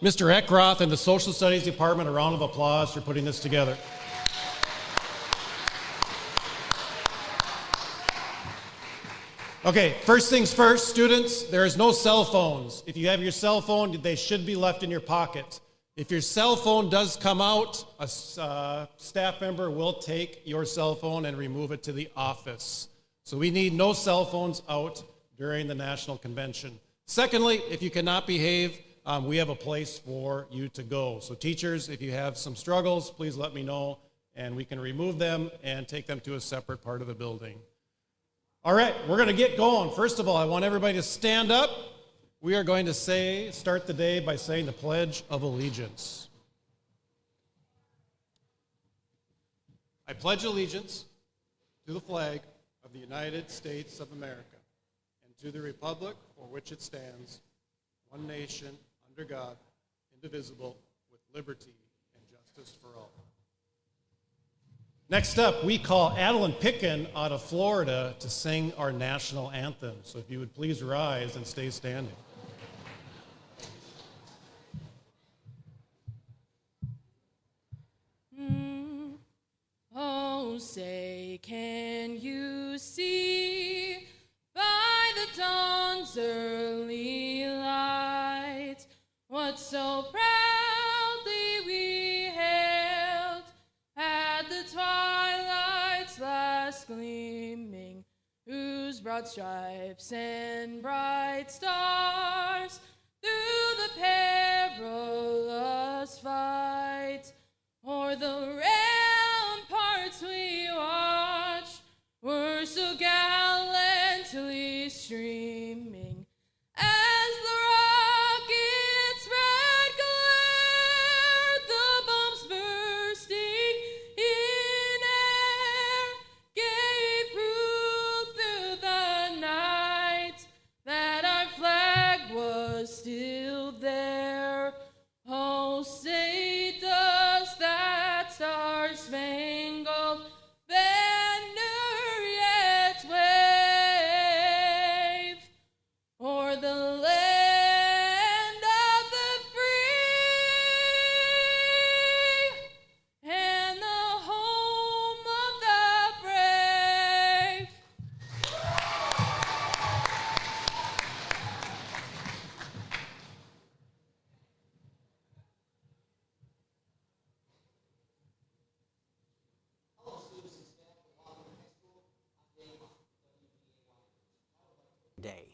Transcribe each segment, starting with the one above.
Mr. Eckroth and the Social Studies Department a round of applause for putting this together. Okay, first things first, students, there is no cell phones. If you have your cell phone, they should be left in your pocket. If your cell phone does come out, a staff member will take your cell phone and remove it to the office. So we need no cell phones out during the National Convention. Secondly, if you cannot behave, we have a place for you to go. So teachers, if you have some struggles, please let me know, and we can remove them and take them to a separate part of the building. All right, we're going to get going. First of all, I want everybody to stand up. We are going to start the day by saying the Pledge of Allegiance. I pledge allegiance to the flag of the United States of America and to the republic for which it stands, one nation, under God, indivisible, with liberty and justice for all. Next up, we call Adeline Pickin out of Florida to sing our national anthem. So if you would please rise and stay standing. Oh, say, can you see by the dawn's early light what so proudly we hailed at the twilight's last gleaming, whose broad stripes and bright stars through the perilous fight o'er the ramparts we watched were so gallantly streaming as the rocket's red glare, the bombs bursting in air, gave proof through the night that our flag was still there. Oh, say does that star-spangled banner yet wave o'er the land of the free and the home of the brave? Day.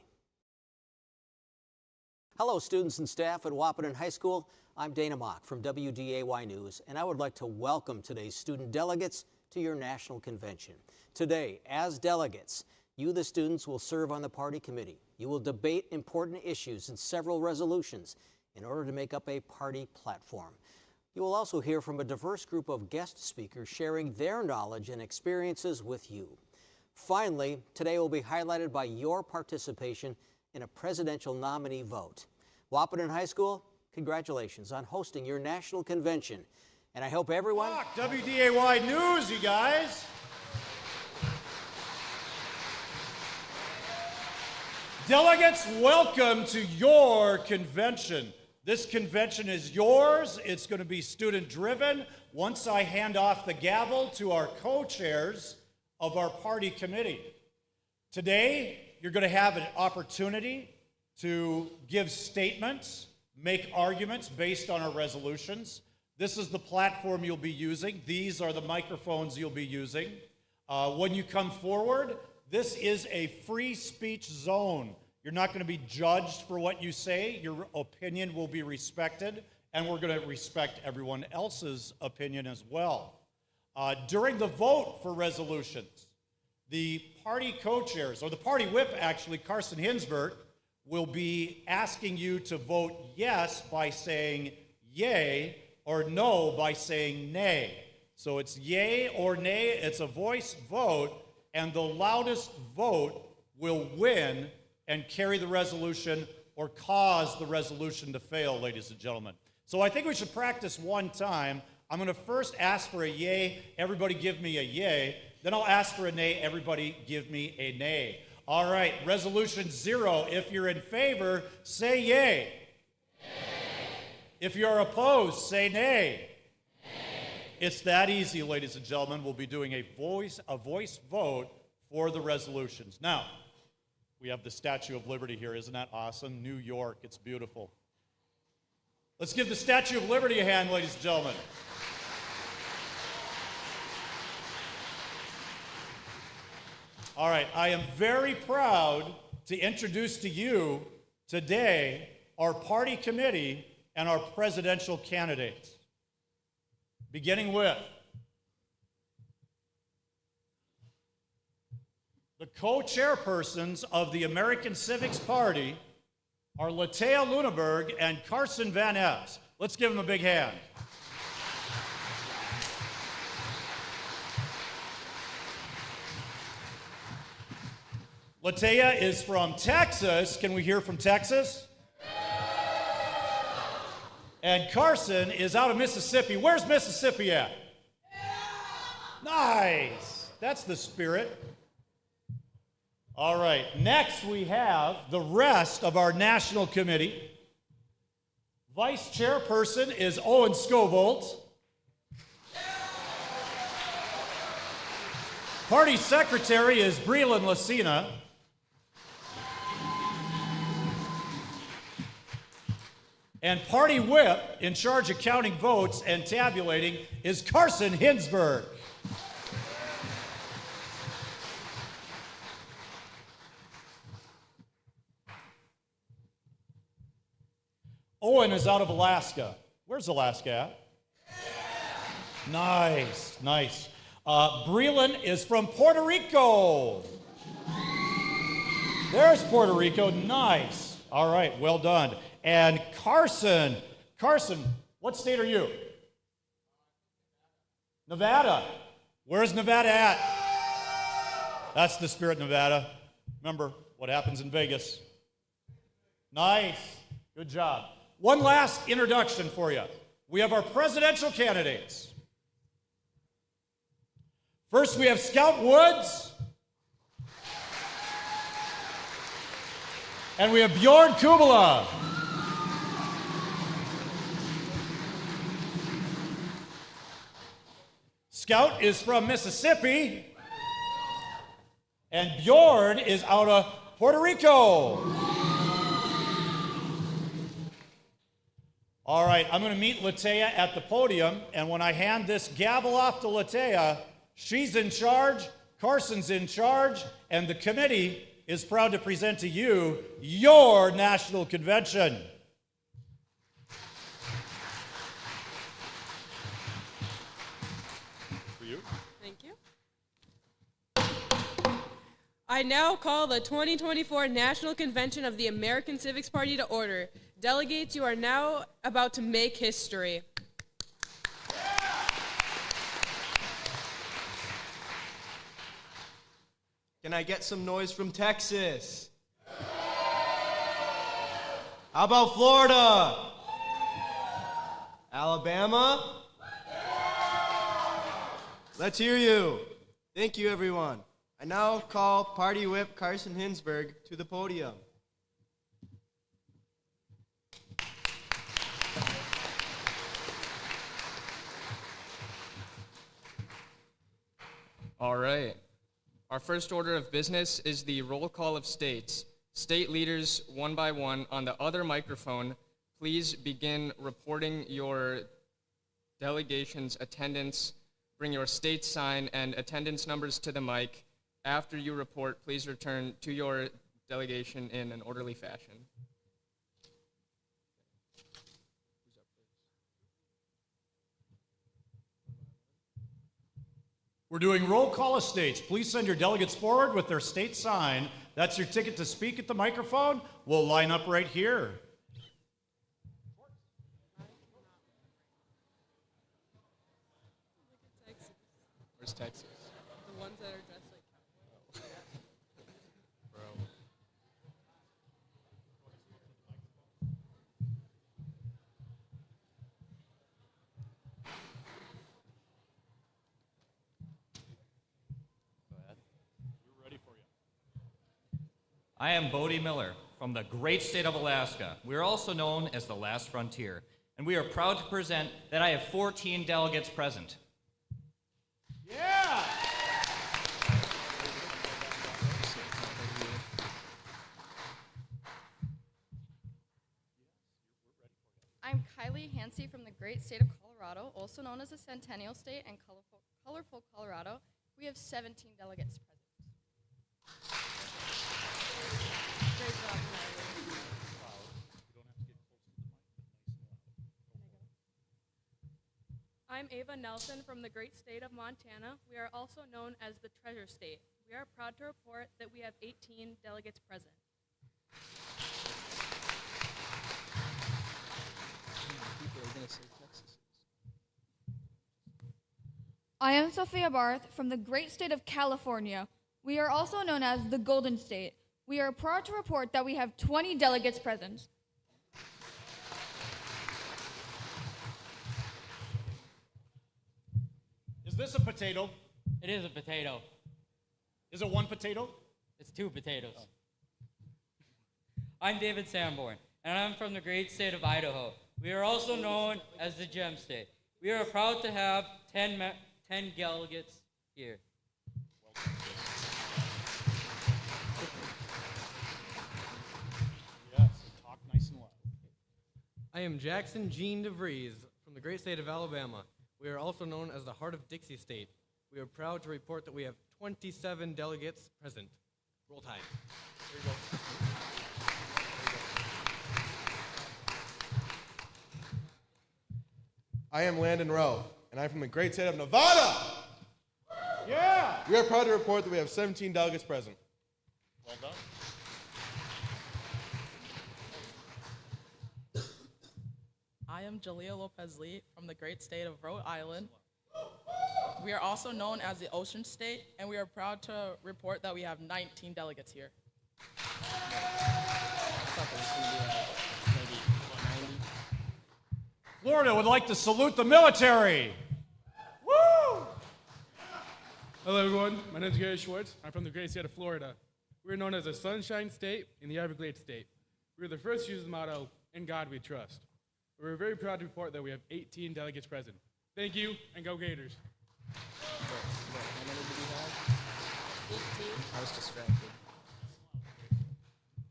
Hello, students and staff at Wahpeton High School. I'm Dana Mock from WDAY News, and I would like to welcome today's student delegates to your national convention. Today, as delegates, you, the students, will serve on the party committee. You will debate important issues and several resolutions in order to make up a party platform. You will also hear from a diverse group of guest speakers sharing their knowledge and experiences with you. Finally, today will be highlighted by your participation in a presidential nominee vote. Wahpeton High School, congratulations on hosting your national convention. And I hope everyone... WDAY News, you guys. Delegates, welcome to your convention. This convention is yours. It's going to be student-driven. Once I hand off the gavel to our co-chairs of our party committee. Today, you're going to have an opportunity to give statements, make arguments based on our resolutions. This is the platform you'll be using. These are the microphones you'll be using. When you come forward, this is a free speech zone. You're not going to be judged for what you say. Your opinion will be respected, and we're going to respect everyone else's opinion as well. During the vote for resolutions, the party co-chairs, or the party whip actually, Carson Hinsberg, will be asking you to vote yes by saying yay, or no by saying nay. So it's yay or nay, it's a voice vote, and the loudest vote will win and carry the resolution or cause the resolution to fail, ladies and gentlemen. So I think we should practice one time. I'm going to first ask for a yay. Everybody give me a yay. Then I'll ask for a nay. Everybody give me a nay. All right, resolution 0. If you're in favor, say yay. Yay. If you're opposed, say nay. It's that easy, ladies and gentlemen. We'll be doing a voice vote for the resolutions. Now, we have the Statue of Liberty here. Isn't that awesome? New York, it's beautiful. Let's give the Statue of Liberty a hand, ladies and gentlemen. All right, I am very proud to introduce to you today our party committee and our presidential candidates. Beginning with the co-chairpersons of the American Civics Party are Latea Luneberg and Carson Van Ness. Let's give them a big hand. Latea is from Texas. Can we hear from Texas? And Carson is out of Mississippi. Where's Mississippi at? Nice. That's the spirit. All right. Next, we have the rest of our national committee. Vice chairperson is Owen Scovolt. Party secretary is Breland Lucina. And party whip, in charge of counting votes and tabulating, is Carson Hinsberg. Owen is out of Alaska. Where's Alaska at? Nice, nice. Breland is from Puerto Rico. There's Puerto Rico. Nice. All right, well done. And Carson, what state are you? Nevada. Where's Nevada at? That's the spirit, Nevada. Remember what happens in Vegas. Nice. Good job. One last introduction for you. We have our presidential candidates. First, we have Scout Woods. And we have Bjorn Kubala. Scout is from Mississippi, and Bjorn is out of Puerto Rico. All right, I'm going to meet Latea at the podium, and when I hand this gavel off to Latea, she's in charge, Carson's in charge, and the committee is proud to present to you your national convention. Thank you. I now call the 2024 National Convention of the American Civics Party to order. Delegates, you are now about to make history. Can I get some noise from Texas? How about Florida? Alabama? Let's hear you. Thank you, everyone. I now call Party Whip Carson Hinsberg to the podium. All right. Our first order of business is the roll call of states. State leaders, one by one, on the other microphone, please begin reporting your delegation's attendance. Bring your state sign and attendance numbers to the mic. After you report, please return to your delegation in an orderly fashion. We're doing roll call of states. Please send your delegates forward with their state sign. That's your ticket to speak at the microphone. We'll line up right here. Where's Texas? The ones that are dressed like Bro. I am Bodie Miller from the great state of Alaska. We are also known as the Last Frontier, and we are proud to present that I have 14 delegates present. Yeah! I'm Kylie Hansey from the great state of Colorado, also known as the Centennial State and colorful Colorado. We have 17 delegates present. Great job, Kylie. I'm Ava Nelson from the great state of Montana. We are also known as the Treasure State. We are proud to report that we have 18 delegates present. I am Sophia Barth from the great state of California. We are also known as the Golden State. We are proud to report that we have 20 delegates present. Is this a potato? It is a potato. Is it one potato? It's two potatoes. I'm David Sanborn, and I'm from the great state of Idaho. We are also known as the Gem State. We are proud to have 10 delegates here. Yes, talk nice and loud. I am Jackson Jean DeVries from the great state of Alabama. We are also known as the Heart of Dixie State. We are proud to report that we have 27 delegates present. Roll Tide. There you go. I am Landon Rowe, and I'm from the great state of Nevada. Yeah! We are proud to report that we have 17 delegates present. Well done. I am Jaleel Lopez-Lee from the great state of Rhode Island. We are also known as the Ocean State, and we are proud to report that we have 19 delegates here. Florida would like to salute the military. Woo! Hello, everyone. My name is Gary Schwartz. I'm from the great state of Florida. We're known as the Sunshine State and the Everglades State. We were the first to use the motto, "In God We Trust." We're very proud to report that we have 18 delegates present. Thank you, and go Gators. I was distracted.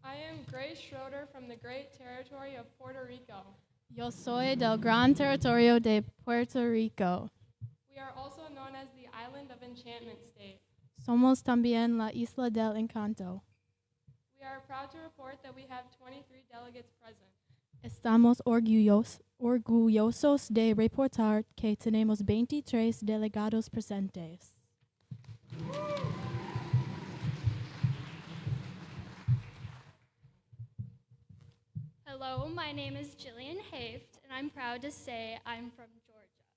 I am Grace Schroeder from the great territory of Puerto Rico. Yo soy del Gran Territorio de Puerto Rico. We are also known as the Island of Enchantment State. Somos también la Isla del Encanto. We are proud to report that we have 23 delegates present. Estamos orgullosos de reportar que tenemos 23 delegados presentes. Hello, my name is Jillian Haft, and I'm proud to say I'm from Georgia.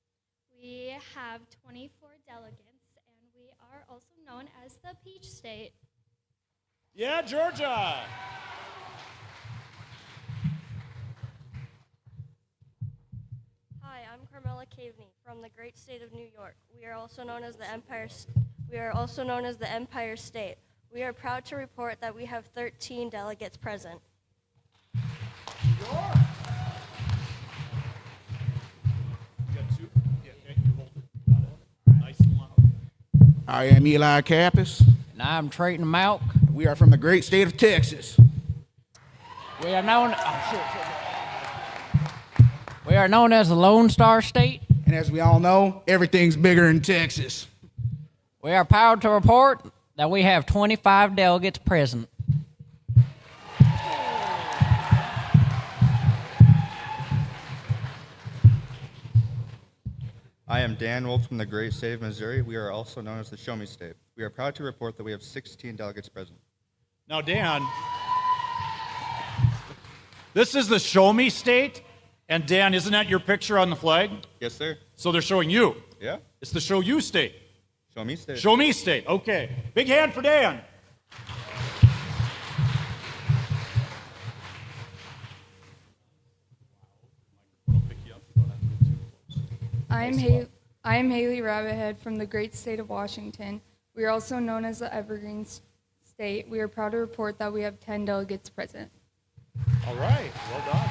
We have 24 delegates, and we are also known as the Peach State. Yeah, Georgia! Hi, I'm Carmela Caveney from the great state of New York. We are also known as the Empire State. We are proud to report that we have 13 delegates present. I am Eli Kappas. And I'm Trayton Malk. We are from the great state of Texas. We are known as the Lone Star State. And as we all know, everything's bigger in Texas. We are proud to report that we have 25 delegates present. I am Dan Wolf from the great state of Missouri. We are also known as the Show Me State. We are proud to report that we have 16 delegates present. Now, Dan, this is the Show Me State. And Dan, isn't that your picture on the flag? Yes, sir. So they're showing you. Yeah. It's the Show You State. Show Me State. Show Me State. Okay. Big hand for Dan. I am Haley Rabbithead from the great state of Washington. We are also known as the Evergreen State. We are proud to report that we have 10 delegates present. All right. Well done.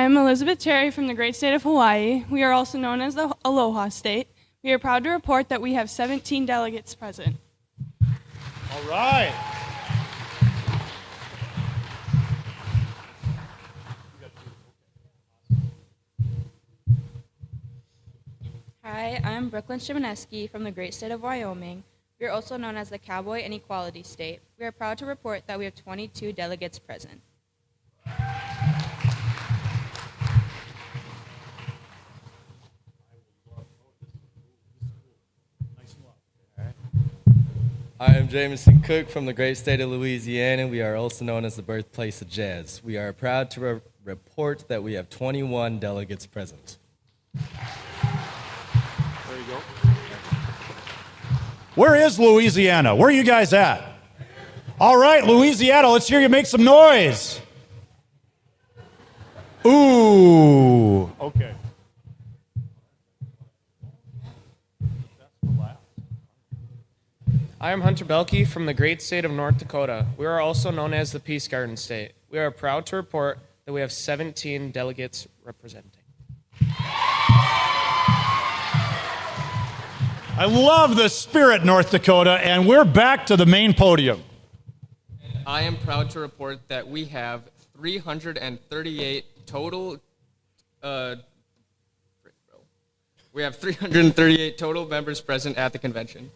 I am Elizabeth Cherry from the great state of Hawaii. We are also known as the Aloha State. We are proud to report that we have 17 delegates present. All right. Hi, I'm Brooklyn Shimaneski from the great state of Wyoming. We are also known as the Cowboy and Equality State. We are proud to report that we have 22 delegates present. I am Jameson Cook from the great state of Louisiana. We are also known as the birthplace of jazz. We are proud to report that we have 21 delegates present. There you go. Where is Louisiana? Where are you guys at? All right, Louisiana, let's hear you make some noise. Ooh. Okay. I am Hunter Belke from the great state of North Dakota. We are also known as the Peace Garden State. We are proud to report that we have 17 delegates representing. I love the spirit, North Dakota, and we're back to the main podium. I am proud to report that we have 338 total. We have 338 total members present at the convention.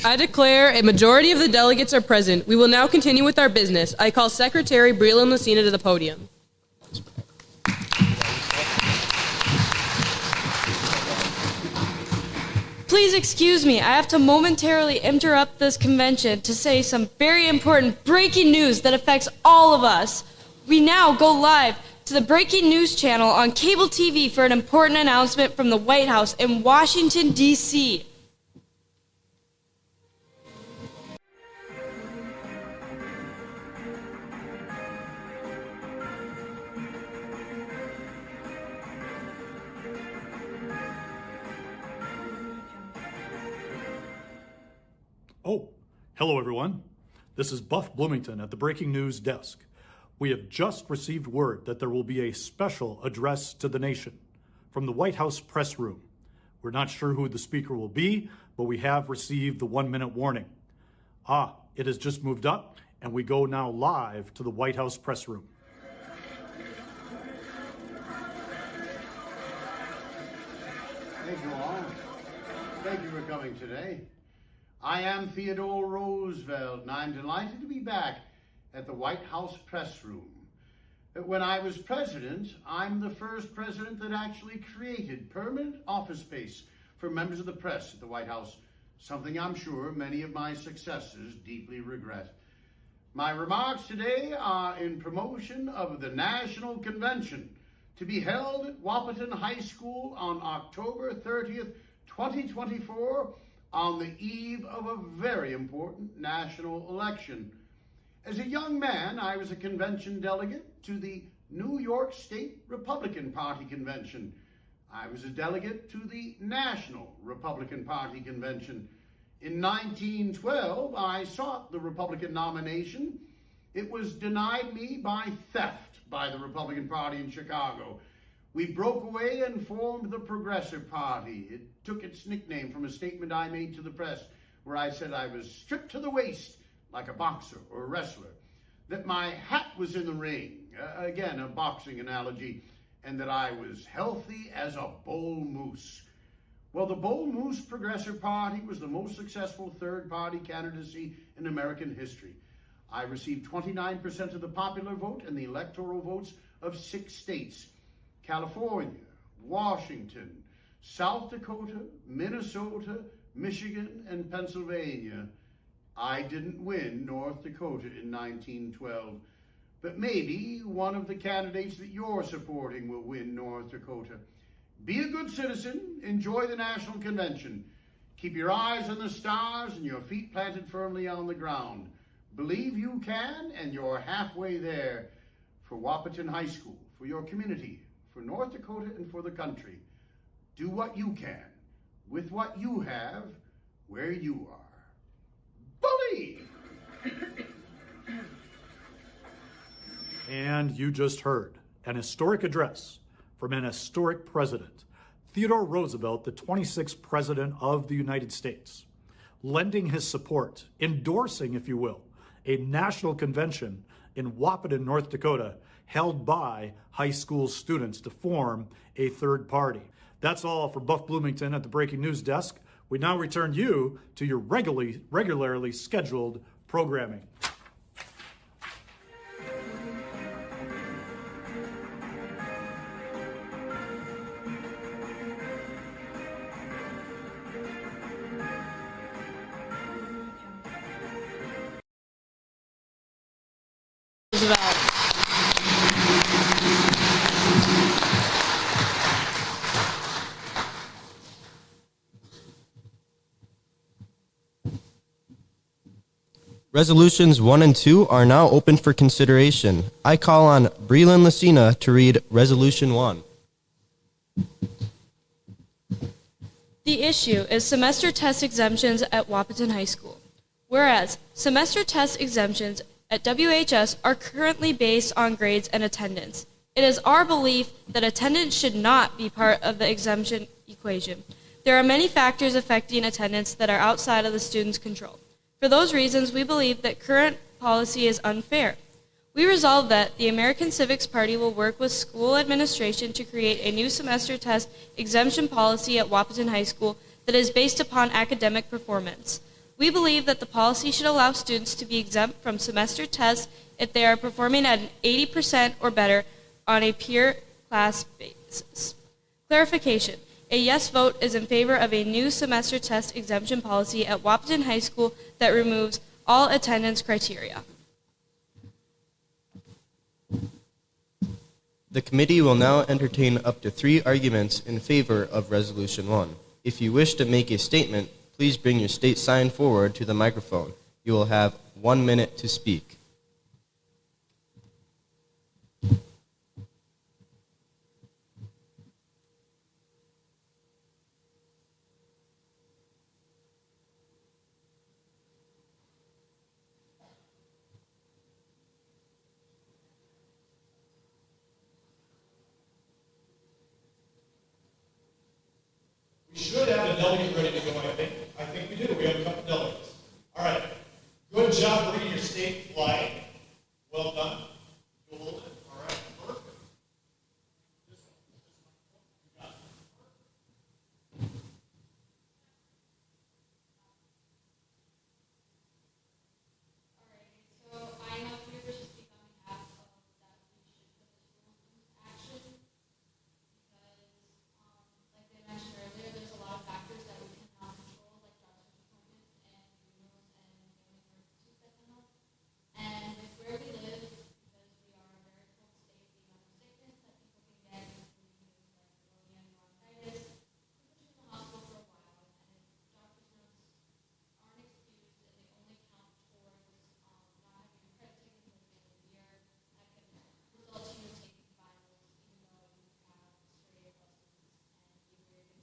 I declare a majority of the delegates are present. We will now continue with our business. I call Secretary Breland Lucina to the podium. Please excuse me. I have to momentarily interrupt this convention to say some very important breaking news that affects all of us. We now go live to the breaking news channel on cable TV for an important announcement from the White House in Washington, D.C. Oh, hello everyone. This is Buff Bloomington at the Breaking News Desk. We have just received word that there will be a special address to the nation from the White House press room. We're not sure who the speaker will be, but we have received the 1-minute warning. It has just moved up, and we go now live to the White House press room. Thank you all. Thank you for coming today. I am Theodore Roosevelt, and I'm delighted to be back at the White House press room. When I was president, I'm the first president that actually created permanent office space for members of the press at the White House, something I'm sure many of my successors deeply regret. My remarks today are in promotion of the National Convention to be held at Wahpeton High School on October 30th, 2024, on the eve of a very important national election. As a young man, I was a convention delegate to the New York State Republican Party Convention. I was a delegate to the National Republican Party Convention. In 1912, I sought the Republican nomination. It was denied me by theft by the Republican Party in Chicago. We broke away and formed the Progressive Party. It took its nickname from a statement I made to the press where I said I was stripped to the waist like a boxer or a wrestler, that my hat was in the ring, again a boxing analogy, and that I was healthy as a bull moose. Well, the Bull Moose Progressive Party was the most successful third-party candidacy in American history. I received 29% of the popular vote and the electoral votes of 6 states: California, Washington, South Dakota, Minnesota, Michigan, and Pennsylvania. I didn't win North Dakota in 1912, but maybe one of the candidates that you're supporting will win North Dakota. Be a good citizen, enjoy the National Convention. Keep your eyes on the stars and your feet planted firmly on the ground. Believe you can, and you're halfway there. For Wahpeton High School, for your community, for North Dakota, and for the country. Do what you can, with what you have, where you are. Bully! And you just heard an historic address from an historic president, Theodore Roosevelt, the 26th President of the United States, lending his support, endorsing, if you will, a national convention in Wahpeton, North Dakota, held by high school students to form a third party. That's all for Buff Bloomington at the Breaking News Desk. We now return you to your regularly scheduled programming. Resolutions 1 and 2 are now open for consideration. I call on Breland Lucina to read Resolution 1. The issue is semester test exemptions at Wahpeton High School. Whereas semester test exemptions at WHS are currently based on grades and attendance. It is our belief that attendance should not be part of the exemption equation. There are many factors affecting attendance that are outside of the student's control. For those reasons, we believe that current policy is unfair. We resolve that the American Civics Party will work with school administration to create a new semester test exemption policy at Wahpeton High School that is based upon academic performance. We believe that the policy should allow students to be exempt from semester tests if they are performing at an 80% or better on a pure class basis. Clarification. A yes vote is in favor of a new semester test exemption policy at Wahpeton High School that removes all attendance criteria. The committee will now entertain up to 3 arguments in favor of Resolution 1. If you wish to make a statement, please bring your state sign forward to the microphone. You will have 1 minute to speak. We should have a delegate ready to go, I think. I think we do. We have a couple delegates. All right. Good job bringing your state flag. Well done. You'll hold it. All right. Perfect. You got it. So I'm up here to speak on behalf of that we should put this rule into action because, like they mentioned earlier, there's a lot of factors that we cannot control, like doctor's appointments and funerals and family emergencies that come up. And with where we live, because we are a very cold state, the amount of sickness that people can get, including things like pneumonia and bronchitis, we put you in the hospital for a while, and if doctor's notes aren't excused and they only count towards not having a credit taken towards the end of the year, that can result in you taking finals even though you have straight A pluses and you were a good student.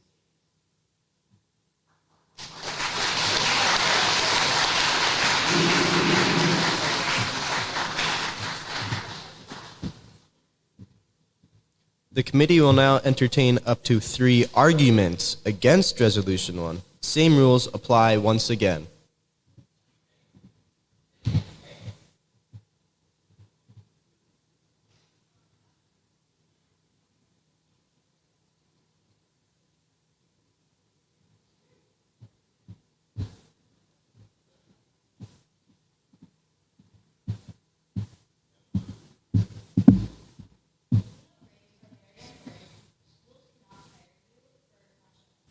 The committee will now entertain up to 3 arguments against Resolution 1. Same rules apply once again.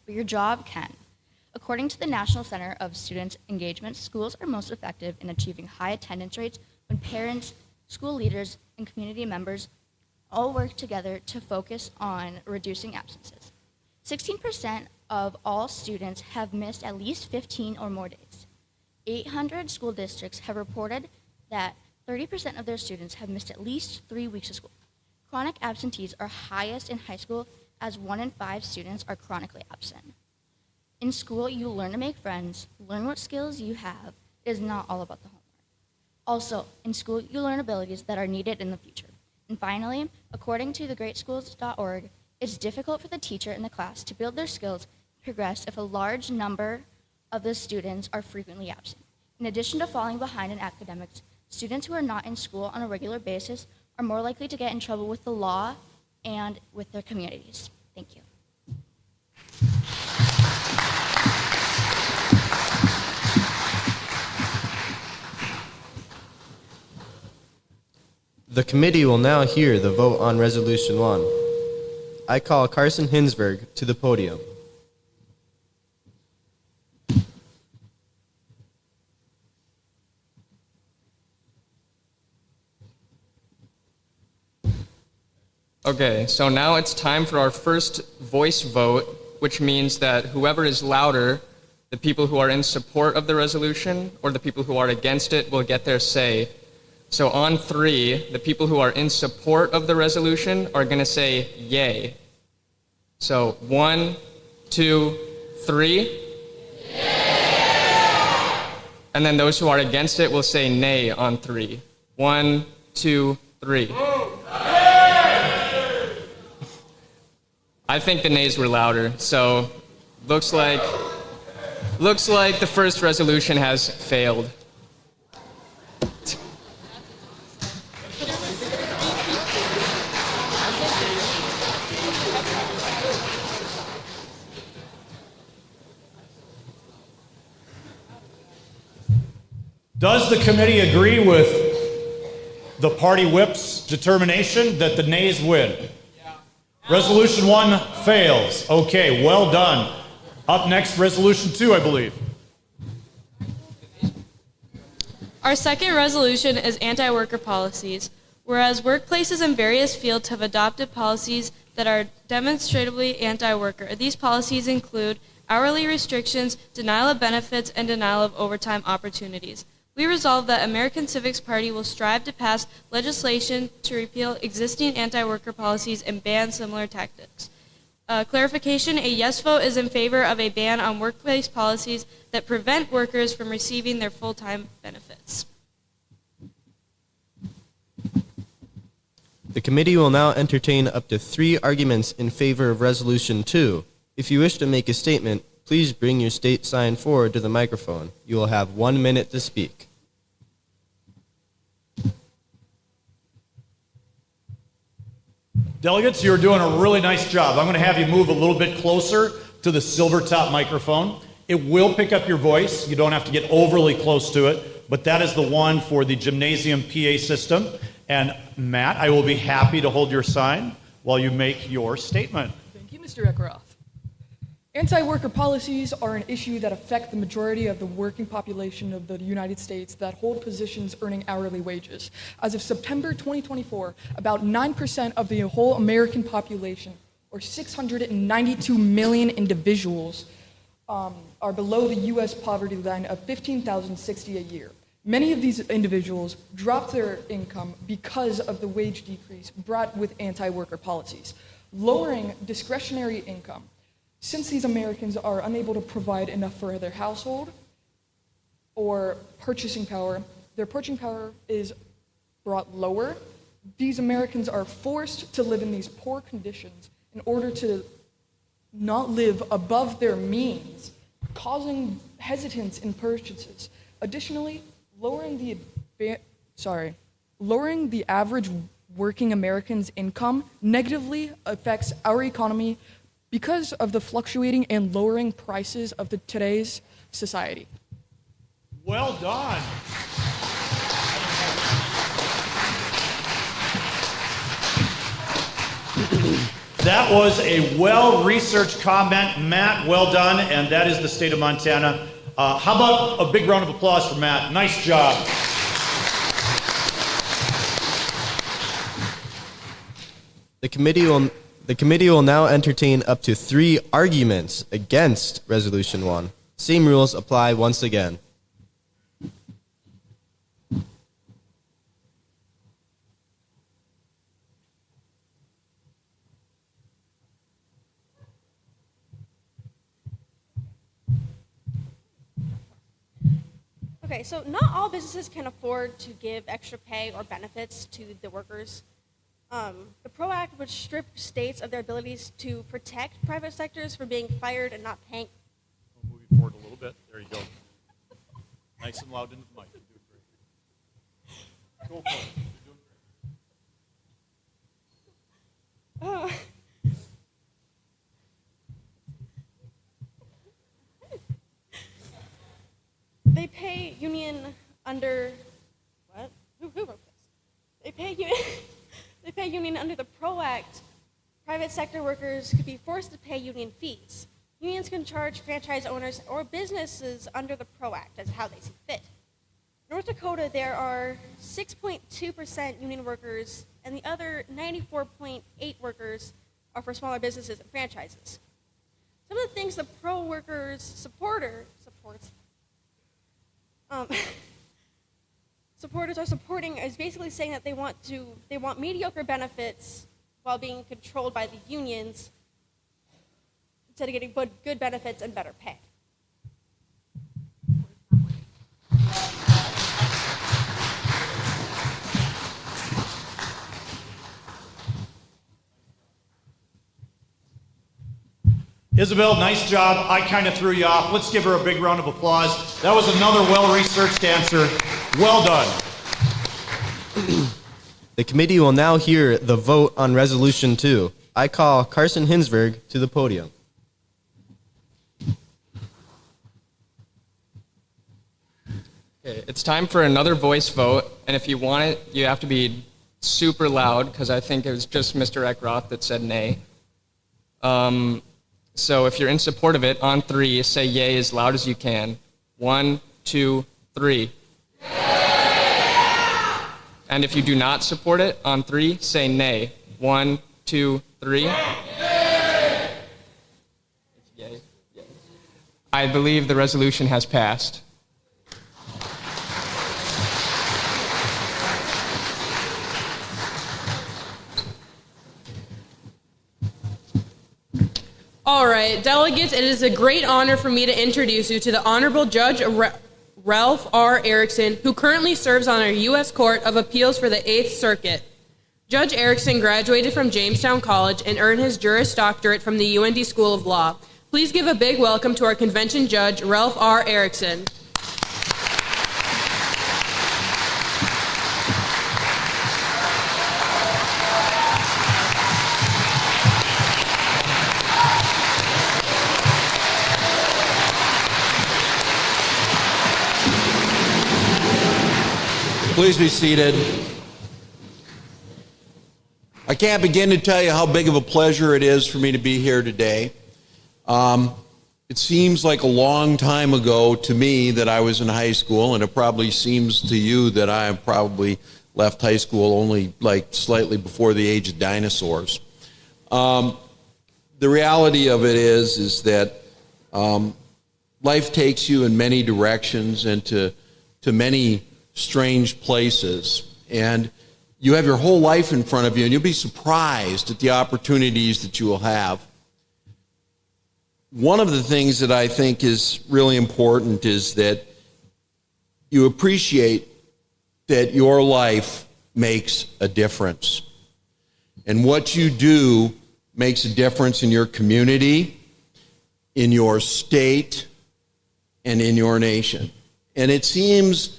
But your job can. According to the National Center of Student Engagement, schools are most effective in achieving high attendance rates when parents, school leaders, and community members all work together to focus on reducing absences. 16% of all students have missed at least 15 or more days. 800 school districts have reported that 30% of their students have missed at least 3 weeks of school. Chronic absentees are highest in high school, as 1 in 5 students are chronically absent. In school, you learn to make friends, learn what skills you have. It is not all about the homework. Also, in school, you learn abilities that are needed in the future. And finally, according to thegreatschools.org, it's difficult for the teacher in the class to build their skills and progress if a large number of the students are frequently absent. In addition to falling behind in academics, students who are not in school on a regular basis are more likely to get in trouble with the law and with their communities. Thank you. The committee will now hear the vote on Resolution 1. I call Carson Hinsberg to the podium. Okay, so now it's time for our first voice vote, which means that whoever is louder, the people who are in support of the resolution or the people who are against it will get their say. So on 3, the people who are in support of the resolution are going to say yay. So 1, 2, 3. And then those who are against it will say nay on 3. 1, 2, 3. I think the nays were louder, so looks like the first resolution has failed. Does the committee agree with the party whip's determination that the nays win? Resolution 1 fails. Okay, well done. Up next, Resolution 2, I believe. Our second resolution is anti-worker policies. Whereas workplaces in various fields have adopted policies that are demonstrably anti-worker. These policies include hourly restrictions, denial of benefits, and denial of overtime opportunities. We resolve that American Civics Party will strive to pass legislation to repeal existing anti-worker policies and ban similar tactics. Clarification, a yes vote is in favor of a ban on workplace policies that prevent workers from receiving their full-time benefits. The committee will now entertain up to 3 arguments in favor of Resolution 2. If you wish to make a statement, please bring your state sign forward to the microphone. You will have 1 minute to speak. Delegates, you're doing a really nice job. I'm going to have you move a little bit closer to the silver top microphone. It will pick up your voice. You don't have to get overly close to it, but that is the one for the gymnasium PA system. And Matt, I will be happy to hold your sign while you make your statement. Thank you, Mr. Eckroth. Anti-worker policies are an issue that affect the majority of the working population of the United States that hold positions earning hourly wages. As of September 2024, about 9% of the whole American population, or 692 million individuals, are below the U.S. poverty line of $15,060 a year. Many of these individuals drop their income because of the wage decrease brought with anti-worker policies, lowering discretionary income. Since these Americans are unable to provide enough for their household or purchasing power, their purchasing power is brought lower. These Americans are forced to live in these poor conditions in order to not live above their means, causing hesitance in purchases. Additionally, lowering the average working American's income negatively affects our economy because of the fluctuating and lowering prices of today's society. Well done. That was a well-researched comment, Matt. Well done, and that is the state of Montana. How about a big round of applause for Matt? Nice job. The committee will now entertain up to 3 arguments against Resolution 1. Same rules apply once again. Okay, Okay, so not all businesses can afford to give extra pay or benefits to the workers. The PRO Act would strip states of their abilities to protect private sectors from being fired and not paying. We'll move you forward a little bit. There you go. Nice and loud into the mic. You're doing great. Go for it. You're doing great. They pay union under what? Who wrote this? They pay they pay union under the PRO Act. Private sector workers could be forced to pay union fees. Unions can charge franchise owners or businesses under the PRO Act as how they see fit. In North Dakota, there are 6.2% union workers, and the other 94.8 workers are for smaller businesses and franchises. Some of the things the pro workers supporters are supporting is basically saying that they want mediocre benefits while being controlled by the unions instead of getting good benefits and better pay. Isabel, nice job. I kind of threw you off. Let's give her a big round of applause. That was another well-researched answer. Well done. The committee will now hear the vote on Resolution 2. I call Carson Hinsberg to the podium. Okay, it's time for another voice vote, and if you want it, you have to be super loud, because I think it was just Mr. Eckroth that said nay. So if you're in support of it, on 3, say yay as loud as you can. 1, 2, 3. And if you do not support it, on 3, say nay. 1, 2, 3. Yay. I believe the resolution has passed. All right, delegates, it is a great honor for me to introduce you to the Honorable Judge Ralph R. Erickson, who currently serves on our U.S. Court of Appeals for the 8th Circuit. Judge Erickson graduated from Jamestown College and earned his Juris Doctorate from the UND School of Law. Please give a big welcome to our convention judge, Ralph R. Erickson. Please be seated. I can't begin to tell you how big of a pleasure it is for me to be here today. It seems like a long time ago to me that I was in high school, and it probably seems to you that I probably left high school only like slightly before the age of dinosaurs. The reality of it is that life takes you in many directions and to many strange places, and you have your whole life in front of you, and you'll be surprised at the opportunities that you will have. One of the things that I think is really important is that you appreciate that your life makes a difference, and what you do makes a difference in your community, in your state, and in your nation. And it seems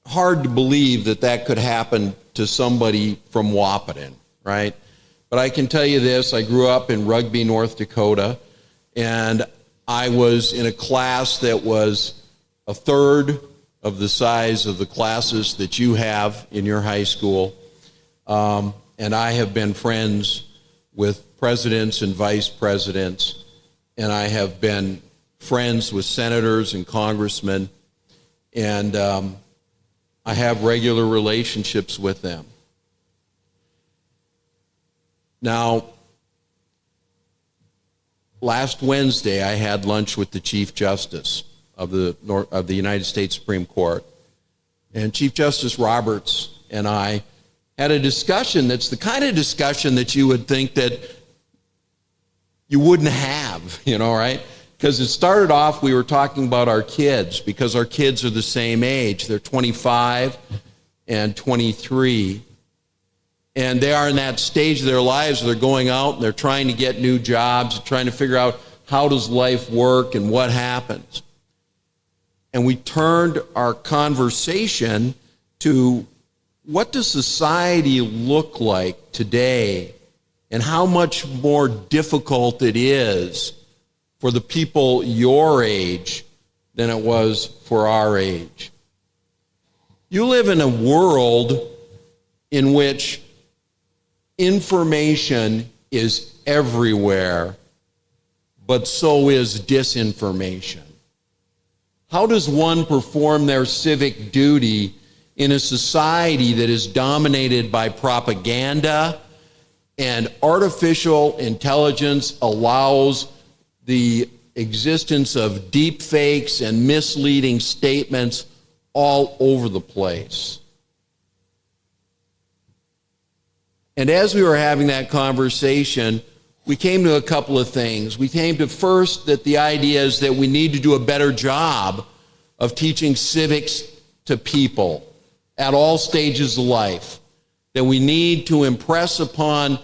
hard to believe that that could happen to somebody from Wahpeton, right? But I can tell you this, I grew up in Rugby, North Dakota, and I was in a class that was a third of the size of the classes that you have in your high school. And I have been friends with presidents and vice presidents, and I have been friends with senators and congressmen, and I have regular relationships with them. Now, last Wednesday, I had lunch with the Chief Justice of the United States Supreme Court, and Chief Justice Roberts and I had a discussion that's the kind of discussion that you would think that you wouldn't have, right? Because it started off, we were talking about our kids, because our kids are the same age. They're 25 and 23. And they are in that stage of their lives where they're going out and they're trying to get new jobs, trying to figure out how does life work and what happens. And we turned our conversation to what does society look like today and how much more difficult it is for the people your age than it was for our age. You live in a world in which information is everywhere, but so is disinformation. How does one perform their civic duty in a society that is dominated by propaganda and artificial intelligence allows the existence of deep fakes and misleading statements all over the place? And as we were having that conversation, we came to a couple of things. We came to first that the idea is that we need to do a better job of teaching civics to people at all stages of life, that we need to impress upon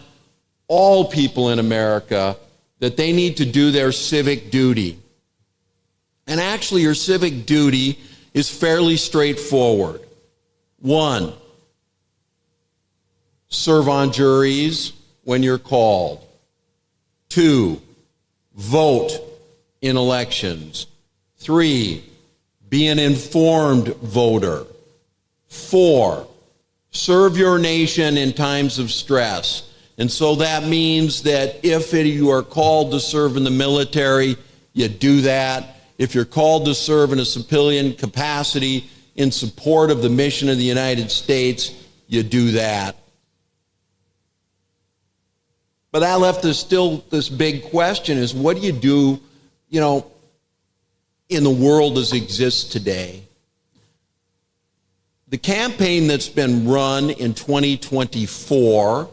all people in America that they need to do their civic duty. And actually, your civic duty is fairly straightforward. 1, serve on juries when you're called. 2, vote in elections. 3, be an informed voter. 4, serve your nation in times of stress. And so that means that if you are called to serve in the military, you do that. If you're called to serve in a civilian capacity in support of the mission of the United States, you do that. But that left us still this big question is, what do you do, in the world as it exists today? The campaign that's been run in 2024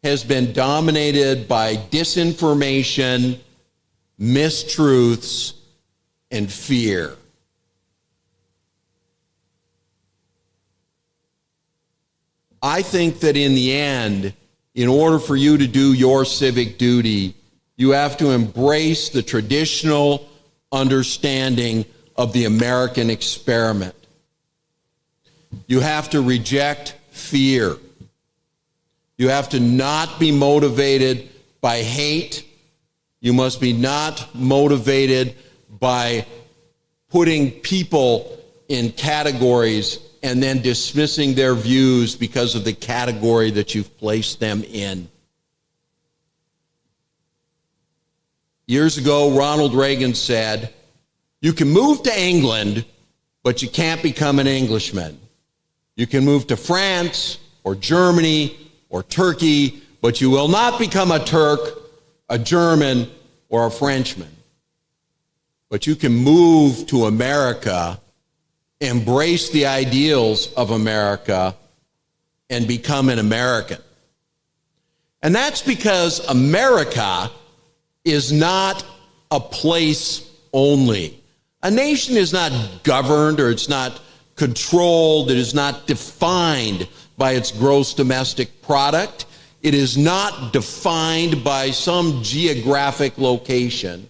has been dominated by disinformation, mistruths, and fear. I think that in the end, in order for you to do your civic duty, you have to embrace the traditional understanding of the American experiment. You have to reject fear. You have to not be motivated by hate. You must be not motivated by putting people in categories and then dismissing their views because of the category that you've placed them in. Years ago, Ronald Reagan said, "You can move to England, but you can't become an Englishman. You can move to France or Germany or Turkey, but you will not become a Turk, a German, or a Frenchman. But you can move to America, embrace the ideals of America, and become an American." And that's because America is not a place only. A nation is not governed, or it's not controlled, it is not defined by its gross domestic product. It is not defined by some geographic location.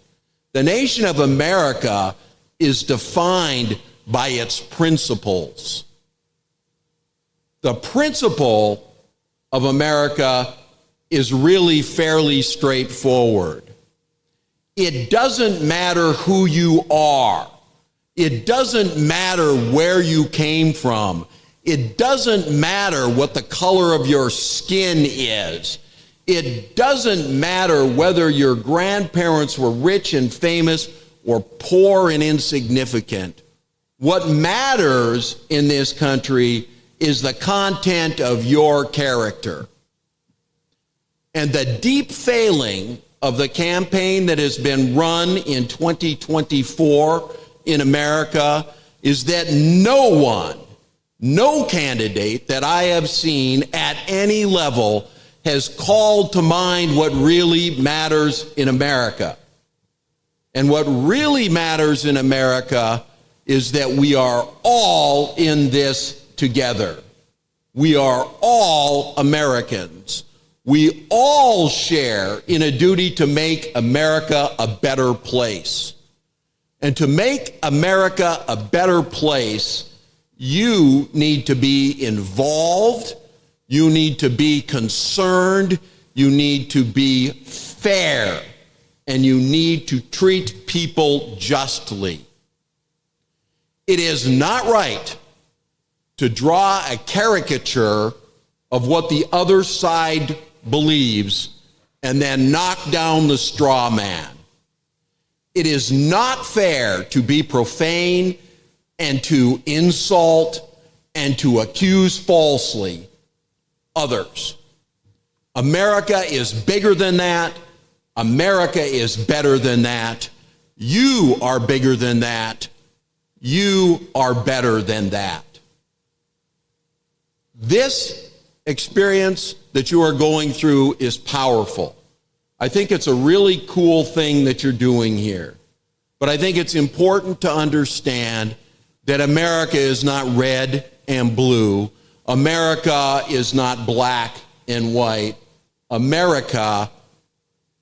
The nation of America is defined by its principles. The principle of America is really fairly straightforward. It doesn't matter who you are. It doesn't matter where you came from. It doesn't matter what the color of your skin is. It doesn't matter whether your grandparents were rich and famous or poor and insignificant. What matters in this country is the content of your character. And the deep failing of the campaign that has been run in 2024 in America is that no candidate that I have seen at any level has called to mind what really matters in America. And what really matters in America is that we are all in this together. We are all Americans. We all share in a duty to make America a better place. And to make America a better place, you need to be involved, you need to be concerned, you need to be fair, and you need to treat people justly. It is not right to draw a caricature of what the other side believes and then knock down the straw man. It is not fair to be profane and to insult and to accuse falsely others. America is bigger than that. America is better than that. You are bigger than that. You are better than that. This experience that you are going through is powerful. I think it's a really cool thing that you're doing here. But I think it's important to understand that America is not red and blue. America is not black and white. America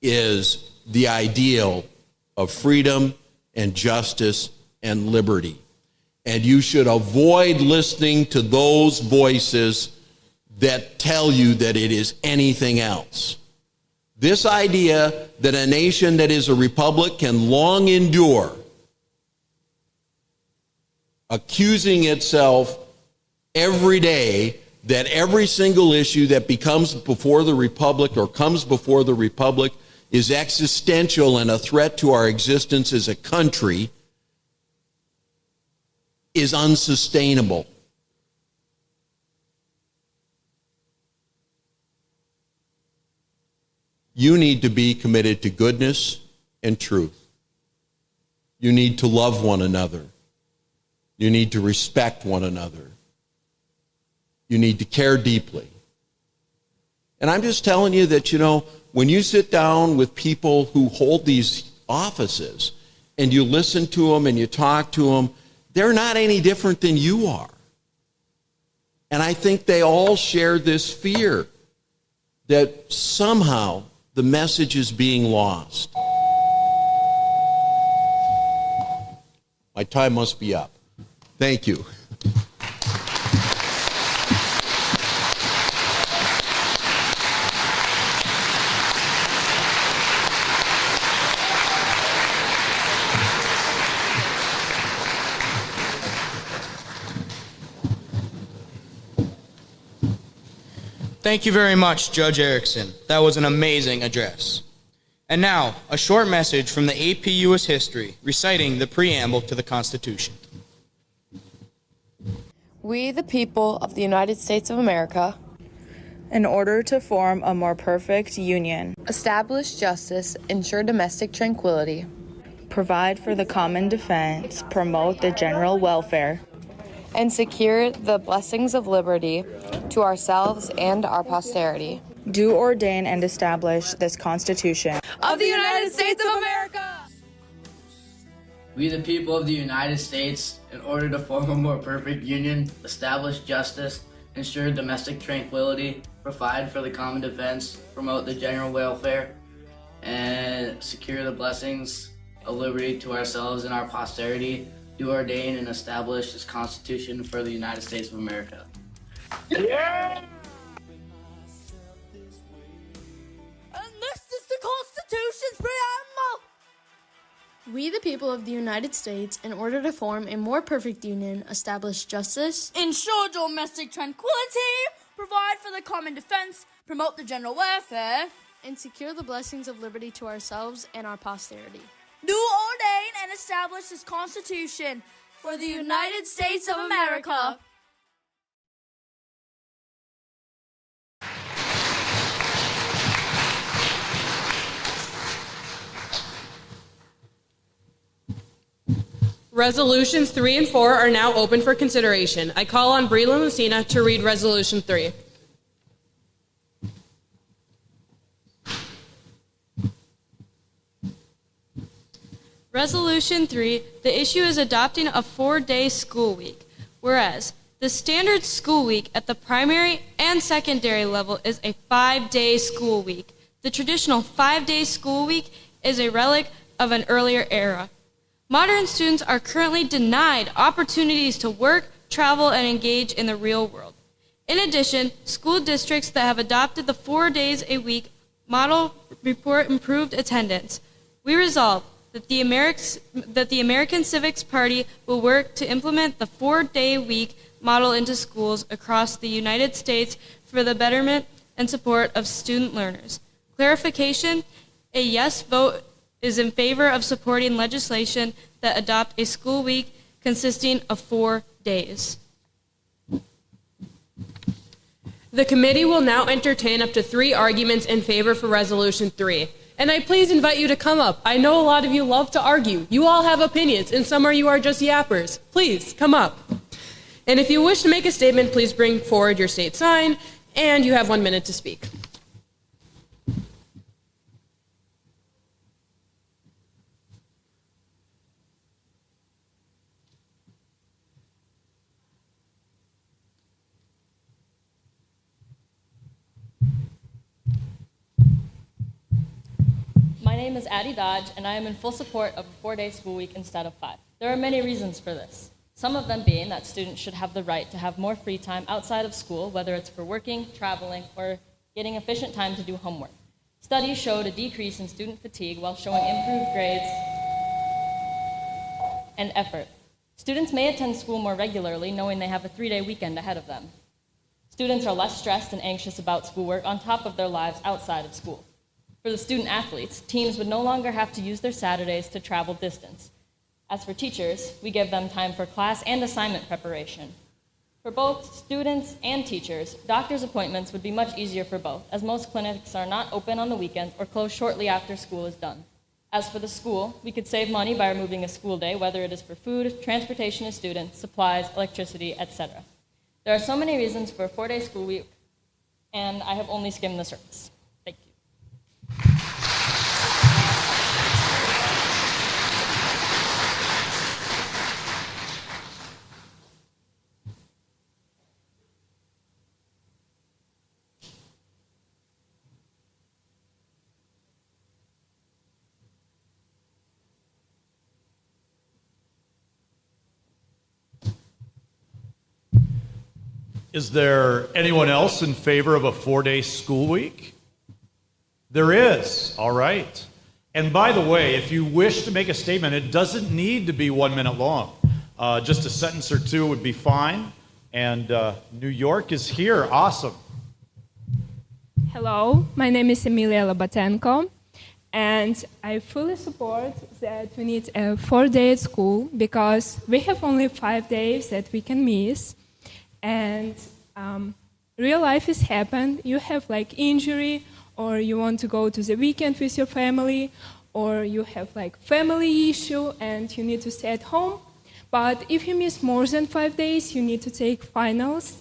is the ideal of freedom and justice and liberty. And you should avoid listening to those voices that tell you that it is anything else. This idea that a nation that is a republic can long endure accusing itself every day that every single issue that becomes before the republic or comes before the republic is existential and a threat to our existence as a country is unsustainable. You need to be committed to goodness and truth. You need to love one another. You need to respect one another. You need to care deeply. And I'm just telling you that, when you sit down with people who hold these offices and you listen to them and you talk to them, they're not any different than you are. And I think they all share this fear that somehow the message is being lost. My time must be up. Thank you. Thank you very much, Judge Erickson. That was an amazing address. And now, a short message from the AP US History, reciting the preamble to the Constitution. We, the people of the United States of America, in order to form a more perfect union, establish justice, ensure domestic tranquility, provide for the common defense, promote the general welfare, and secure the blessings of liberty to ourselves and our posterity, do ordain and establish this Constitution of the United States of America. We, the people of the United States, in order to form a more perfect union, establish justice, ensure domestic tranquility, provide for the common defense, promote the general welfare, and secure the blessings of liberty to ourselves and our posterity, do ordain and establish this Constitution for the United States of America. Yeah! And this is the Constitution's preamble! We, the people of the United States, in order to form a more perfect union, establish justice, ensure domestic tranquility, provide for the common defense, promote the general welfare, and secure the blessings of liberty to ourselves and our posterity. Do ordain and establish this Constitution for the United States of America. Resolutions 3 and 4 are now open for consideration. I call on Breland Lucina to read Resolution 3. Resolution 3, the issue is adopting a 4-day school week, whereas the standard school week at the primary and secondary level is a 5-day school week. The traditional 5-day school week is a relic of an earlier era. Modern students are currently denied opportunities to work, travel, and engage in the real world. In addition, school districts that have adopted the 4 days a week model report improved attendance. We resolve that the American Civics Party will work to implement the 4-day week model into schools across the United States for the betterment and support of student learners. Clarification, a yes vote is in favor of supporting legislation that adopt a school week consisting of 4 days. The committee will now entertain up to 3 arguments in favor for Resolution 3. And I please invite you to come up. I know a lot of you love to argue. You all have opinions, and some of you are just yappers. Please, come up. And if you wish to make a statement, please bring forward your state sign, and you have 1 minute to speak. My name is Addie Dodge, and I am in full support of a 4-day school week instead of 5. There are many reasons for this. Some of them being that students should have the right to have more free time outside of school, whether it's for working, traveling, or getting efficient time to do homework. Studies showed a decrease in student fatigue while showing improved grades and effort. Students may attend school more regularly, knowing they have a 3-day weekend ahead of them. Students are less stressed and anxious about schoolwork on top of their lives outside of school. For the student athletes, teams would no longer have to use their Saturdays to travel distance. As for teachers, we give them time for class and assignment preparation. For both students and teachers, doctor's appointments would be much easier for both, as most clinics are not open on the weekends or close shortly after school is done. As for the school, we could save money by removing a school day, whether it is for food, transportation of students, supplies, electricity, etc. There are so many reasons for a 4-day school week, and I have only skimmed the surface. Thank you. Is there anyone else in favor of a 4-day school week? There is. All right. And by the way, if you wish to make a statement, it doesn't need to be 1 minute long. Just a sentence or two would be fine. And New York is here. Awesome. Hello, my name is Emilia Labatenko, and I fully support that we need a 4-day school because we have only 5 days that we can miss. And real life has happened. You have like injury, or you want to go to the weekend with your family, or you have like family issue and you need to stay at home. But if you miss more than 5 days, you need to take finals,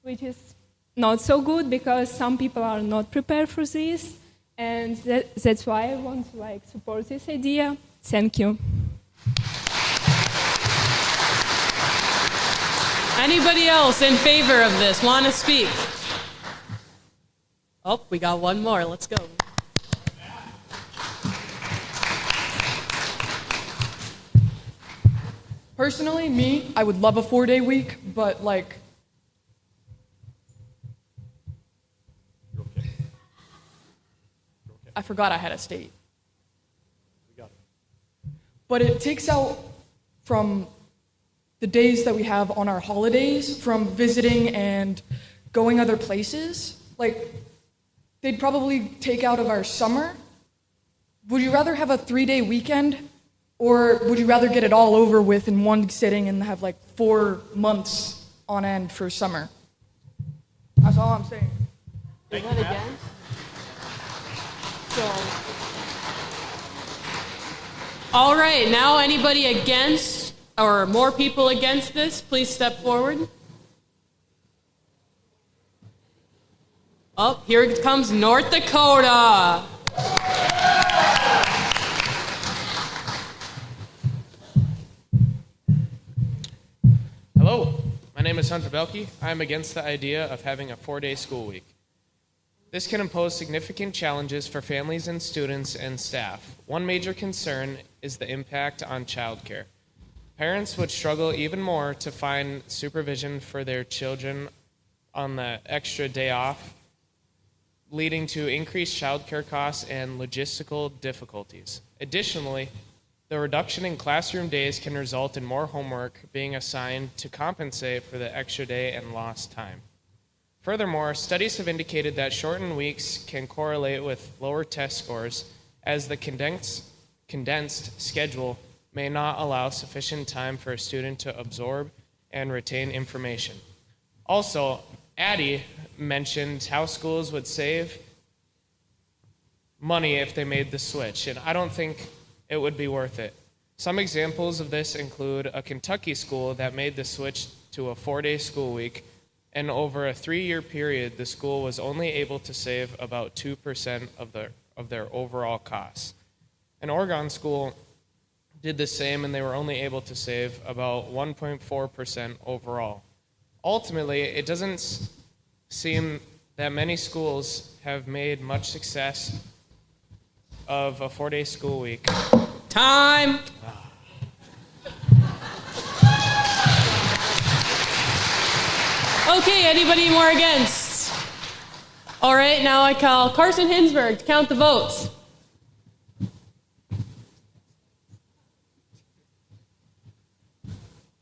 which is not so good because some people are not prepared for this. And that's why I want to like support this idea. Thank you. Anybody else in favor of this want to speak? Oh, we got one more. Let's go. Personally, me, I would love a 4-day week, but like, I forgot I had a state. But it takes out from the days that we have on our holidays from visiting and going other places. Like, they'd probably take out of our summer. Would you rather have a 3-day weekend, or would you rather get it all over with in one sitting and have like 4 months on end for summer? That's all I'm saying. Is that again? So. All right, now anybody against or more people against this, please step forward. Oh, here comes North Dakota. name is Hunter Belke. I am against the idea of having a 4-day school week. This can impose significant challenges for families and students and staff. One major concern is the impact on childcare. Parents would struggle even more to find supervision for their children on the extra day off, leading to increased childcare costs and logistical difficulties. Additionally, the reduction in classroom days can result in more homework being assigned to compensate for the extra day and lost time. Furthermore, studies have indicated that shortened weeks can correlate with lower test scores, as the condensed schedule may not allow sufficient time for a student to absorb and retain information. Also, Addie mentioned how schools would save money if they made the switch, and I don't think it would be worth it. Some examples of this include a Kentucky school that made the switch to a 4-day school week, and over a 3-year period, the school was only able to save about 2% of their overall costs. An Oregon school did the same, and they were only able to save about 1.4% overall. Ultimately, it doesn't seem that many schools have made much success of a 4-day school week. Time! Okay, anybody more against? All right, now I call Carson Hinsberg to count the votes.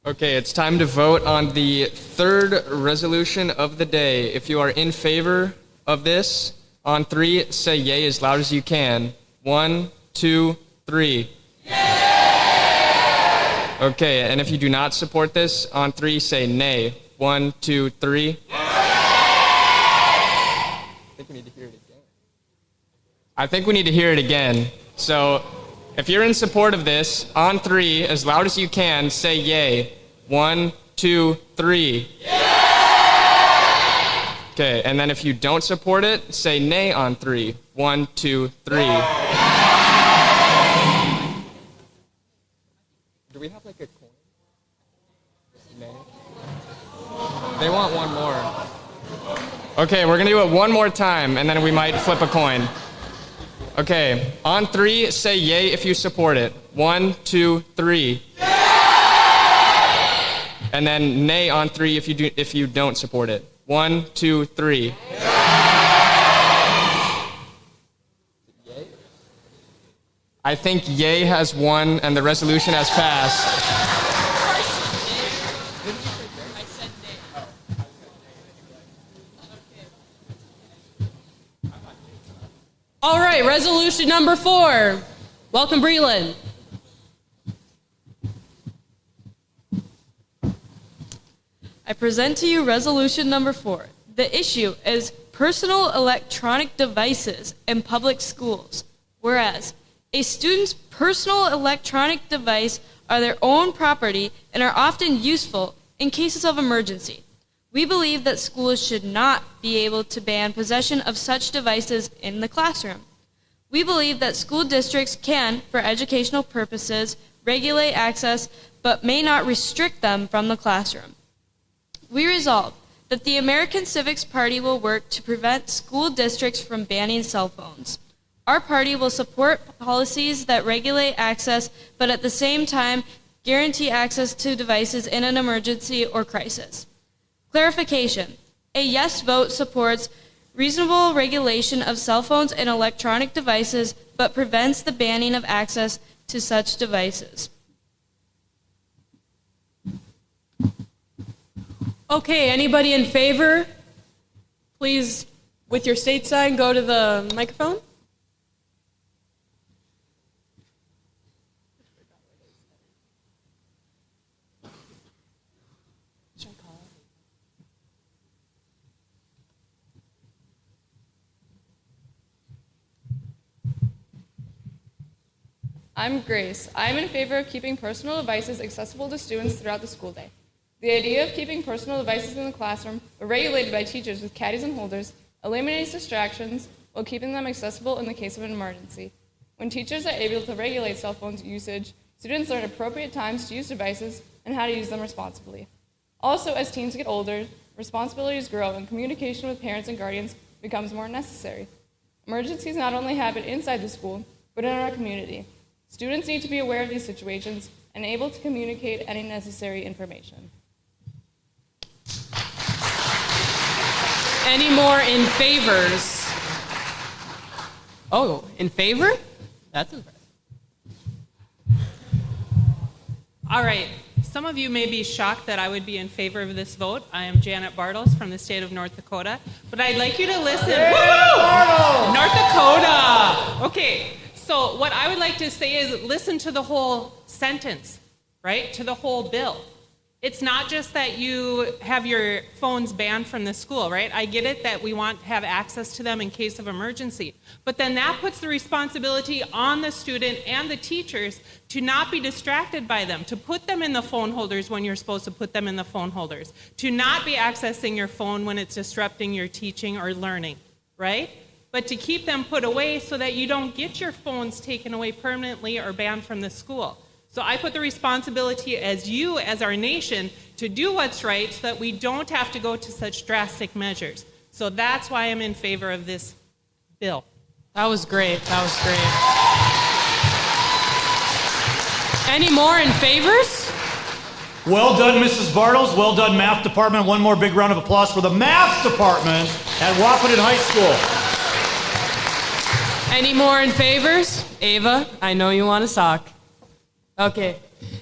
Okay, it's time to vote on the third resolution of the day. If you are in favor of this, on 3, say yay as loud as you can. 1, 2, 3. Yay! Okay, and if you do not support this, on 3, say nay. 1, 2, 3. I think we need to hear it again. I think we need to hear it again. So, if you're in support of this, on 3, as loud as you can, say yay. 1, 2, 3. Yay! Okay, and then if you don't support it, say nay on 3. 1, 2, 3. Do we have like a coin? Nay? They want one more. Okay, we're gonna do it one more time, and then we might flip a coin. Okay, on 3, say yay if you support it. 1, 2, 3. And then nay on 3 if you don't support it. 1, 2, 3. I think yay has won and the resolution has passed. All right, resolution number 4. Welcome, Breland. I present to you resolution number 4. The issue is personal electronic devices in public schools. Whereas, a student's personal electronic device are their own property and are often useful in cases of emergency. We believe that schools should not be able to ban possession of such devices in the classroom. We believe that school districts can, for educational purposes, regulate access, but may not restrict them from the classroom. We resolve that the American Civics Party will work to prevent school districts from banning cell phones. Our party will support policies that regulate access, but at the same time guarantee access to devices in an emergency or crisis. Clarification. A yes vote supports reasonable regulation of cell phones and electronic devices, but prevents the banning of access to such devices. Okay, anybody in favor? Please, with your state sign, go to the microphone. I'm Grace. I'm in favor of keeping personal devices accessible to students throughout the school day. The idea of keeping personal devices in the classroom, but regulated by teachers with caddies and holders, eliminates distractions while keeping them accessible in the case of an emergency. When teachers are able to regulate cell phone usage, students learn appropriate times to use devices and how to use them responsibly. Also, as teens get older, responsibilities grow and communication with parents and guardians becomes more necessary. Emergencies not only happen inside the school, but in our community. Students need to be aware of these situations and able to communicate any necessary information. Any more in favors? Oh, in favor? That's impressive. All right. Some of you may be shocked that I would be in favor of this vote. I am Janet Bartles from the state of North Dakota, but I'd like you to listen. Woo! North Dakota! Okay, so what I would like to say is listen to the whole sentence, right? To the whole bill. It's not just that you have your phones banned from the school, right? I get it that we want to have access to them in case of emergency. But then that puts the responsibility on the student and the teachers to not be distracted by them, to put them in the phone holders when you're supposed to put them in the phone holders, to not be accessing your phone when it's disrupting your teaching or learning, right? But to keep them put away so that you don't get your phones taken away permanently or banned from the school. So I put the responsibility as you, as our nation, to do what's right so that we don't have to go to such drastic measures. So that's why I'm in favor of this bill. That was great. That was great. Any more in favors? Well done, Mrs. Bartles. Well done, Math Department. One more big round of applause for the Math Department at Wahpeton High School. Any more in favors? Ava, I know you want a sock. Okay.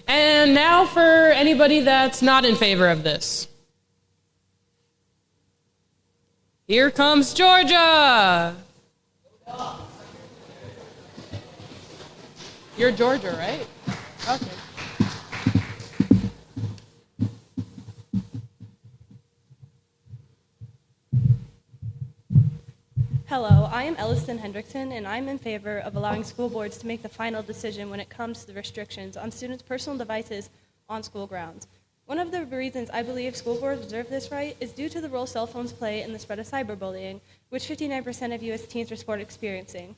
And now for anybody that's not in favor of this. Here comes Georgia. You're Georgia, right? Okay. Hello, I am Elliston Hendrickson, and I'm in favor of allowing school boards to make the final decision when it comes to the restrictions on students' personal devices on school grounds. One of the reasons I believe school boards reserve this right is due to the role cell phones play in the spread of cyberbullying, which 59% of U.S. teens report experiencing.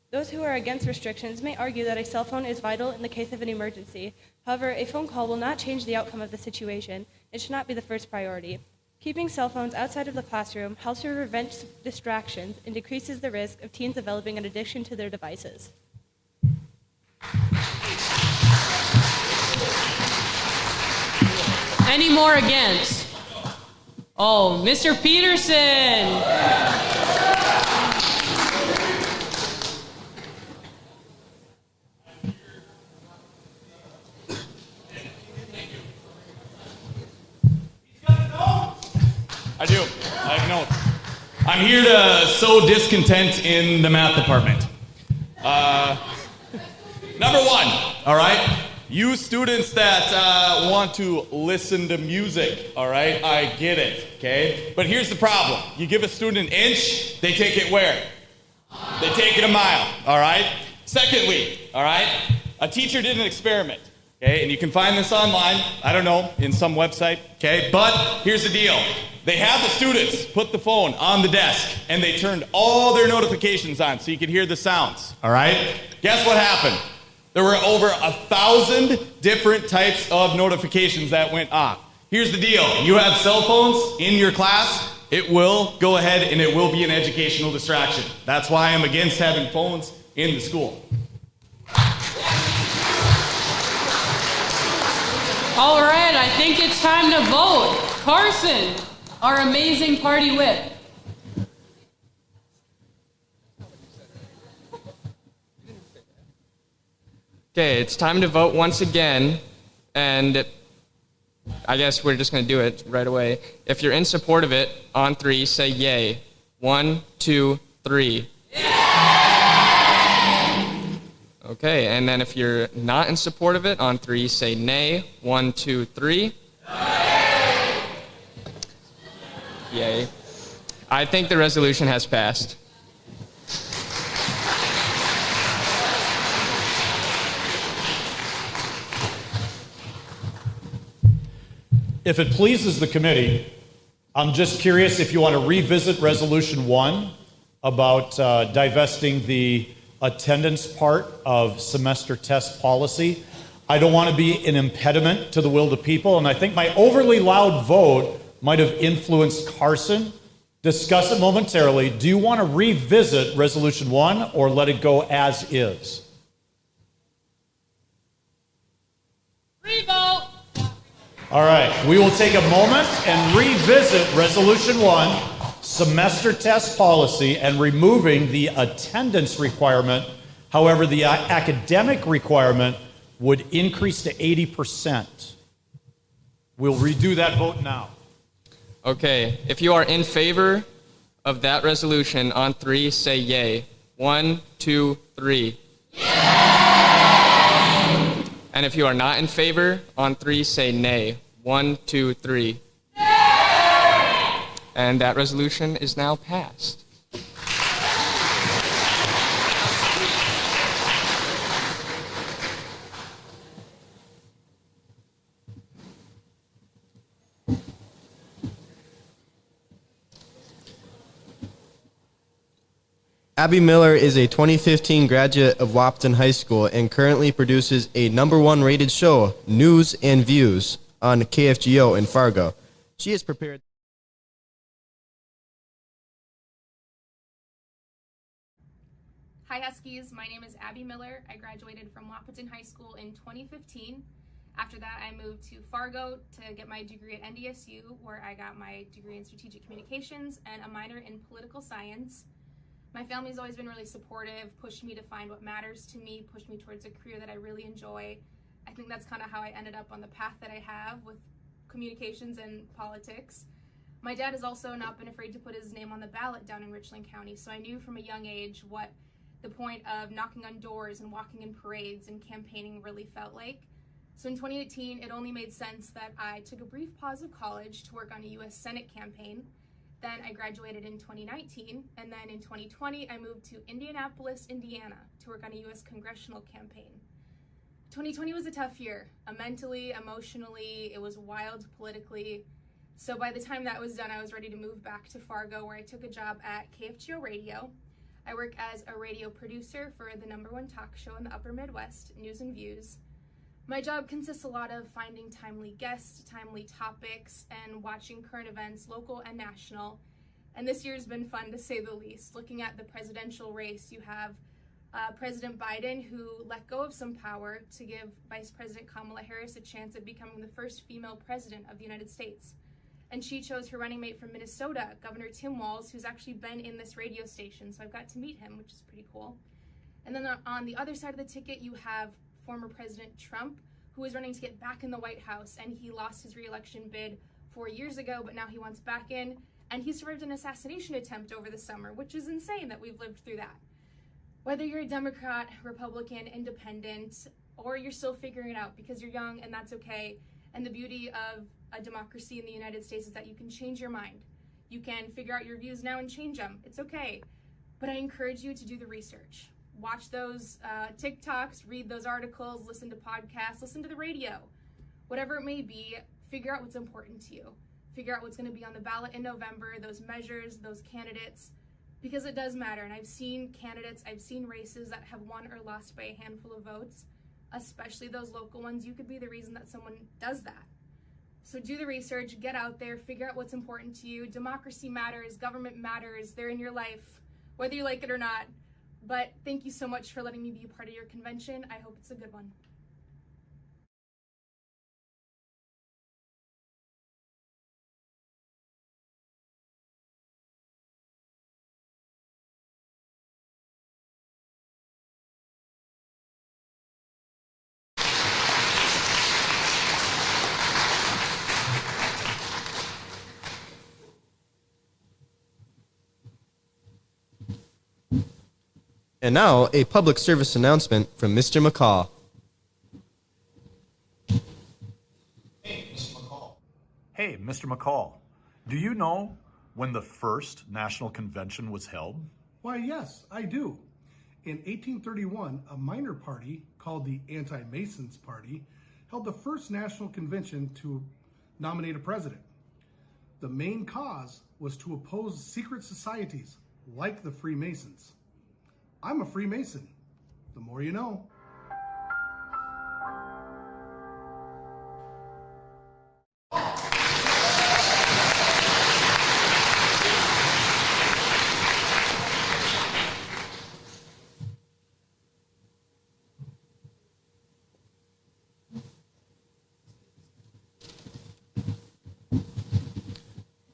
Those who are against restrictions may argue that a cell phone is vital in the case of an emergency. However, a phone call will not change the outcome of the situation. It should not be the first priority. Keeping cell phones outside of the classroom helps to prevent distractions and decreases the risk of teens developing an addiction to their devices. Any more against? Oh, Mr. Peterson. I do. I have notes. I'm here to sow discontent in the math department. Number one, all right? You students that want to listen to music, all right? I get it, okay? But here's the problem. You give a student an inch, they take it where? They take it a mile, all right? Secondly, all right? A teacher did an experiment. Okay, and you can find this online, I don't know, in some website, okay? But here's the deal. They had the students put the phone on the desk, and they turned all their notifications on so you could hear the sounds, all right? Guess what happened? There were over 1,000 different types of notifications that went off. Here's the deal. You have cell phones in your class, it will go ahead and it will be an educational distraction. That's why I'm against having phones in the school. All right, I think it's time to vote. Carson, our amazing party whip. Okay, it's time to vote once again, and I guess we're just going to do it right away. If you're in support of it, on 3, say yay. 1, 2, 3. Okay, and then if you're not in support of it, on 3, say nay. 1, 2, 3. Yay. I think the resolution has passed. If it pleases the committee, I'm just curious if you want to revisit Resolution 1 about divesting the attendance part of semester test policy. I don't want to be an impediment to the will of the people, and I think my overly loud vote might have influenced Carson. Discuss it momentarily. Do you want to revisit Resolution 1 or let it go as is? Revote. All right, we will take a moment and revisit Resolution 1, semester test policy, and removing the attendance requirement. However, the academic requirement would increase to 80%. We'll redo that vote now. Okay, if you are in favor of that resolution on 3, say yay. 1, 2, 3. And if you are not in favor, on 3, say nay. 1, 2, 3. And that resolution is now passed. Abby Miller is a 2015 graduate of Wahpeton High School and currently produces a #1 rated show, News and Views, on KFGO in Fargo. She is prepared. Hi Huskies, my name is Abby Miller. I graduated from Wahpeton High School in 2015. After that, I moved to Fargo to get my degree at NDSU, where I got my degree in strategic communications and a minor in political science. My family's always been really supportive, pushed me to find what matters to me, pushed me towards a career that I really enjoy. I think that's kind of how I ended up on the path that I have with communications and politics. My dad has also not been afraid to put his name on the ballot down in Richland County, so I knew from a young age what the point of knocking on doors and walking in parades and campaigning really felt like. So in 2018, it only made sense that I took a brief pause of college to work on a US Senate campaign. Then I graduated in 2019, and then in 2020, I moved to Indianapolis, Indiana to work on a US congressional campaign. 2020 was a tough year, mentally, emotionally, it was wild politically. So by the time that was done, I was ready to move back to Fargo, where I took a job at KFGO Radio. I work as a radio producer for the #1 talk show in the upper Midwest, News and Views. My job consists a lot of finding timely guests, timely topics, and watching current events, local and national. And this year's been fun, to say the least. Looking at the presidential race, you have President Biden, who let go of some power to give Vice President Kamala Harris a chance at becoming the first female president of the United States. And she chose her running mate from Minnesota, Governor Tim Walz, who's actually been in this radio station, so I've got to meet him, which is pretty cool. And then on the other side of the ticket, you have former President Trump, who is running to get back in the White House, and he lost his re-election bid 4 years ago, but now he wants back in, and he survived an assassination attempt over the summer, which is insane that we've lived through that. Whether you're a Democrat, Republican, Independent, or you're still figuring it out because you're young and that's okay, and the beauty of a democracy in the United States is that you can change your mind. You can figure out your views now and change them. It's okay. But I encourage you to do the research. Watch those TikToks, read those articles, listen to podcasts, listen to the radio. Whatever it may be, figure out what's important to you. Figure out what's going to be on the ballot in November, those measures, those candidates, because it does matter. And I've seen candidates, I've seen races that have won or lost by a handful of votes, especially those local ones. You could be the reason that someone does that. So do the research, get out there, figure out what's important to you. Democracy matters, government matters, they're in your life, whether you like it or not. But thank you so much for letting me be a part of your convention. I hope it's a good one. And now, a public service announcement from Mr. McCall. Hey, Mr. McCall, do you know when the first national convention was held? Why, yes, I do. In 1831, a minor party called the Anti-Masons Party held the first national convention to nominate a president. The main cause was to oppose secret societies like the Freemasons. I'm a Freemason. The more you know.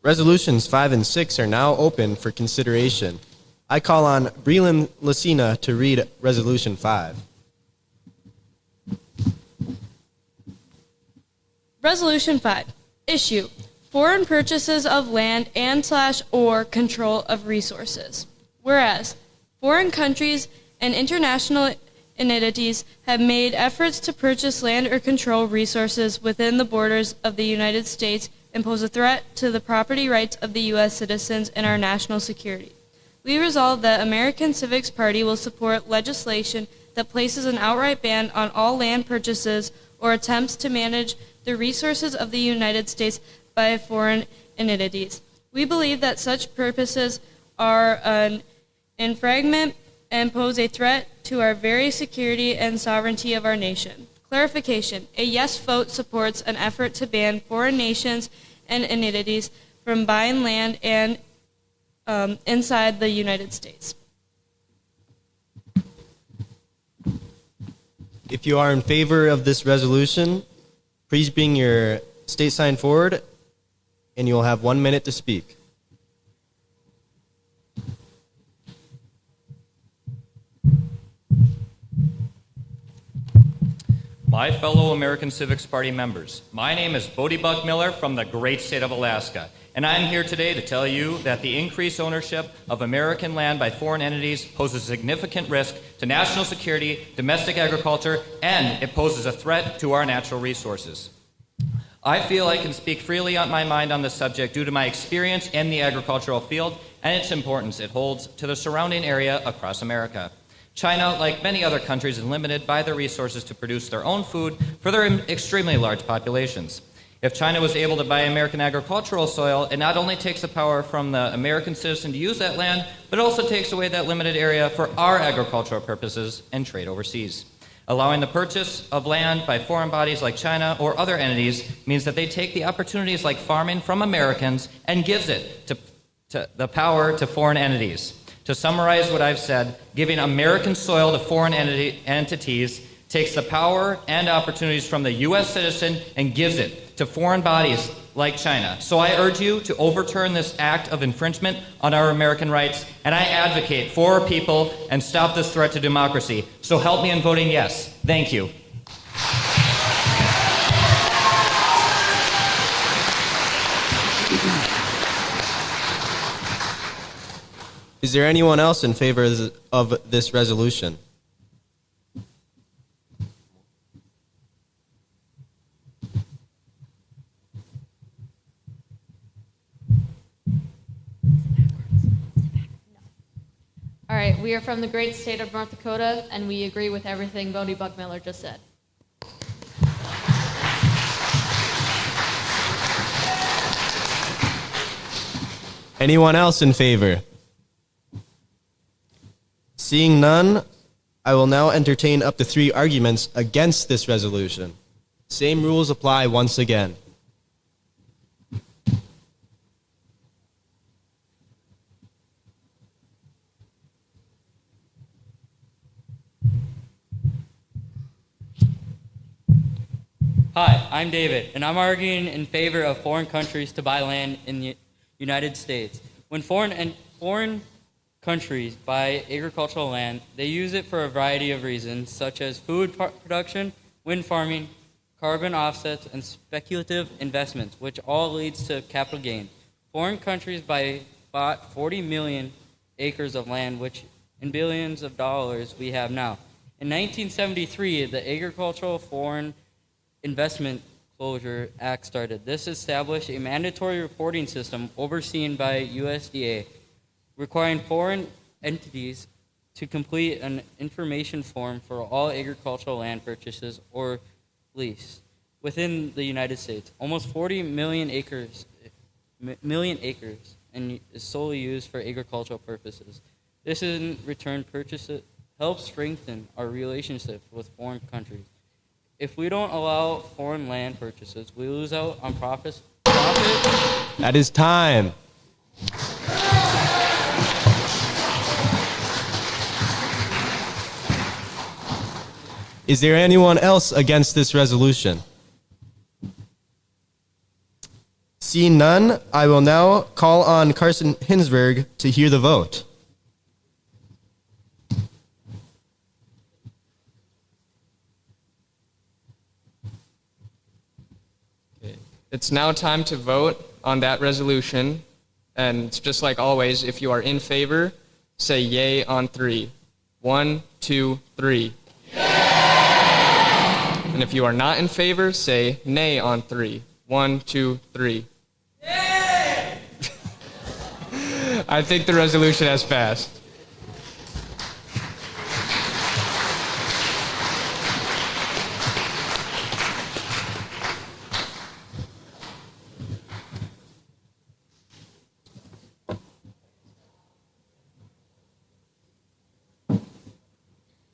Resolutions 5 and 6 are now open for consideration. I call on Breland Lucina to read Resolution 5. Resolution 5. Issue. Foreign purchases of land and/or control of resources. Whereas, foreign countries and international entities have made efforts to purchase land or control resources within the borders of the United States and pose a threat to the property rights of the U.S. citizens and our national security. We resolve that American Civics Party will support legislation that places an outright ban on all land purchases or attempts to manage the resources of the United States by foreign entities. We believe that such purposes are an infringement and pose a threat to our very security and sovereignty of our nation. Clarification. A yes vote supports an effort to ban foreign nations and entities from buying land and inside the United States. If you are in favor of this resolution, please bring your state sign forward, and you will have 1 minute to speak. My fellow American Civics Party members, my name is Bodie Buck Miller from the great state of Alaska, and I'm here today to tell you that the increased ownership of American land by foreign entities poses a significant risk to national security, domestic agriculture, and it poses a threat to our natural resources. I feel I can speak freely on my mind on this subject due to my experience in the agricultural field and its importance it holds to the surrounding area across America. China, like many other countries, is limited by their resources to produce their own food for their extremely large populations. If China was able to buy American agricultural soil, it not only takes the power from the American citizen to use that land, but also takes away that limited area for our agricultural purposes and trade overseas. Allowing the purchase of land by foreign bodies like China or other entities means that they take the opportunities like farming from Americans and gives it to the power to foreign entities. To summarize what I've said, giving American soil to foreign entities takes the power and opportunities from the U.S. citizen and gives it to foreign bodies like China. So I urge you to overturn this act of infringement on our American rights, and I advocate for our people and stop this threat to democracy. So help me in voting yes. Thank you. Is there anyone else in favor of this resolution? All right, we are from the great state of North Dakota, and we agree with everything Bodie Buck Miller just said. Anyone else in favor? Seeing none, I will now entertain up to 3 arguments against this resolution. Same rules apply once again. Hi, I'm David, and I'm arguing in favor of foreign countries to buy land in the United States. When foreign countries buy agricultural land, they use it for a variety of reasons, such as food production, wind farming, carbon offsets, and speculative investments, which all leads to capital gain. Foreign countries bought 40 million acres of land, which in billions of dollars we have now. In 1973, the Agricultural Foreign Investment Closure Act started. This established a mandatory reporting system overseen by USDA, requiring foreign entities to complete an information form for all agricultural land purchases or lease within the United States. Almost 40 million acres and is solely used for agricultural purposes. This in return helps strengthen our relationship with foreign countries. If we don't allow foreign land purchases, we lose out on profit. That is time. Is there anyone else against this resolution? Seeing none, I will now call on Carson Hinsberg to hear the vote. It's now time to vote on that resolution. And it's just like always, if you are in favor, say yay on 3. 1, 2, 3. Yay! And if you are not in favor, say nay on 3. 1, 2, 3. Yay! I think the resolution has passed.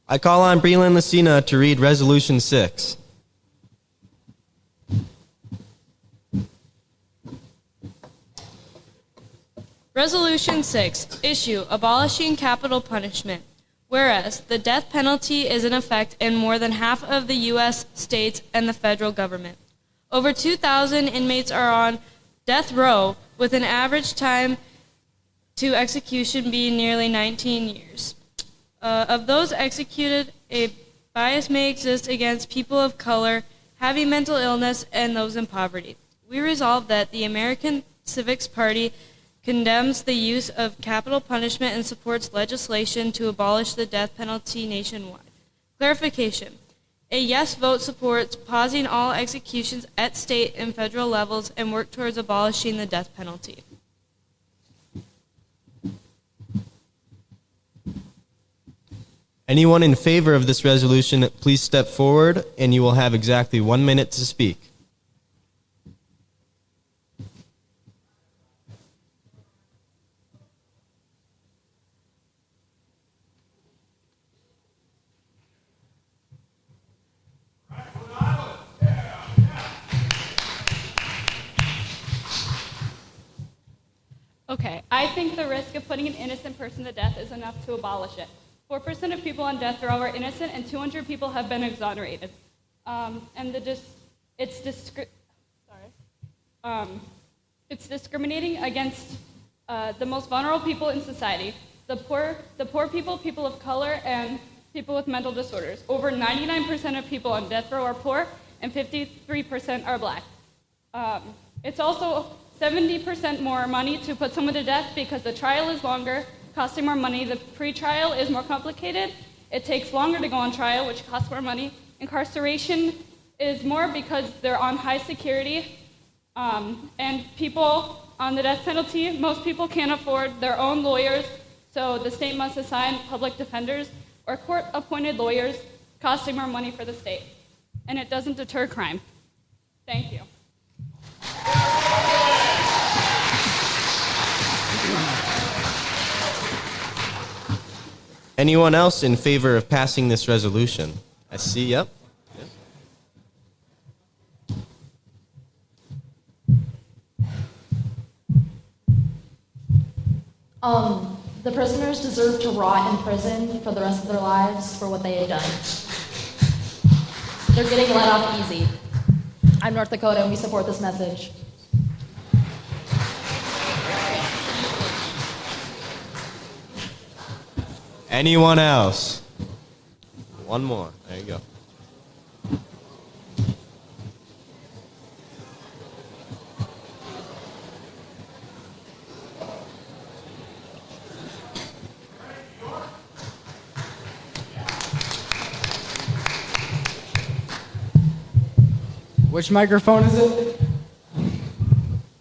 I call on Breland Lucina to read Resolution 6. Resolution 6, issue abolishing capital punishment. Whereas the death penalty is in effect in more than half of the U.S. states and the federal government. Over 2,000 inmates are on death row, with an average time to execution being nearly 19 years. Of those executed, a bias may exist against people of color, having mental illness, and those in poverty. We resolve that the American Civics Party condemns the use of capital punishment and supports legislation to abolish the death penalty nationwide. Clarification. A yes vote supports pausing all executions at state and federal levels and work towards abolishing the death penalty. Anyone in favor of this resolution, please step forward, and you will have exactly 1 minute to speak. Okay, I think the risk of putting an innocent person to death is enough to abolish it. 4% of people on death row are innocent, and 200 people have been exonerated. It's discriminating against the most vulnerable people in society: the poor people, people of color, and people with mental disorders. Over 99% of people on death row are poor, and 53% are black. It's also 70% more money to put someone to death because the trial is longer, costing more money. The pre-trial is more complicated. It takes longer to go on trial, which costs more money. Incarceration is more because they're on high security. And people on the death penalty, most people can't afford their own lawyers, so the state must assign public defenders or court-appointed lawyers, costing more money for the state. And it doesn't deter crime. Thank you. Anyone else in favor of passing this resolution? I see, yep. The prisoners deserve to rot in prison for the rest of their lives for what they have done. They're getting let off easy. I'm North Dakota, and we support this message. Anyone else? One more. There you go. Which microphone is it?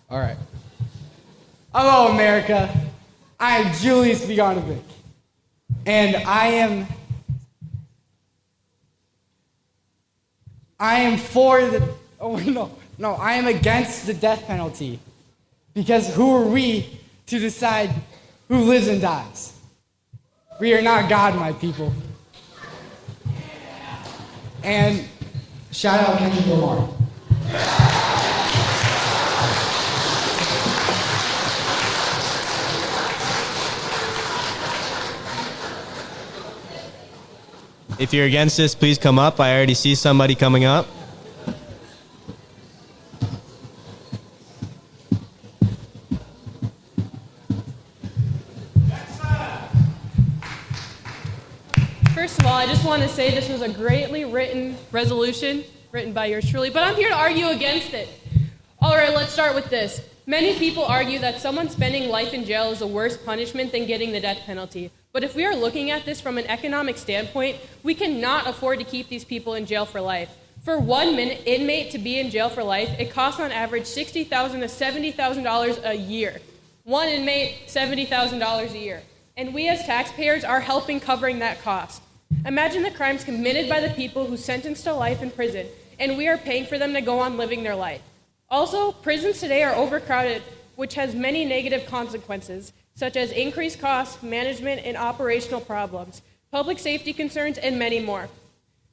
All right. Hello, America. I am Julius Bogdanovic, and I am for the. Oh no! I am against the death penalty, because who are we to decide who lives and dies? We are not God, my people. And shout out Kendrick Lamar. If you're against this, please come up. I already see somebody coming up. First of all, I just want to say this was a greatly written resolution, written by yours truly, but I'm here to argue against it. All right, let's start with this. Many people argue that someone spending life in jail is a worse punishment than getting the death penalty. But if we are looking at this from an economic standpoint, we cannot afford to keep these people in jail for life. For one inmate to be in jail for life, it costs on average $60,000 to $70,000 a year. One inmate, $70,000 a year. And we as taxpayers are helping covering that cost. Imagine the crimes committed by the people who sentenced to life in prison, and we are paying for them to go on living their life. Also, prisons today are overcrowded, which has many negative consequences, such as increased costs, management and operational problems, public safety concerns, and many more.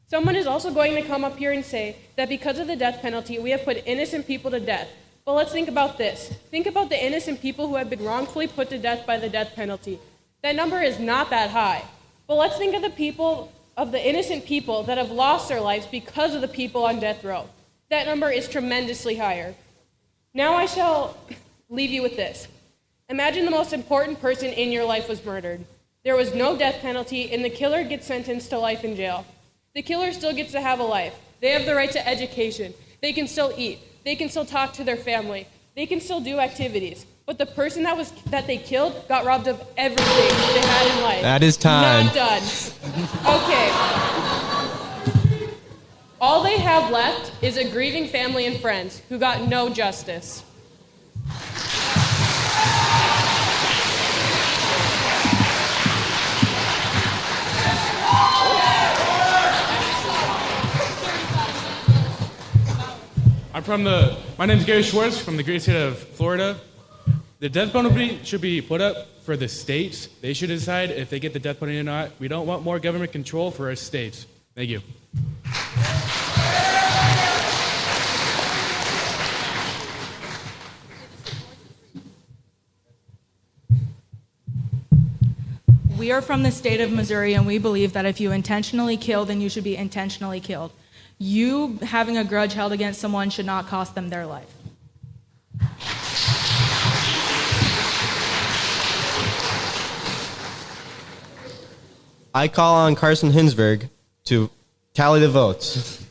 Someone is also going to come up here and say that because of the death penalty, we have put innocent people to death. But let's think about this. Think about the innocent people who have been wrongfully put to death by the death penalty. That number is not that high. But let's think of the innocent people that have lost their lives because of the people on death row. That number is tremendously higher. Now I shall leave you with this. Imagine the most important person in your life was murdered. There was no death penalty, and the killer gets sentenced to life in jail. The killer still gets to have a life. They have the right to education. They can still eat. They can still talk to their family. They can still do activities. But the person that they killed got robbed of everything they had in life. That is time. Not done. Okay. All they have left is a grieving family and friends who got no justice. My name's Gary Schwartz from the great state of Florida. The death penalty should be put up for the states. They should decide if they get the death penalty or not. We don't want more government control for our states. Thank you. We are from the state of Missouri, and we believe that if you intentionally kill, then you should be intentionally killed. You having a grudge held against someone should not cost them their life. I call on Carson Hinsberg to tally the votes.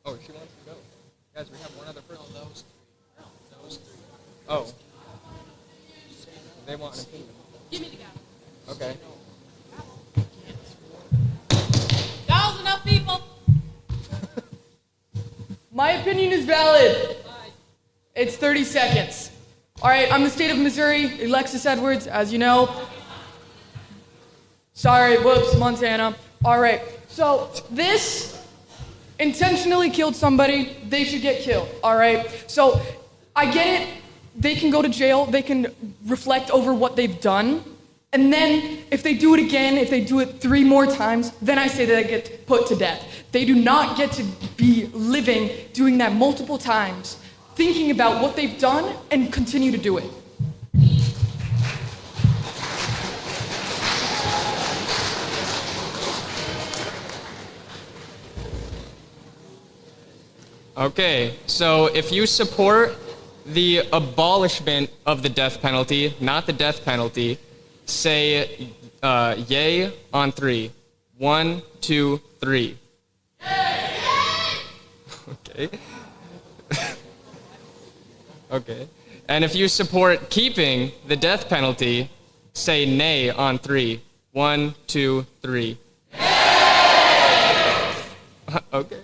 Oh, she wants to go. Guys, we have one other person. No, those three. Oh. They want an opinion. Give me the gavel. Okay. That was enough, people. My opinion is valid. It's 30 seconds. All right, I'm the state of Missouri, Alexis Edwards, as you know. Sorry, whoops, Montana. All right, so this intentionally killed somebody, they should get killed, all right? So I get it, they can go to jail, they can reflect over what they've done, and then if they do it again, if they do it 3 more times, then I say that they get put to death. They do not get to be living doing that multiple times, thinking about what they've done and continue to do it. Okay, so if you support the abolishment of the death penalty, not the death penalty, say yay on 3. 1, 2, 3. Okay. Okay. And if you support keeping the death penalty, say nay on 3. 1, 2, 3. Okay.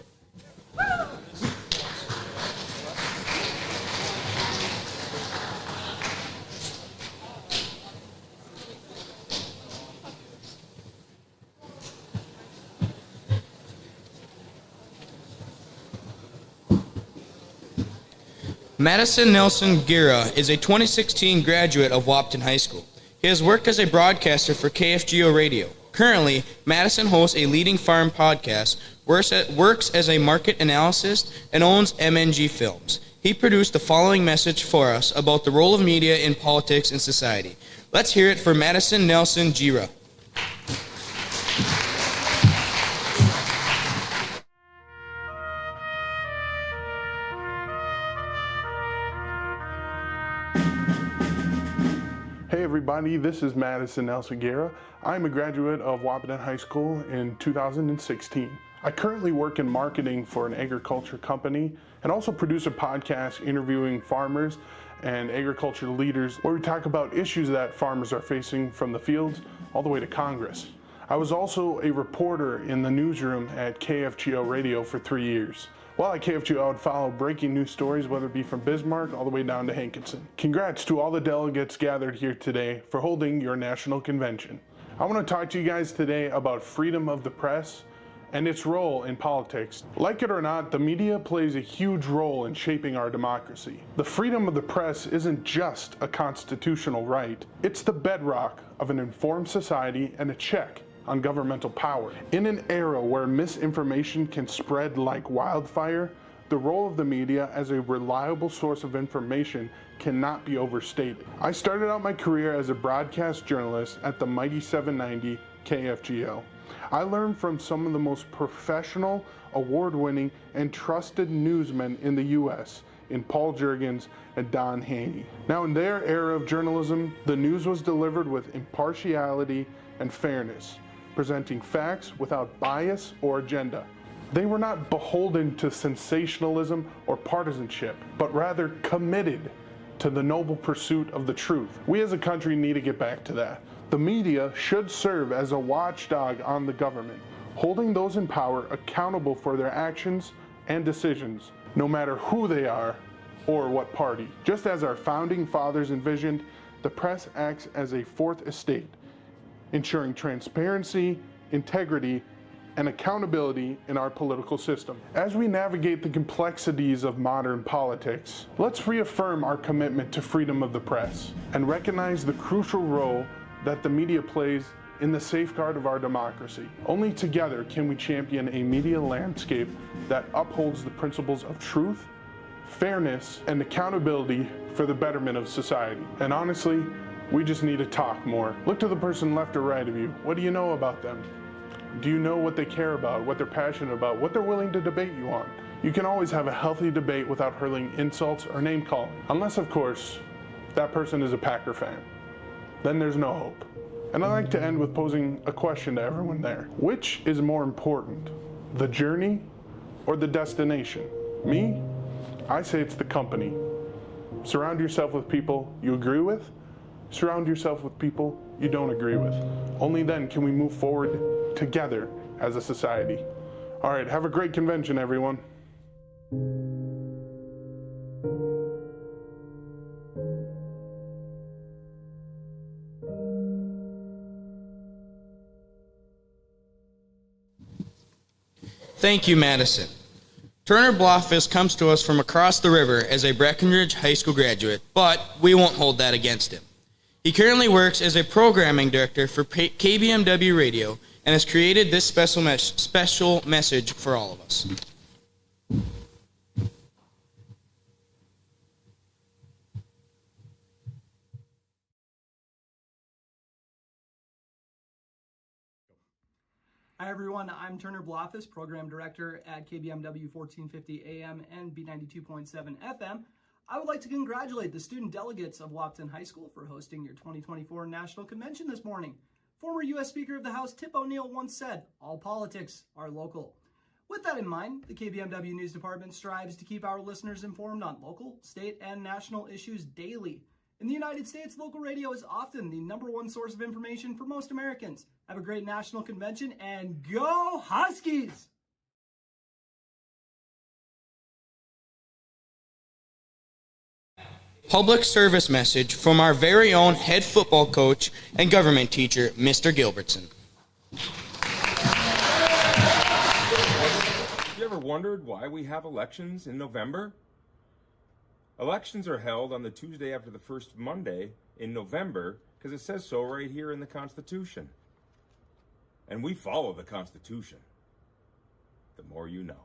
Madison Nelson Gira is a 2016 graduate of Wahpeton High School. He has worked as a broadcaster for KFGO Radio. Currently, Madison hosts a leading farm podcast, works as a market analyst, and owns MNG Films. He produced the following message for us about the role of media in politics and society. Let's hear it for Madison Nelson Gira. everybody. This is Madison Nelson Guerra. I'm a graduate of Wahpeton High School in 2016. I currently work in marketing for an agriculture company and also produce a podcast interviewing farmers and agriculture leaders where we talk about issues that farmers are facing from the fields all the way to Congress. I was also a reporter in the newsroom at KFGO Radio for 3 years. While at KFGO, I would follow breaking news stories, whether it be from Bismarck all the way down to Hankinson. Congrats to all the delegates gathered here today for holding your national convention. I want to talk to you guys today about freedom of the press and its role in politics. Like it or not, the media plays a huge role in shaping our democracy. The freedom of the press isn't just a constitutional right, it's the bedrock of an informed society and a check on governmental power. In an era where misinformation can spread like wildfire, the role of the media as a reliable source of information cannot be overstated. I started out my career as a broadcast journalist at the mighty 790 KFGO. I learned from some of the most professional, award-winning, and trusted newsmen in the U.S. in Paul Juergens and Don Haney. Now, in their era of journalism, the news was delivered with impartiality and fairness, presenting facts without bias or agenda. They were not beholden to sensationalism or partisanship, but rather committed to the noble pursuit of the truth. We as a country need to get back to that. The media should serve as a watchdog on the government, holding those in power accountable for their actions and decisions, no matter who they are or what party. Just as our founding fathers envisioned, the press acts as a fourth estate, ensuring transparency, integrity, and accountability in our political system. As we navigate the complexities of modern politics, let's reaffirm our commitment to freedom of the press and recognize the crucial role that the media plays in the safeguard of our democracy. Only together can we champion a media landscape that upholds the principles of truth, fairness, and accountability for the betterment of society. And honestly, we just need to talk more. Look to the person left or right of you. What do you know about them? Do you know what they care about, what they're passionate about, what they're willing to debate you on? You can always have a healthy debate without hurling insults or name calling. Unless, of course, that person is a Packer fan. Then there's no hope. And I like to end with posing a question to everyone there. Which is more important, the journey or the destination? Me? I say it's the company. Surround yourself with people you agree with. Surround yourself with people you don't agree with. Only then can we move forward together as a society. All right, have a great convention, everyone. Thank you, Madison. Turner Blofeld comes to us from across the river as a Breckenridge High School graduate, but we won't hold that against him. He currently works as a programming director for KBMW Radio and has created this special message for all of us. Hi everyone, I'm Turner Blofeld, Program Director at KBMW 1450 AM and B92.7 FM. I would like to congratulate the student delegates of Wahpeton High School for hosting your 2024 National Convention this morning. Former U.S. Speaker of the House Tip O'Neill once said, "All politics are local." With that in mind, the KBMW News Department strives to keep our listeners informed on local, state, and national issues daily. In the United States, local radio is often the #1 source of information for most Americans. Have a great national convention and go Huskies! Public service message from our very own head football coach and government teacher, Mr. Gilbertson. Have you ever wondered why we have elections in November? Elections are held on the Tuesday after the first Monday in November because it says so right here in the Constitution. And we follow the Constitution. The more you know.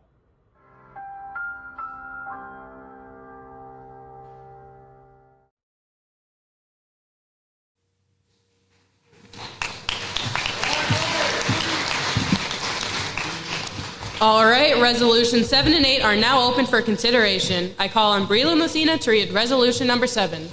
All right, Resolutions 7 and 8 are now open for consideration. I call on Brila Messina to read Resolution number 7.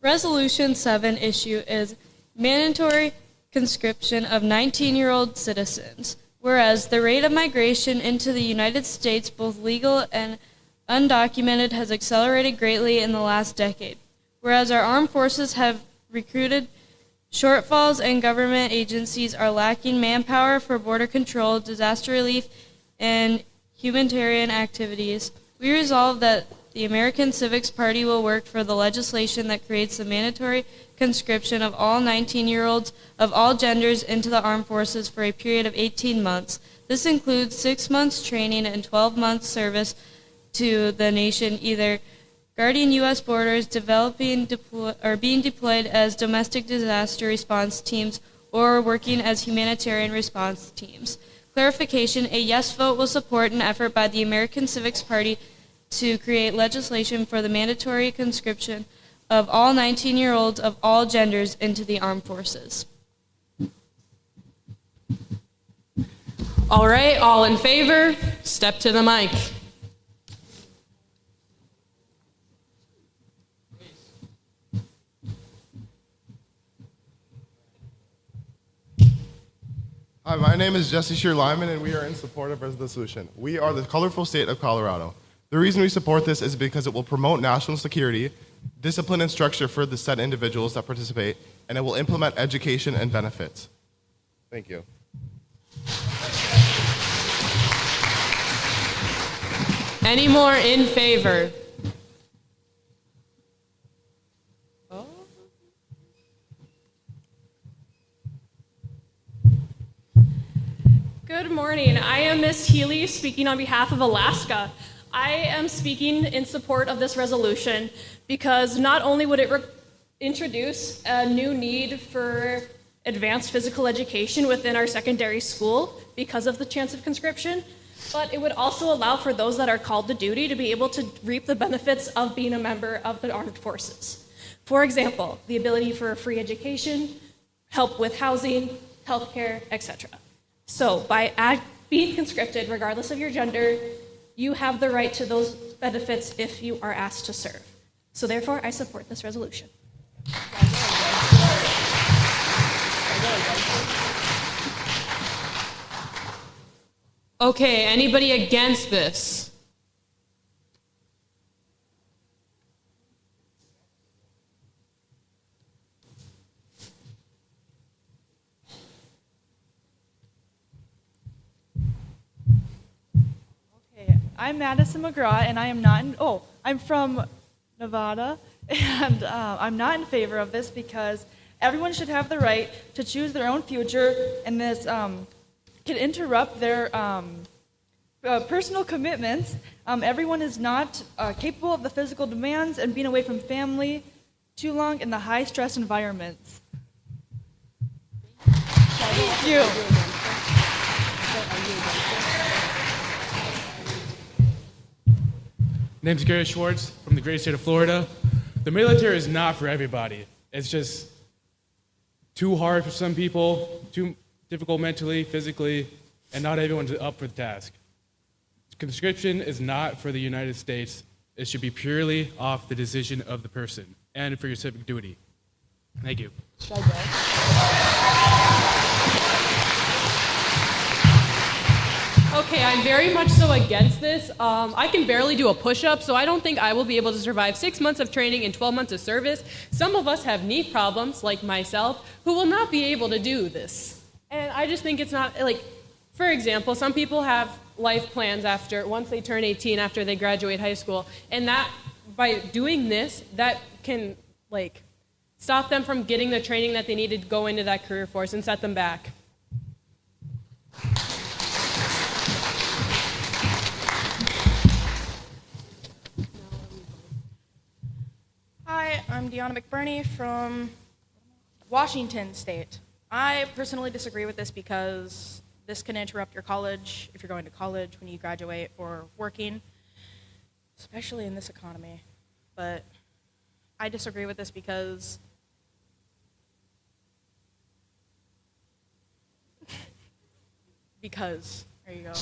Resolution 7 issue is mandatory conscription of 19-year-old citizens. Whereas the rate of migration into the United States, both legal and undocumented, has accelerated greatly in the last decade. Whereas our armed forces have recruited shortfalls and government agencies are lacking manpower for border control, disaster relief, and humanitarian activities, we resolve that the American Civics Party will work for the legislation that creates the mandatory conscription of all 19-year-olds of all genders into the armed forces for a period of 18 months. This includes 6 months training and 12 months service to the nation, either guarding U.S. borders, being deployed as domestic disaster response teams, or working as humanitarian response teams. Clarification: a yes vote will support an effort by the American Civics Party to create legislation for the mandatory conscription of all 19-year-olds of all genders into the armed forces. All right, all in favor, step to the mic. Hi, my name is Jesse Shear Lyman, and we are in support of resolution. We are the colorful state of Colorado. The reason we support this is because it will promote national security, discipline and structure for the said individuals that participate, and it will implement education and benefits. Thank you. Any more in favor? Good morning. I am Miss Healy, speaking on behalf of Alaska. I am speaking in support of this resolution because not only would it introduce a new need for advanced physical education within our secondary school because of the chance of conscription, but it would also allow for those that are called to duty to be able to reap the benefits of being a member of the armed forces. For example, the ability for free education, help with housing, healthcare, etc. So by being conscripted, regardless of your gender, you have the right to those benefits if you are asked to serve. So therefore, I support this resolution. Okay, anybody against this? I'm Madison McGraw, and I am not I'm from Nevada, and I'm not in favor of this because everyone should have the right to choose their own future, and this can interrupt their personal commitments. Everyone is not capable of the physical demands and being away from family too long in the high-stress environments. Thank you. Name's Gary Schwartz from the great state of Florida. The military is not for everybody. It's just too hard for some people, too difficult mentally, physically, and not everyone's up for the task. Conscription is not for the United States. It should be purely off the decision of the person and for your civic duty. Thank you. Okay, I'm very much so against this. I can barely do a push-up, so I don't think I will be able to survive 6 months of training and 12 months of service. Some of us have knee problems, like myself, who will not be able to do this. And I just think it's not, for example, some people have life plans once they turn 18, after they graduate high school, and that, by doing this, that can, stop them from getting the training that they need to go into that career force and set them back. Hi, I'm Deanna McBurney from Washington State. I personally disagree with this because this can interrupt your college if you're going to college when you graduate or working, especially in this economy. But I disagree with this because there you go.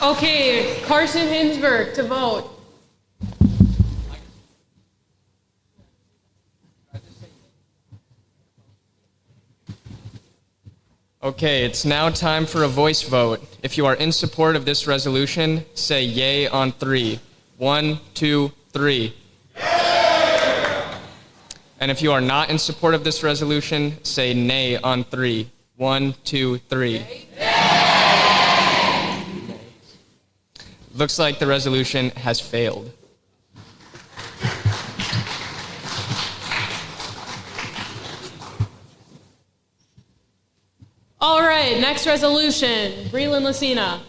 Okay, Carson Hinsberg to vote. Okay, it's now time for a voice vote. If you are in support of this resolution, say yay on 3. 1, 2, 3. And if you are not in support of this resolution, say nay on 3. 1, 2, 3. Looks like the resolution has failed. All right, next resolution. Breland Lucina.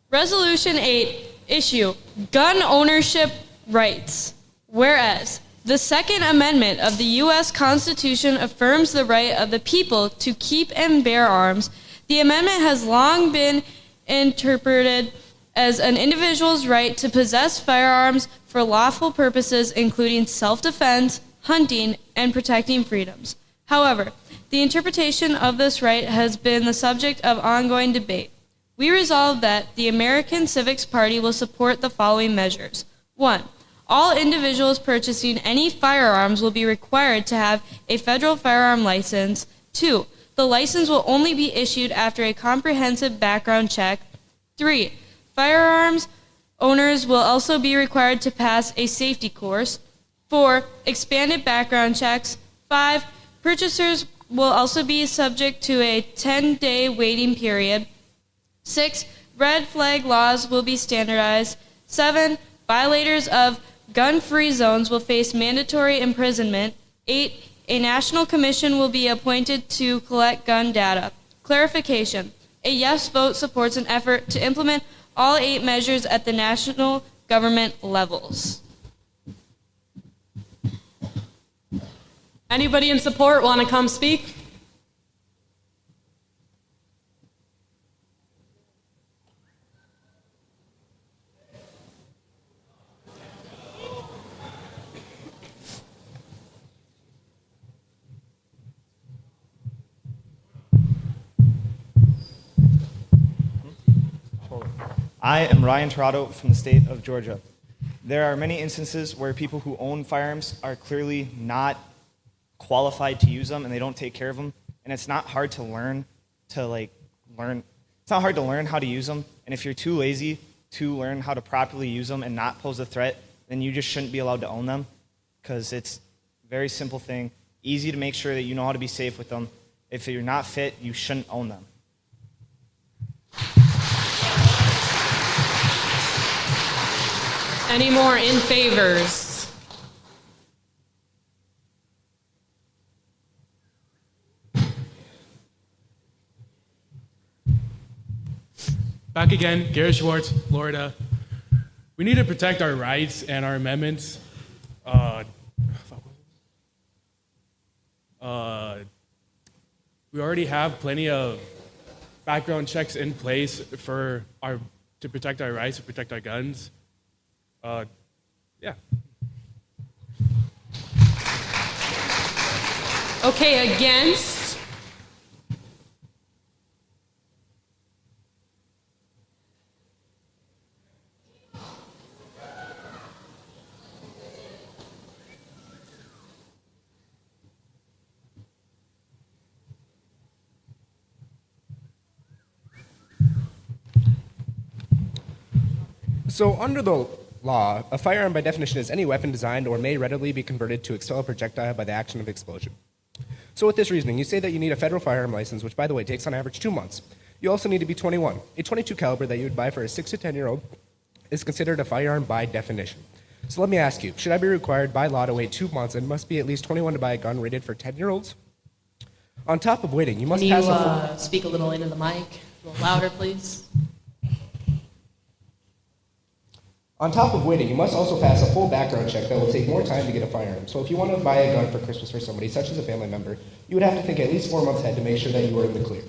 Resolution 8, issue gun ownership rights. Whereas the Second Amendment of the U.S. Constitution affirms the right of the people to keep and bear arms, the amendment has long been interpreted as an individual's right to possess firearms for lawful purposes, including self-defense, hunting, and protecting freedoms. However, the interpretation of this right has been the subject of ongoing debate. We resolve that the American Civics Party will support the following measures. 1. All individuals purchasing any firearms will be required to have a federal firearm license. 2. The license will only be issued after a comprehensive background check. 3. Firearms owners will also be required to pass a safety course. 4. Expanded background checks. 5. Purchasers will also be subject to a 10-day waiting period. 6. Red flag laws will be standardized. 7. Violators of gun-free zones will face mandatory imprisonment. 8. A national commission will be appointed to collect gun data. Clarification. A yes vote supports an effort to implement all 8 measures at the national government levels. Anybody in support want to come speak? I am Ryan Torado from the state of Georgia. There are many instances where people who own firearms are clearly not qualified to use them and they don't take care of them, and it's not hard to learn it's not hard to learn how to use them, and if you're too lazy to learn how to properly use them and not pose a threat, then you just shouldn't be allowed to own them, because it's a very simple thing, easy to make sure that you know how to be safe with them. If you're not fit, you shouldn't own them. Any more in favors? Back again, Garrett Schwartz, Florida. We need to protect our rights and our amendments. We already have plenty of background checks in place to protect our rights, to protect our guns. Yeah. Okay, against? So under the law, a firearm by definition is any weapon designed or may readily be converted to expel a projectile by the action of explosion. So with this reasoning, you say that you need a federal firearm license, which by the way takes on average 2 months. You also need to be 21. A .22 caliber that you would buy for a 6 to 10-year-old is considered a firearm by definition. So let me ask you, should I be required by law to wait 2 months and must be at least 21 to buy a gun rated for 10-year-olds? On top of waiting, you must Can pass you a full... speak a little into the mic? A little louder, please. On top of waiting, you must also pass a full background check that will take more time to get a firearm. So if you want to buy a gun for Christmas for somebody, such as a family member, you would have to think at least 4 months ahead to make sure that you are in the clear.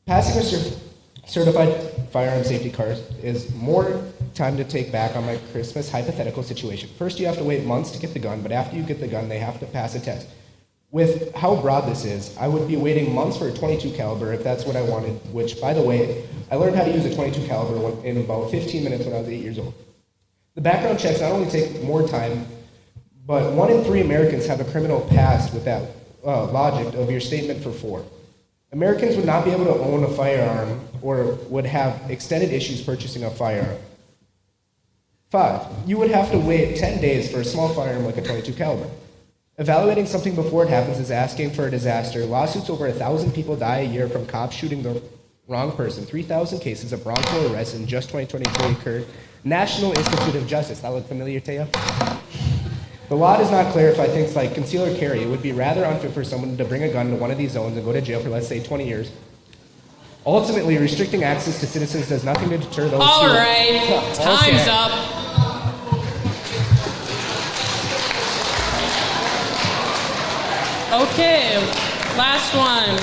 Passing a certified firearm safety card is more time to take back on my Christmas hypothetical situation. First, you have to wait months to get the gun, but after you get the gun, they have to pass a test. With how broad this is, I would be waiting months for a .22 caliber if that's what I wanted, which, by the way, I learned how to use a .22 caliber in about 15 minutes when I was 8 years old. The background checks not only take more time, but 1 in 3 Americans have a criminal past with that logic of your statement for 4. Americans would not be able to own a firearm or would have extended issues purchasing a firearm. 5, you would have to wait 10 days for a small firearm like a .22 caliber. Evaluating something before it happens is asking for a disaster. Lawsuits over 1,000 people die a year from cops shooting the wrong person. 3,000 cases of wrongful arrests in just 2023 occurred. National Institute of Justice. That look familiar to you? The law does not clarify things like conceal or carry. It would be rather unfit for someone to bring a gun to one of these zones and go to jail for, let's say, 20 years. Ultimately, restricting access to citizens does nothing to deter those All who... right, time's up. Okay, last one.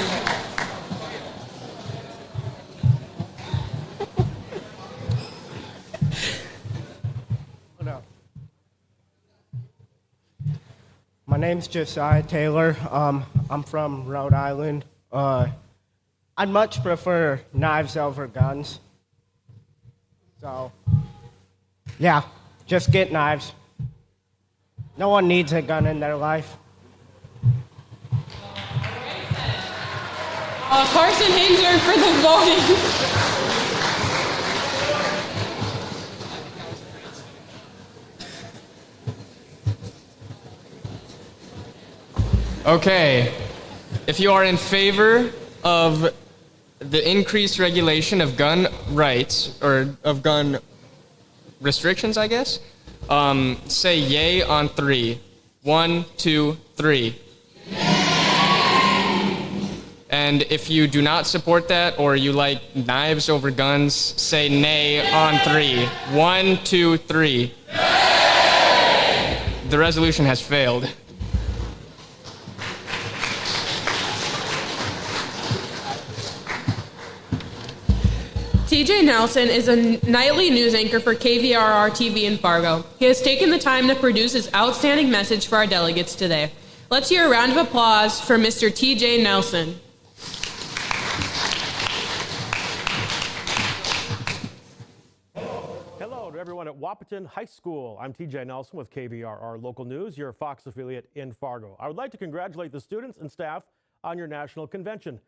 My name's Josiah Taylor. I'm from Rhode Island. I'd much prefer knives over guns. So, yeah, just get knives. No one needs a gun in their life. Carson Hanger for the voting. Okay, if you are in favor of the increased regulation of gun rights, or of gun restrictions, I guess, say yay on 3. 1, 2, 3. And if you do not support that, or you like knives over guns, say nay on 3. 1, 2, 3. The resolution has failed. TJ Nelson is a nightly news anchor for KVRR TV in Fargo. He has taken the time to produce his outstanding message for our delegates today. Let's hear a round of applause for Mr. TJ Nelson. Hello to everyone at Wahpeton High School. I'm TJ Nelson with KVRR Local News, your Fox affiliate in Fargo. I would like to congratulate the students and staff on your national convention.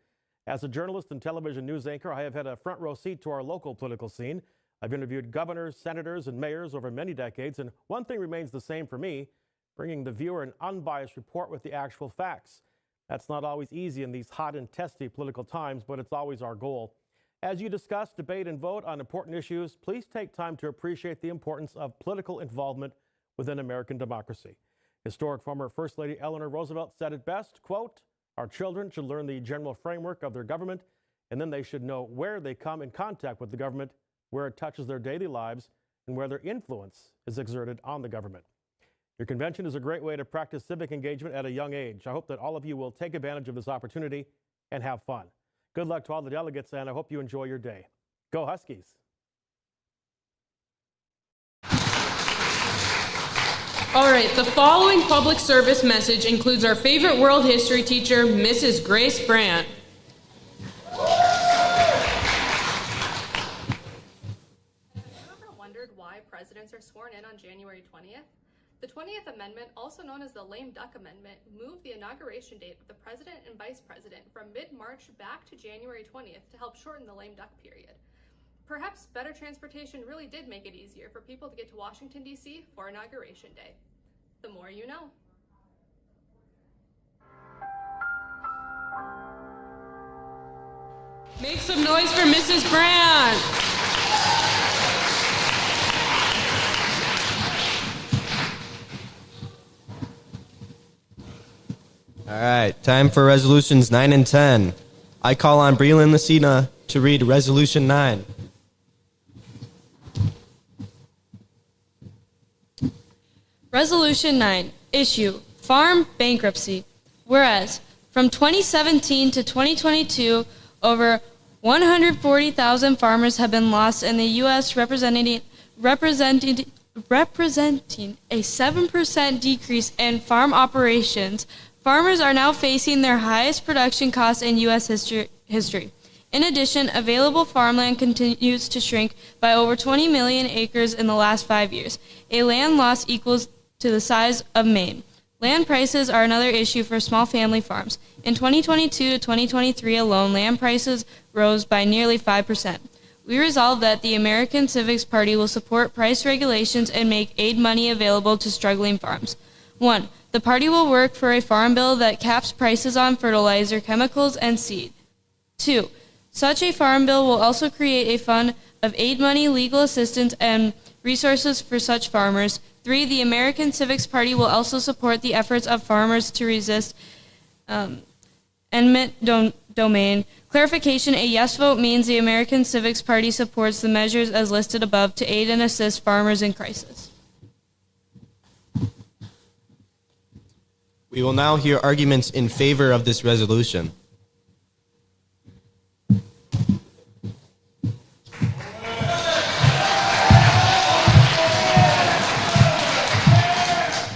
As a journalist and television news anchor, I have had a front row seat to our local political scene. I've interviewed governors, senators, and mayors over many decades, and one thing remains the same for me, bringing the viewer an unbiased report with the actual facts. That's not always easy in these hot and testy political times, but it's always our goal. As you discuss, debate, and vote on important issues, please take time to appreciate the importance of political involvement within American democracy. Historic former First Lady Eleanor Roosevelt said it best, quote, "Our children should learn the general framework of their government, and then they should know where they come in contact with the government, where it touches their daily lives, and where their influence is exerted on the government." Your convention is a great way to practice civic engagement at a young age. I hope that all of you will take advantage of this opportunity and have fun. Good luck to all the delegates, and I hope you enjoy your day. Go Huskies! All right, the following public service message includes our favorite world history teacher, Mrs. Grace Brandt. Have you ever wondered why presidents are sworn in on January 20th? The 20th Amendment, also known as the Lame Duck Amendment, moved the inauguration date of the president and vice president from mid-March back to January 20th to help shorten the lame duck period. Perhaps better transportation really did make it easier for people to get to Washington, D.C. for Inauguration Day. The more you know. Make some noise for Mrs. Brandt. All right, time for resolutions 9 and 10. I call on Breland Lucina to read resolution 9. Resolution 9, issue, farm bankruptcy. Whereas, from 2017 to 2022, over 140,000 farmers have been lost in the U.S., representing a 7% decrease in farm operations. Farmers are now facing their highest production costs in U.S. history. In addition, available farmland continues to shrink by over 20 million acres in the last 5 years, a land loss equals to the size of Maine. Land prices are another issue for small family farms. In 2022 to 2023 alone, land prices rose by nearly 5%. We resolve that the American Civics Party will support price regulations and make aid money available to struggling farms. 1. The party will work for a farm bill that caps prices on fertilizer, chemicals, and seed. 2. Such a farm bill will also create a fund of aid money, legal assistance, and resources for such farmers. 3. The American Civics Party will also support the efforts of farmers to resist eminent domain. Clarification: a yes vote means the American Civics Party supports the measures as listed above to aid and assist farmers in crisis. We will now hear arguments in favor of this resolution.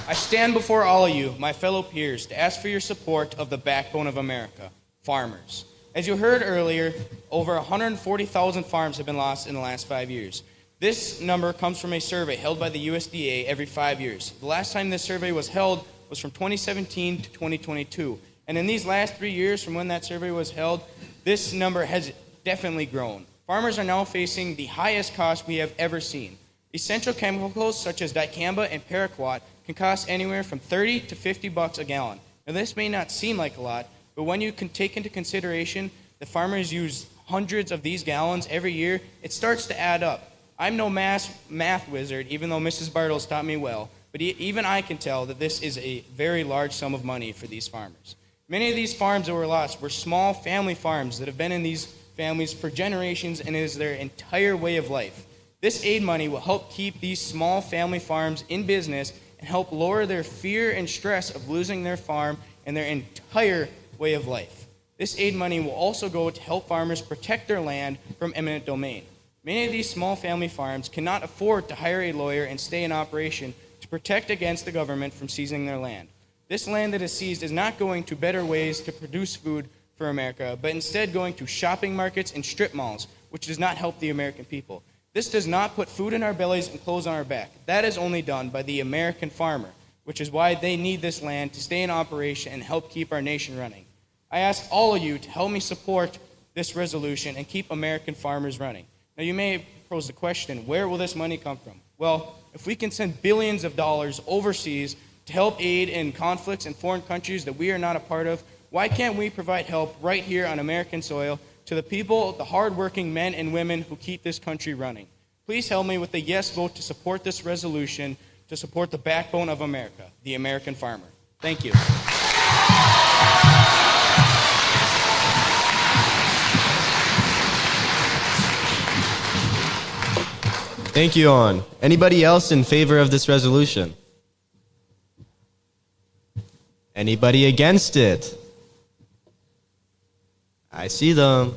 I stand before all of you, my fellow peers, to ask for your support of the backbone of America, farmers. As you heard earlier, over 140,000 farms have been lost in the last 5 years. This number comes from a survey held by the USDA every 5 years. The last time this survey was held was from 2017 to 2022. And in these last 3 years from when that survey was held, this number has definitely grown. Farmers are now facing the highest cost we have ever seen. Essential chemicals such as dicamba and paraquat can cost anywhere from $30 to $50 a gallon. Now this may not seem like a lot, but when you can take into consideration that farmers use hundreds of these gallons every year, it starts to add up. I'm no math wizard, even though Mrs. Bartles taught me well, but even I can tell that this is a very large sum of money for these farmers. Many of these farms that were lost were small family farms that have been in these families for generations and it is their entire way of life. This aid money will help keep these small family farms in business and help lower their fear and stress of losing their farm and their entire way of life. This aid money will also go to help farmers protect their land from eminent domain. Many of these small family farms cannot afford to hire a lawyer and stay in operation to protect against the government from seizing their land. This land that is seized is not going to better ways to produce food for America, but instead going to shopping markets and strip malls, which does not help the American people. This does not put food in our bellies and clothes on our back. That is only done by the American farmer, which is why they need this land to stay in operation and help keep our nation running. I ask all of you to help me support this resolution and keep American farmers running. Now you may pose the question, where will this money come from? Well, if we can send billions of dollars overseas to help aid in conflicts in foreign countries that we are not a part of, why can't we provide help right here on American soil to the people, the hardworking men and women who keep this country running? Please help me with a yes vote to support this resolution to support the backbone of America, the American farmer. Thank you. Thank you, On. Anybody else in favor of this resolution? Anybody against it? I see them.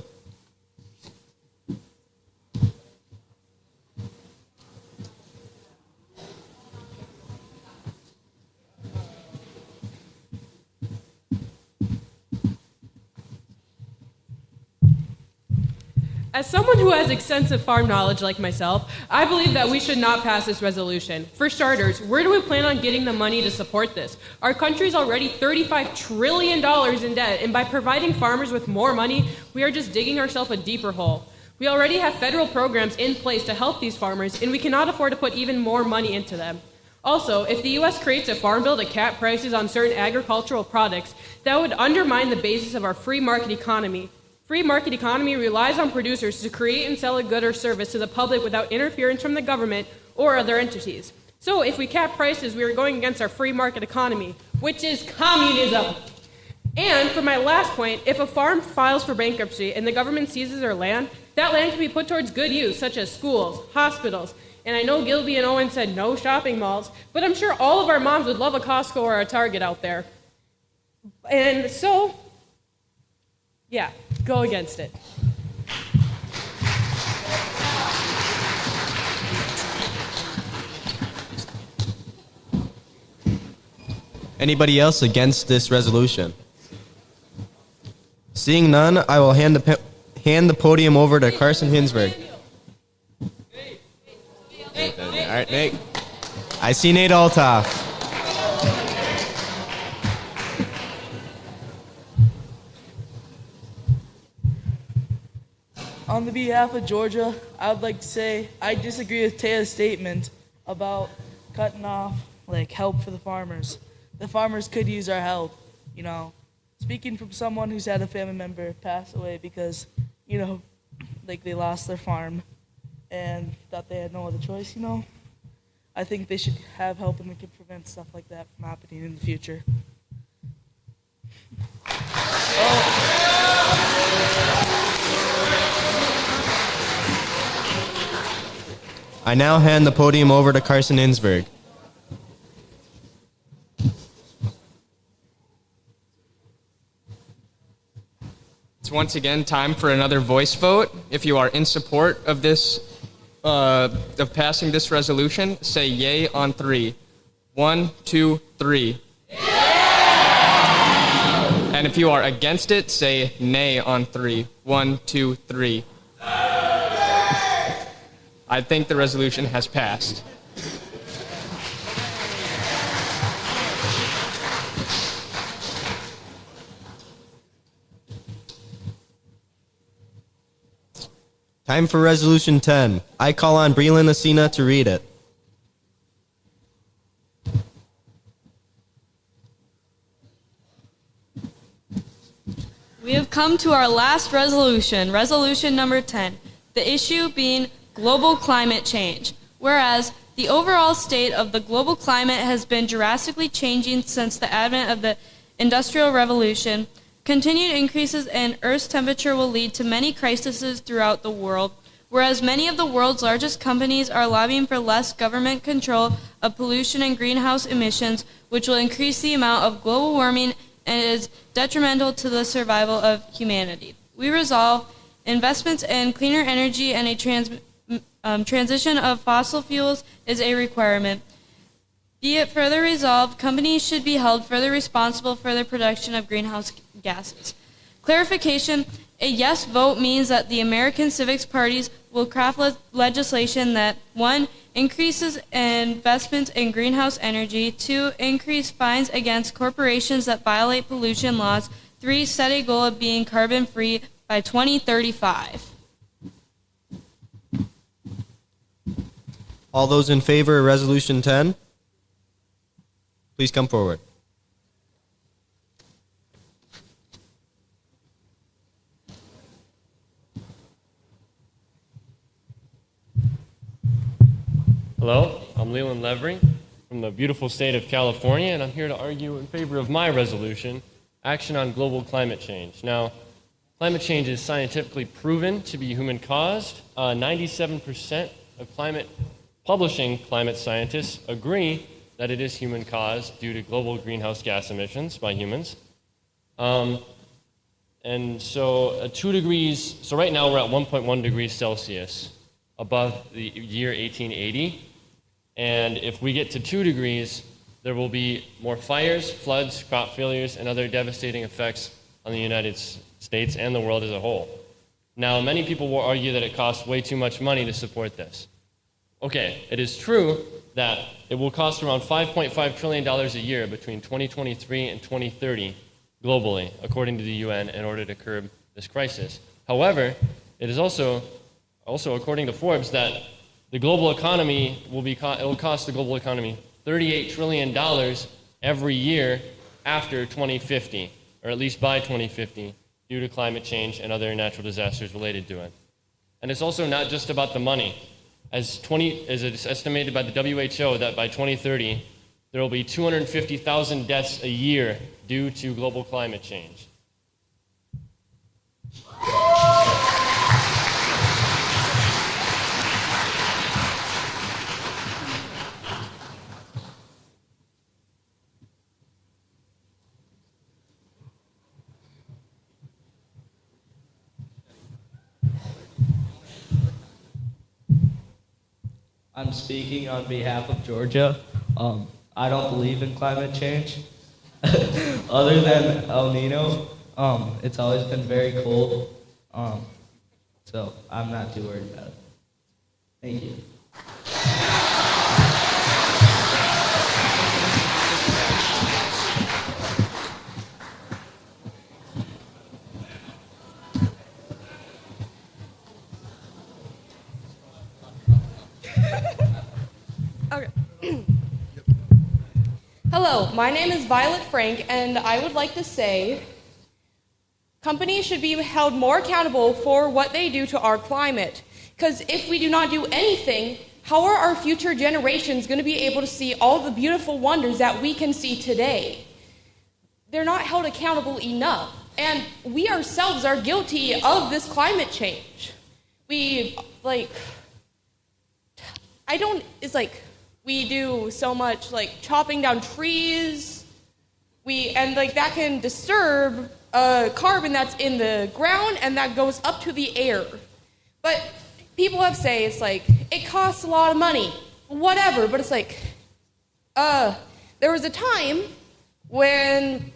As someone who has extensive farm knowledge like myself, I believe that we should not pass this resolution. For starters, where do we plan on getting the money to support this? Our country's already $35 trillion in debt, and by providing farmers with more money, we are just digging ourselves a deeper hole. We already have federal programs in place to help these farmers, and we cannot afford to put even more money into them. Also, if the U.S. creates a farm bill to cap prices on certain agricultural products, that would undermine the basis of our free market economy. Free market economy relies on producers to create and sell a good or service to the public without interference from the government or other entities. So if we cap prices, we are going against our free market economy, which is communism. And for my last point, if a farm files for bankruptcy and the government seizes their land, that land can be put towards good use, such as schools, hospitals. And I know Gilby and Owen said no shopping malls, but I'm sure all of our moms would love a Costco or a Target out there. And so, yeah, go against it. Anybody else against this resolution? Seeing none, I will hand hand the podium over to Carson Hinsberg. All right, Nate. I see Nate Altoff. On the behalf of Georgia, I would like to say I disagree with Taya's statement about cutting off help for the farmers. The farmers could use our help, Speaking from someone who's had a family member pass away because, they lost their farm and thought they had no other choice, I think they should have help and we can prevent stuff like that from happening in the future. I now hand the podium over to Carson Hinsberg. It's once again time for another voice vote. If you are in support of this, of passing this resolution, say yay on 3. 1, 2, 3. And if you are against it, say nay on 3. 1, 2, 3. I think the resolution has passed. Time for Resolution 10. I call on Breland Asina to read it. We have come to our last resolution, resolution number 10, the issue being global climate change. Whereas the overall state of the global climate has been drastically changing since the advent of the Industrial Revolution, continued increases in Earth's temperature will lead to many crises throughout the world, whereas many of the world's largest companies are lobbying for less government control of pollution and greenhouse emissions, which will increase the amount of global warming and is detrimental to the survival of humanity. We resolve investments in cleaner energy and a transition of fossil fuels is a requirement. Be it further resolved, companies should be held further responsible for the production of greenhouse gases. Clarification, a yes vote means that the American Civics parties will craft legislation that 1. Increases investments in greenhouse energy, 2. Increase fines against corporations that violate pollution laws, 3. Set a goal of being carbon-free by 2035. All those in favor of Resolution 10, please come forward. Hello, I'm Leland Levering from the beautiful state of California, and I'm here to argue in favor of my resolution, Action on Global Climate Change. Now, climate change is scientifically proven to be human-caused. 97% of publishing climate scientists agree that it is human-caused due to global greenhouse gas emissions by humans. And so 2 degrees, so right now we're at 1.1 degrees Celsius above the year 1880. And if we get to 2 degrees, there will be more fires, floods, crop failures, and other devastating effects on the United States and the world as a whole. Now, many people will argue that it costs way too much money to support this. Okay, it is true that it will cost around $5.5 trillion a year between 2023 and 2030 globally, according to the UN, in order to curb this crisis. However, it is also according to Forbes that the global economy it will cost the global economy $38 trillion every year after 2050, or at least by 2050, due to climate change and other natural disasters related to it. And it's also not just about the money. As it's estimated by the WHO that by 2030, there will be 250,000 deaths a year due to global climate change. I'm speaking on behalf of Georgia. I don't believe in climate change. Other than El Nino, it's always been very cold. So I'm not too worried about it. Thank you. Okay. Hello, my name is Violet Frank, and I would like to say companies should be held more accountable for what they do to our climate. Because if we do not do anything, how are our future generations going to be able to see all the beautiful wonders that we can see today? They're not held accountable enough. And we ourselves are guilty of this climate change. We do so much chopping down trees, that can disturb carbon that's in the ground and that goes up to the air. But people have say it costs a lot of money, whatever, but there was a time when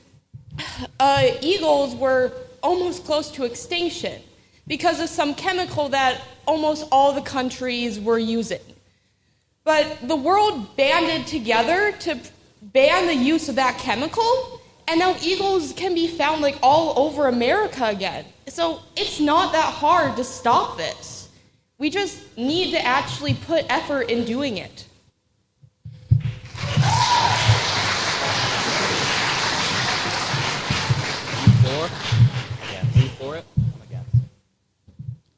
eagles were almost close to extinction because of some chemical that almost all the countries were using. But the world banded together to ban the use of that chemical, and now eagles can be found all over America again. So it's not that hard to stop this. We just need to actually put effort in doing it. For it?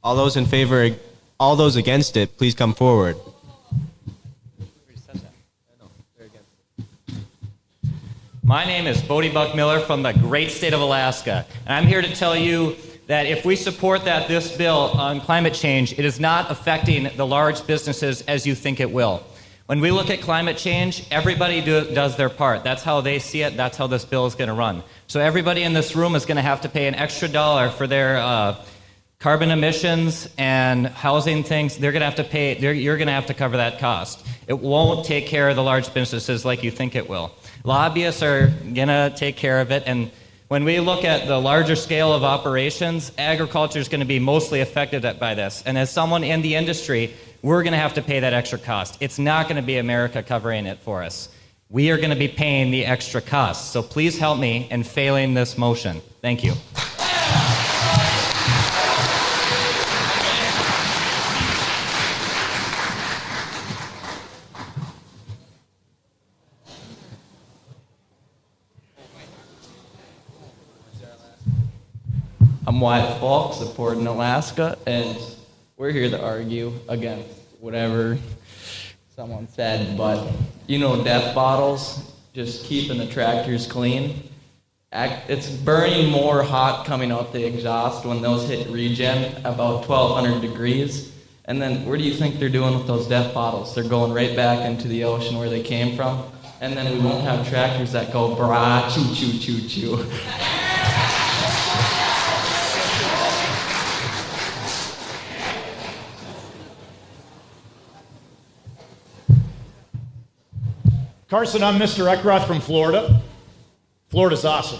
All those in favor, all those against it, please come forward. My name is Bodie Buck Miller from the great state of Alaska, and I'm here to tell you that if we support this bill on climate change, it is not affecting the large businesses as you think it will. When we look at climate change, everybody does their part. That's how they see it. That's how this bill is going to run. So everybody in this room is going to have to pay an extra $1 for their carbon emissions and housing things. They're going to have to pay. You're going to have to cover that cost. It won't take care of the large businesses like you think it will. Lobbyists are going to take care of it, and when we look at the larger scale of operations, agriculture is going to be mostly affected by this. And as someone in the industry, we're going to have to pay that extra cost. It's not going to be America covering it for us. We are going to be paying the extra cost. So please help me in failing this motion. Thank you. I'm Wyatt Falk, supporting Alaska, and we're here to argue against whatever someone said, but death bottles, just keeping the tractors clean. It's burning more hot coming out the exhaust when those hit regen, about 1,200 degrees. And then where do you think they're doing with those death bottles? They're going right back into the ocean where they came from. And then we won't have tractors that go brah, choo, choo, choo, choo. Carson, I'm Mr. Eckroth from Florida. Florida's awesome.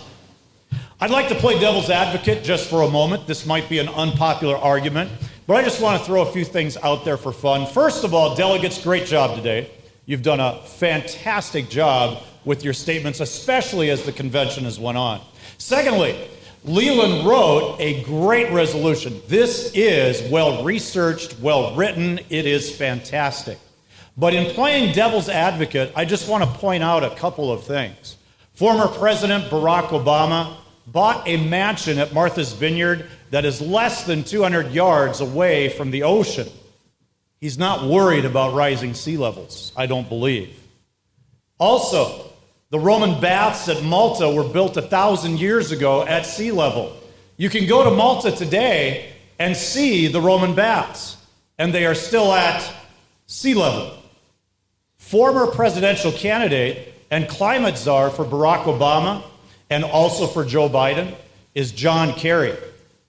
I'd like to play devil's advocate just for a moment. This might be an unpopular argument, but I just want to throw a few things out there for fun. First of all, delegates, great job today. You've done a fantastic job with your statements, especially as the convention has went on. Secondly, Leland wrote a great resolution. This is well-researched, well-written. It is fantastic. But in playing devil's advocate, I just want to point out a couple of things. Former President Barack Obama bought a mansion at Martha's Vineyard that is less than 200 yards away from the ocean. He's not worried about rising sea levels, I don't believe. Also, the Roman baths at Malta were built 1,000 years ago at sea level. You can go to Malta today and see the Roman baths, and they are still at sea level. Former presidential candidate and climate czar for Barack Obama and also for Joe Biden is John Kerry.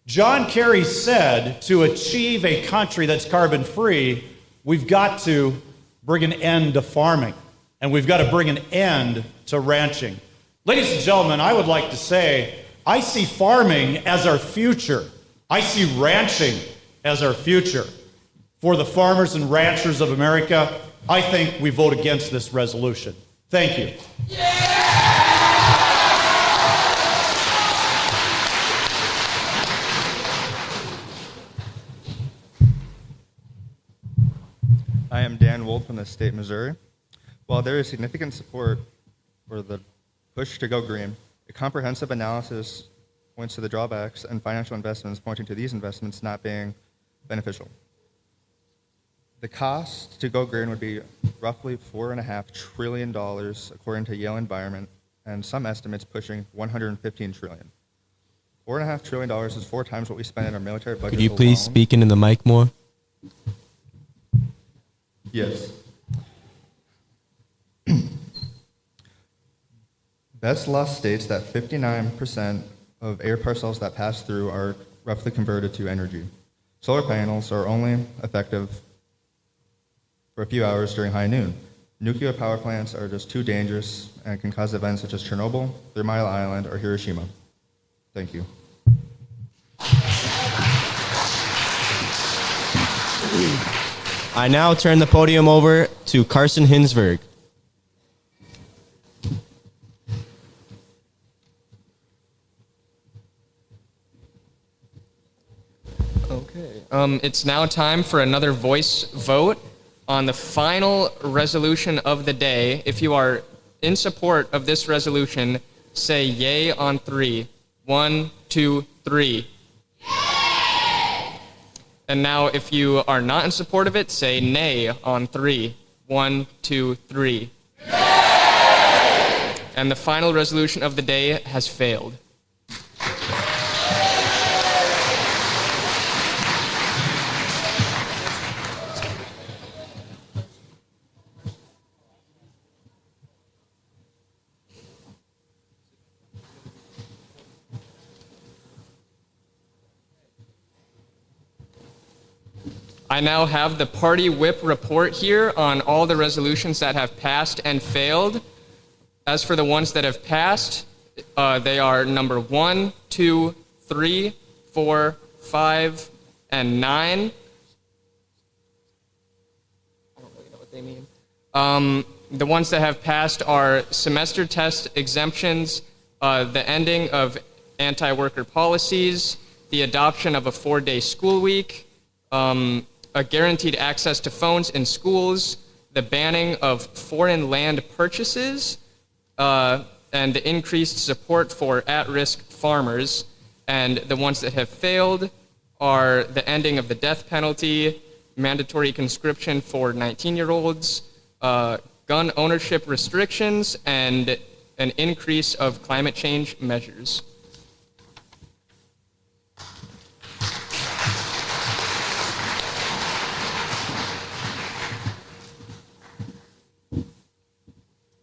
John Kerry said to achieve a country that's carbon free, we've got to bring an end to farming, and we've got to bring an end to ranching. Ladies and gentlemen, I would like to say I see farming as our future. I see ranching as our future. For the farmers and ranchers of America, I think we vote against this resolution. Thank you. I am Dan Wolf from the state of Missouri. While there is significant support for the push to go green, a comprehensive analysis points to the drawbacks and financial investments pointing to these investments not being beneficial. The cost to go green would be roughly $4.5 trillion according to Yale Environment, and some estimates pushing $115 trillion. $4.5 trillion is 4 times what we spend in our military budget. Could you please speak into the mic more? Yes. Best Law states that 59% of air parcels that pass through are roughly converted to energy. Solar panels are only effective for a few hours during high noon. Nuclear power plants are just too dangerous and can cause events such as Chernobyl, 3 Mile Island, or Hiroshima. Thank you. I now turn the podium over to Carson Hinsberg. Okay. It's now time for another voice vote on the final resolution of the day. If you are in support of this resolution, say yay on 3. 1, 2, 3. Yay! And now if you are not in support of it, say nay on 3. 1, 2, 3. Yay! And the final resolution of the day has failed. I now have the party whip report here on all the resolutions that have passed and failed. As for the ones that have passed, they are number 1, 2, 3, 4, 5, and 9. I don't really know what they mean. The ones that have passed are semester test exemptions, the ending of anti-worker policies, the adoption of a 4-day school week, a guaranteed access to phones in schools, the banning of foreign land purchases, and the increased support for at-risk farmers. And the ones that have failed are the ending of the death penalty, mandatory conscription for 19-year-olds, gun ownership restrictions, and an increase of climate change measures.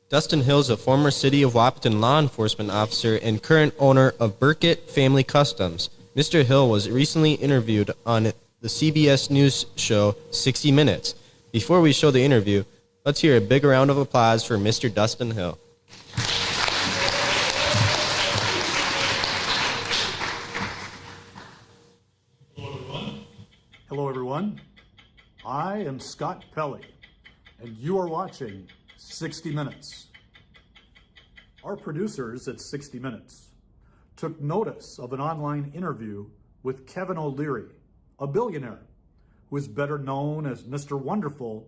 Dustin Hill is a former City of Wahpeton law enforcement officer and current owner of Burkett Family Customs. Mr. Hill was recently interviewed on the CBS News show 60 Minutes. Before we show the interview, let's hear a big round of applause for Mr. Dustin Hill. Hello, everyone. I am Scott Pelley, and you are watching 60 Minutes. Our producers at 60 Minutes took notice of an online interview with Kevin O'Leary, a billionaire who is better known as Mr. Wonderful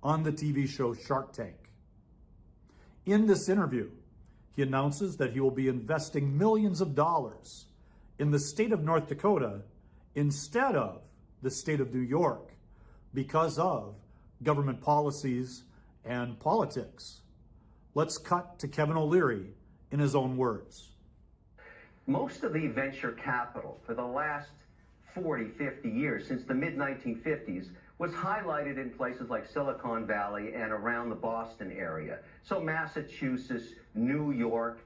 on the TV show Shark Tank. In this interview, he announces that he will be investing millions of dollars in the state of North Dakota instead of the state of New York because of government policies and politics. Let's cut to Kevin O'Leary in his own words. Most of the venture capital for the last 40, 50 years, since the mid-1950s, was highlighted in places like Silicon Valley and around the Boston area. So Massachusetts, New York,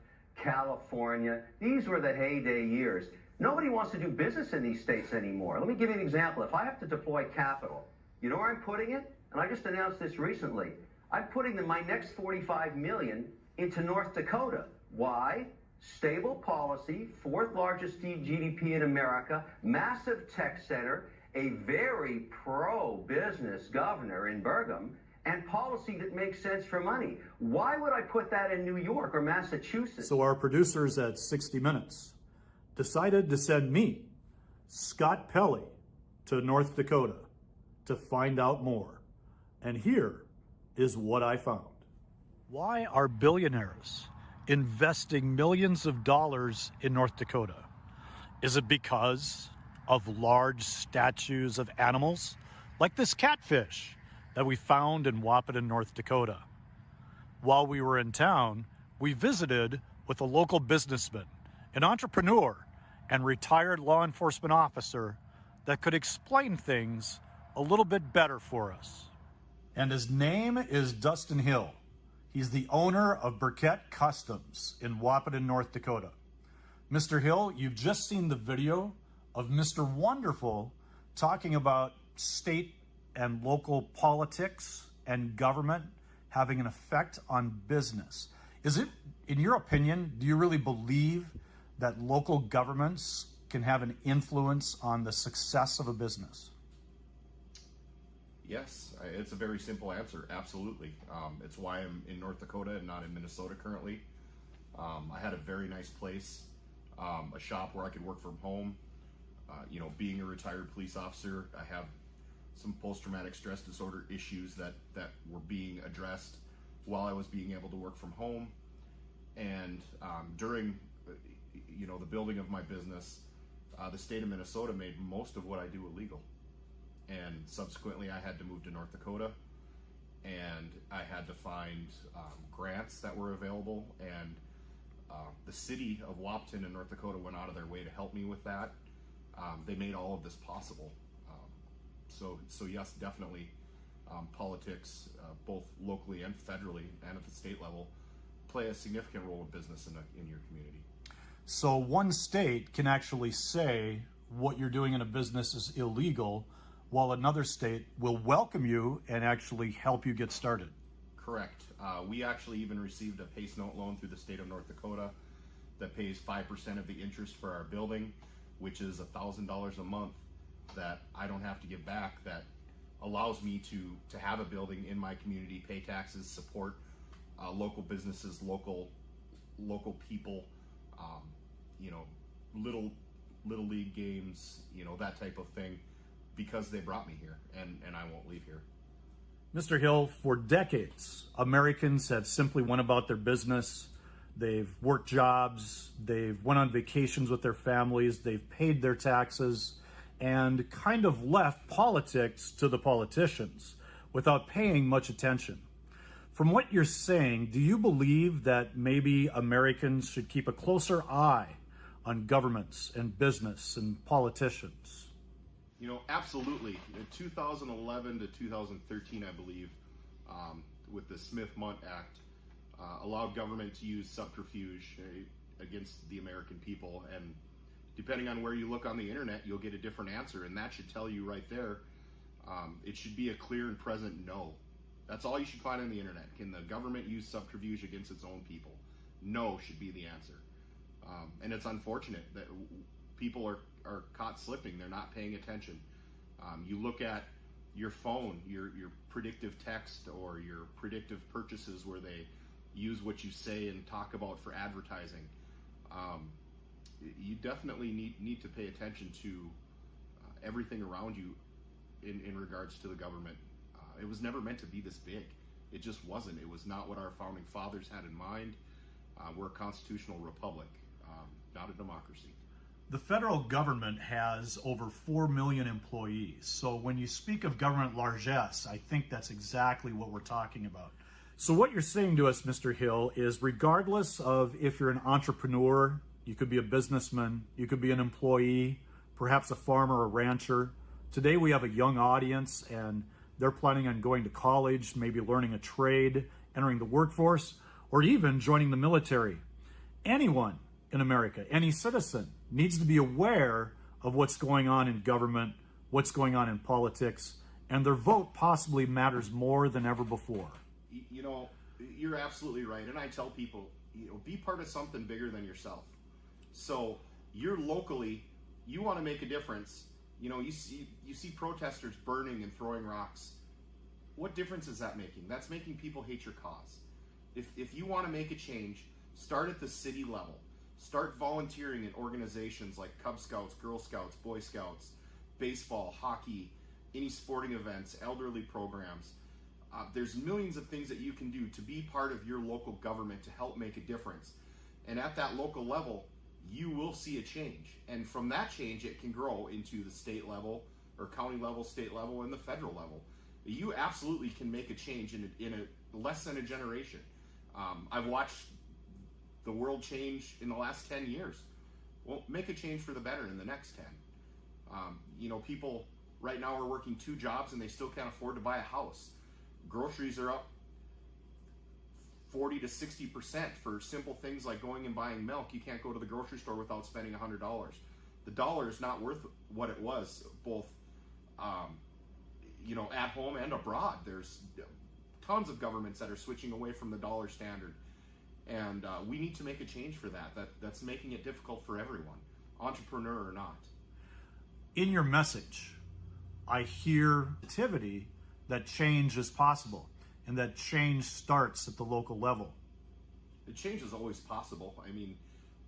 California, these were the heyday years. Nobody wants to do business in these states anymore. Let me give you an example. If I have to deploy capital, you know where I'm putting it? And I just announced this recently. I'm putting my next $45 million into North Dakota. Why? Stable policy, 4th largest GDP in America, massive tech center, a very pro-business governor in Bergen, and policy that makes sense for money. Why would I put that in New York or Massachusetts? So our producers at 60 Minutes decided to send me, Scott Pelley, to North Dakota to find out more. And here is what I found. Why are billionaires investing millions of dollars in North Dakota? Is it because of large statues of animals like this catfish that we found in Wahpeton, North Dakota? While we were in town, we visited with a local businessman, an entrepreneur, and retired law enforcement officer that could explain things a little bit better for us. And his name is Dustin Hill. He's the owner of Burkett Customs in Wahpeton, North Dakota. Mr. Hill, you've just seen the video of Mr. Wonderful talking about state and local politics and government having an effect on business. Is it, in your opinion, do you really believe that local governments can have an influence on the success of a business? Yes, it's a very simple answer. Absolutely. It's why I'm in North Dakota and not in Minnesota currently. I had a very nice place, a shop where I could work from home. Being a retired police officer, I have some post-traumatic stress disorder issues that were being addressed while I was being able to work from home. And during the building of my business, the state of Minnesota made most of what I do illegal. And subsequently I had to move to North Dakota, and I had to find grants that were available, and the city of Wahpeton in North Dakota went out of their way to help me with that. They made all of this possible. So yes, definitely politics, both locally and federally and at the state level, play a significant role in business in your community. So one state can actually say what you're doing in a business is illegal, while another state will welcome you and actually help you get started. Correct. We actually even received a PACE note loan through the state of North Dakota that pays 5% of the interest for our building, which is $1,000 a month that I don't have to give back, that allows me to have a building in my community, pay taxes, support local businesses, local people, little league games, that type of thing, because they brought me here, and I won't leave here. Mr. Hill, for decades, Americans have simply went about their business. They've worked jobs, they've went on vacations with their families, they've paid their taxes, and kind of left politics to the politicians without paying much attention. From what you're saying, do you believe that maybe Americans should keep a closer eye on governments and business and politicians? Absolutely. In 2011 to 2013, I believe, with the Smith-Mundt Act, allowed government to use subterfuge against the American people. And depending on where you look on the internet, you'll get a different answer. And that should tell you right there, it should be a clear and present no. That's all you should find on the internet. Can the government use subterfuge against its own people? No should be the answer. And it's unfortunate that people are caught slipping. They're not paying attention. You look at your phone, your predictive text or your predictive purchases where they use what you say and talk about for advertising. You definitely need to pay attention to everything around you in regards to the government. It was never meant to be this big. It just wasn't. It was not what our founding fathers had in mind. We're a constitutional republic, not a democracy. The federal government has over 4 million employees. So when you speak of government largesse, I think that's exactly what we're talking about. So what you're saying to us, Mr. Hill, is regardless of if you're an entrepreneur, you could be a businessman, you could be an employee, perhaps a farmer or rancher. Today we have a young audience and they're planning on going to college, maybe learning a trade, entering the workforce, or even joining the military. Anyone in America, any citizen, needs to be aware of what's going on in government, what's going on in politics, and their vote possibly matters more than ever before. You're absolutely right. And I tell people, be part of something bigger than yourself. So you're locally, you want to make a difference, You see protesters burning and throwing rocks. What difference is that making? That's making people hate your cause. If you want to make a change, start at the city level. Start volunteering in organizations like Cub Scouts, Girl Scouts, Boy Scouts, baseball, hockey, any sporting events, elderly programs. There's millions of things that you can do to be part of your local government to help make a difference. And at that local level, you will see a change. And from that change, it can grow into the state level or county level, state level, and the federal level. You absolutely can make a change in a less than a generation. I've watched the world change in the last 10 years. Well, make a change for the better in the next 10. People right now are working 2 jobs and they still can't afford to buy a house. Groceries are up 40 to 60% for simple things like going and buying milk. You can't go to the grocery store without spending $100. The dollar is not worth what it was, both at home and abroad. There's tons of governments that are switching away from the dollar standard. And we need to make a change for that. That's making it difficult for everyone, entrepreneur or not. In your message, I hear activity that change is possible and that change starts at the local level. The change is always possible. I mean,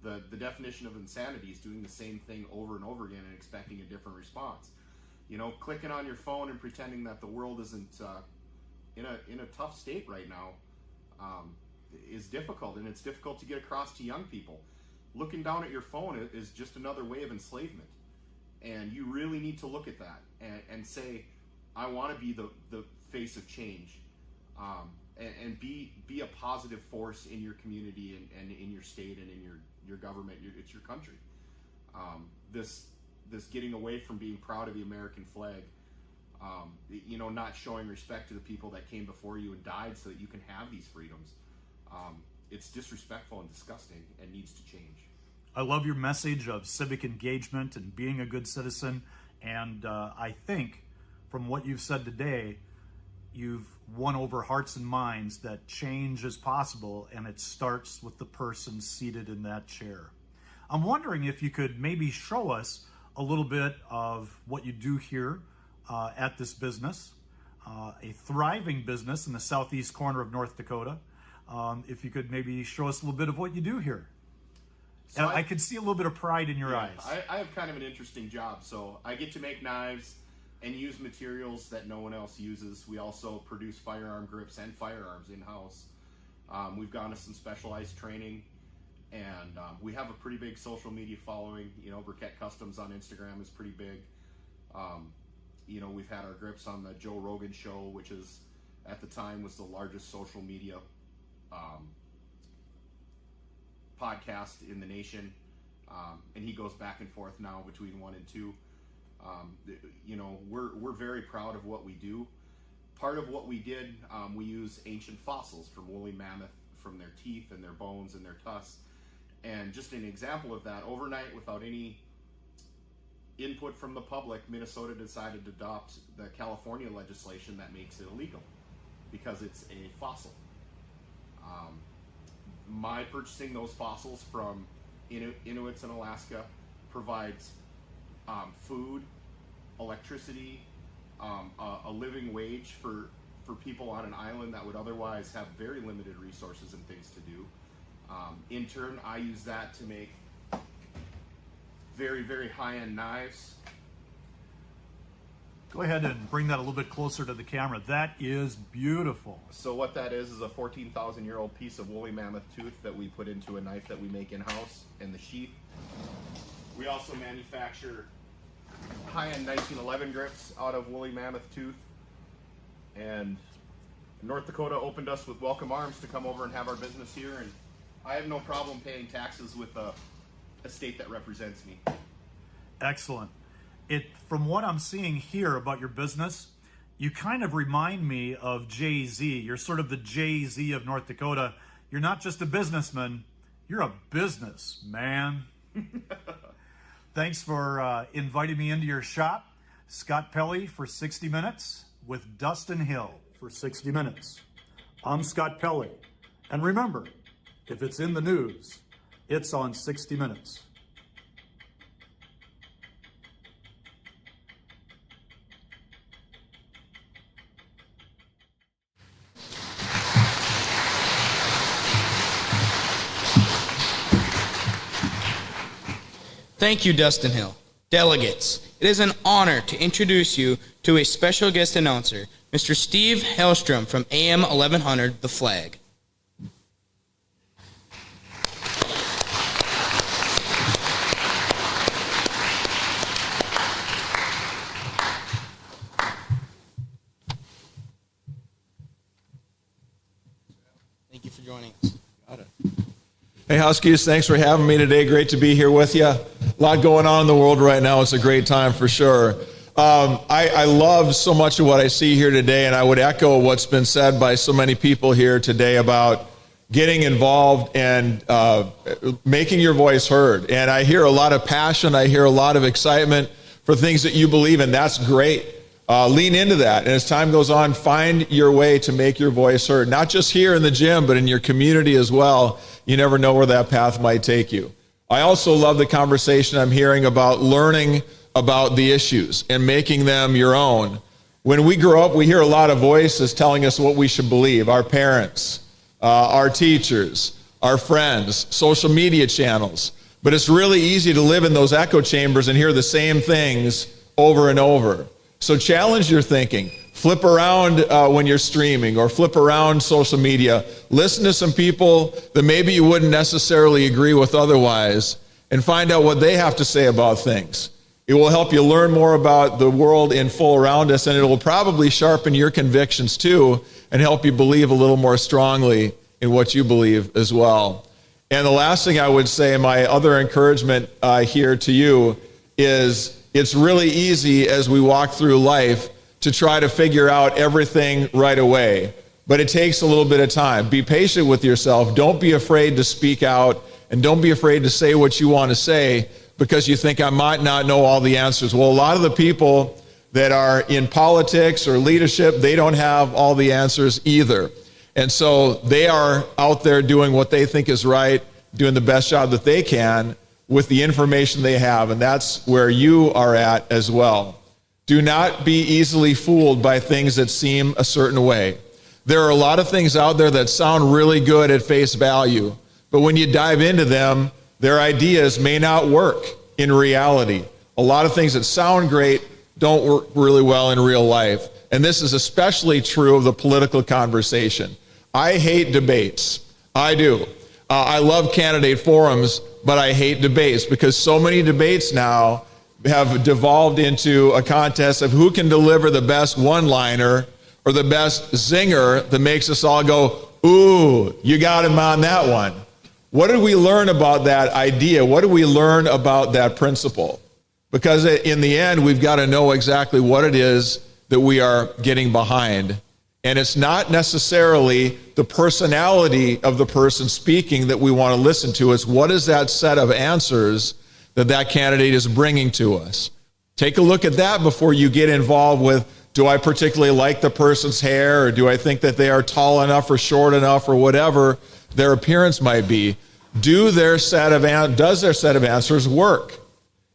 the definition of insanity is doing the same thing over and over again and expecting a different response. Clicking on your phone and pretending that the world isn't in a tough state right now is difficult, and it's difficult to get across to young people. Looking down at your phone is just another way of enslavement, and you really need to look at that and say, I want to be the face of change, and be a positive force in your community and in your state and in your government. It's your country. This getting away from being proud of the American flag, not showing respect to the people that came before you and died so that you can have these freedoms. It's disrespectful and disgusting and needs to change. I love your message of civic engagement and being a good citizen. And I think from what you've said today, you've won over hearts and minds that change is possible, and it starts with the person seated in that chair. I'm wondering if you could maybe show us a little bit of what you do here at this business, a thriving business in the southeast corner of North Dakota. If you could maybe show us a little bit of what you do here. So I could see a little bit of pride in your eyes. I have kind of an interesting job. So I get to make knives and use materials that no one else uses. We also produce firearm grips and firearms in-house. We've gone to some specialized training, and we have a pretty big social media following. Briquette Customs on Instagram is pretty big. We've had our grips on the Joe Rogan show, which is, at the time, was the largest social media podcast in the nation, and he goes back and forth now between 1 and 2. We're very proud of what we do. Part of what we did, we use ancient fossils from woolly mammoth, from their teeth and their bones and their tusks. And just an example of that, overnight, without any input from the public, Minnesota decided to adopt the California legislation that makes it illegal because it's a fossil. My purchasing those fossils from Inuits in Alaska provides food, electricity, a living wage for people on an island that would otherwise have very limited resources and things to do. In turn, I use that to make very, very high-end knives. Go ahead and bring that a little bit closer to the camera. That is beautiful. So what that is a 14,000-year-old piece of woolly mammoth tooth that we put into a knife that we make in-house, and the sheath. We also manufacture high-end 1911 grips out of woolly mammoth tooth. And North Dakota opened us with welcome arms to come over and have our business here, and I have no problem paying taxes with a state that represents me. Excellent. From what I'm seeing here about your business, you kind of remind me of Jay-Z. You're sort of the Jay-Z of North Dakota. You're not just a businessman, you're a businessman. Thanks for inviting me into your shop. Scott Pelley for 60 Minutes with Dustin Hill. For 60 Minutes. I'm Scott Pelley. And remember, if it's in the news, it's on 60 Minutes. Thank you, Dustin Hill. Delegates, it is an honor to introduce you to a special guest announcer, Mr. Steve Hellstrom from AM 1100, The Flag. Thank you for joining us. Got it. Hey, Huskies, thanks for having me today. Great to be here with you. A lot going on in the world right now. It's a great time for sure. I love so much of what I see here today, and I would echo what's been said by so many people here today about getting involved and making your voice heard. And I hear a lot of passion. I hear a lot of excitement for things that you believe in. That's great. Lean into that. And as time goes on, find your way to make your voice heard, not just here in the gym, but in your community as well. You never know where that path might take you. I also love the conversation I'm hearing about learning about the issues and making them your own. When we grow up, we hear a lot of voices telling us what we should believe. Our parents, our teachers, our friends, social media channels. But it's really easy to live in those echo chambers and hear the same things over and over. So challenge your thinking. Flip around when you're streaming or flip around social media. Listen to some people that maybe you wouldn't necessarily agree with otherwise and find out what they have to say about things. It will help you learn more about the world in full around us, and it will probably sharpen your convictions too and help you believe a little more strongly in what you believe as well. And the last thing I would say, my other encouragement here to you is it's really easy as we walk through life to try to figure out everything right away. But it takes a little bit of time. Be patient with yourself. Don't be afraid to speak out, and don't be afraid to say what you want to say because you think I might not know all the answers. Well, a lot of the people that are in politics or leadership, they don't have all the answers either. And so they are out there doing what they think is right, doing the best job that they can with the information they have, and that's where you are at as well. Do not be easily fooled by things that seem a certain way. There are a lot of things out there that sound really good at face value, but when you dive into them, their ideas may not work in reality. A lot of things that sound great don't work really well in real life, and this is especially true of the political conversation. I hate debates. I do. I love candidate forums, but I hate debates because so many debates now have devolved into a contest of who can deliver the best one-liner or the best zinger that makes us all go, ooh, you got him on that one. What did we learn about that idea? What did we learn about that principle? Because in the end, we've got to know exactly what it is that we are getting behind. And it's not necessarily the personality of the person speaking that we want to listen to. It's what is that set of answers that that candidate is bringing to us. Take a look at that before you get involved with, do I particularly like the person's hair, or do I think that they are tall enough or short enough or whatever their appearance might be? Does their set of answers work?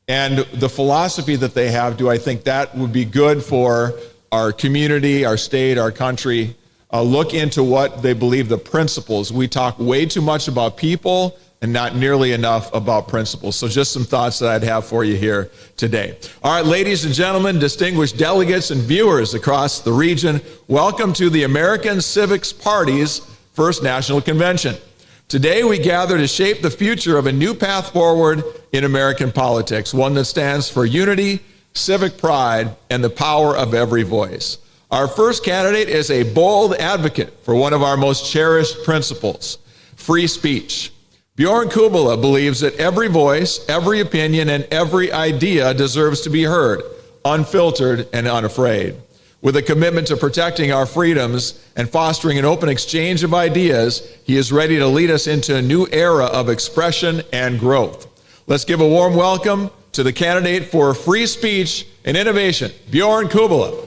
And the philosophy that they have, do I think that would be good for our community, our state, our country? Look into what they believe the principles. We talk way too much about people and not nearly enough about principles. So just some thoughts that I'd have for you here today. All right, ladies and gentlemen, distinguished delegates and viewers across the region, welcome to the American Civics Party's first national convention. Today we gather to shape the future of a new path forward in American politics, one that stands for unity, civic pride, and the power of every voice. Our first candidate is a bold advocate for one of our most cherished principles, free speech. Bjorn Kubala believes that every voice, every opinion, and every idea deserves to be heard, unfiltered and unafraid. With a commitment to protecting our freedoms and fostering an open exchange of ideas, he is ready to lead us into a new era of expression and growth. Let's give a warm welcome to the candidate for free speech and innovation, Bjorn Kubala.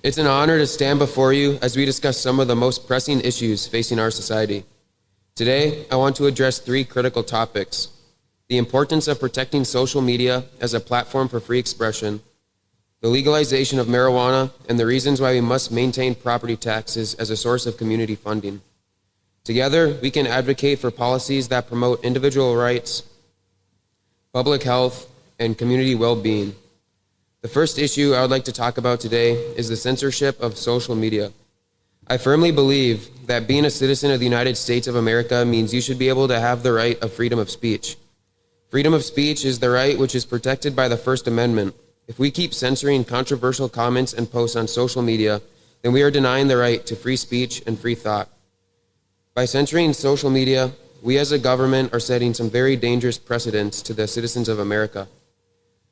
It's an honor to stand before you as we discuss some of the most pressing issues facing our society. Today, I want to address three critical topics: the importance of protecting social media as a platform for free expression, the legalization of marijuana, and the reasons why we must maintain property taxes as a source of community funding. Together, we can advocate for policies that promote individual rights, public health, and community well-being. The first issue I would like to talk about today is the censorship of social media. I firmly believe that being a citizen of the United States of America means you should be able to have the right of freedom of speech. Freedom of speech is the right which is protected by the First Amendment. If we keep censoring controversial comments and posts on social media, then we are denying the right to free speech and free thought. By censoring social media, we as a government are setting some very dangerous precedents to the citizens of America.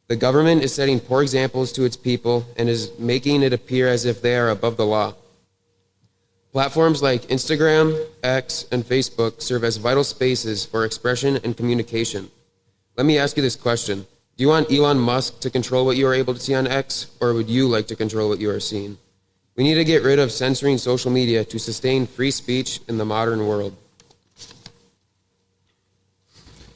The government is setting poor examples to its people and is making it appear as if they are above the law. Platforms like Instagram, X, and Facebook serve as vital spaces for expression and communication. Let me ask you this question. Do you want Elon Musk to control what you are able to see on X, or would you like to control what you are seeing? We need to get rid of censoring social media to sustain free speech in the modern world.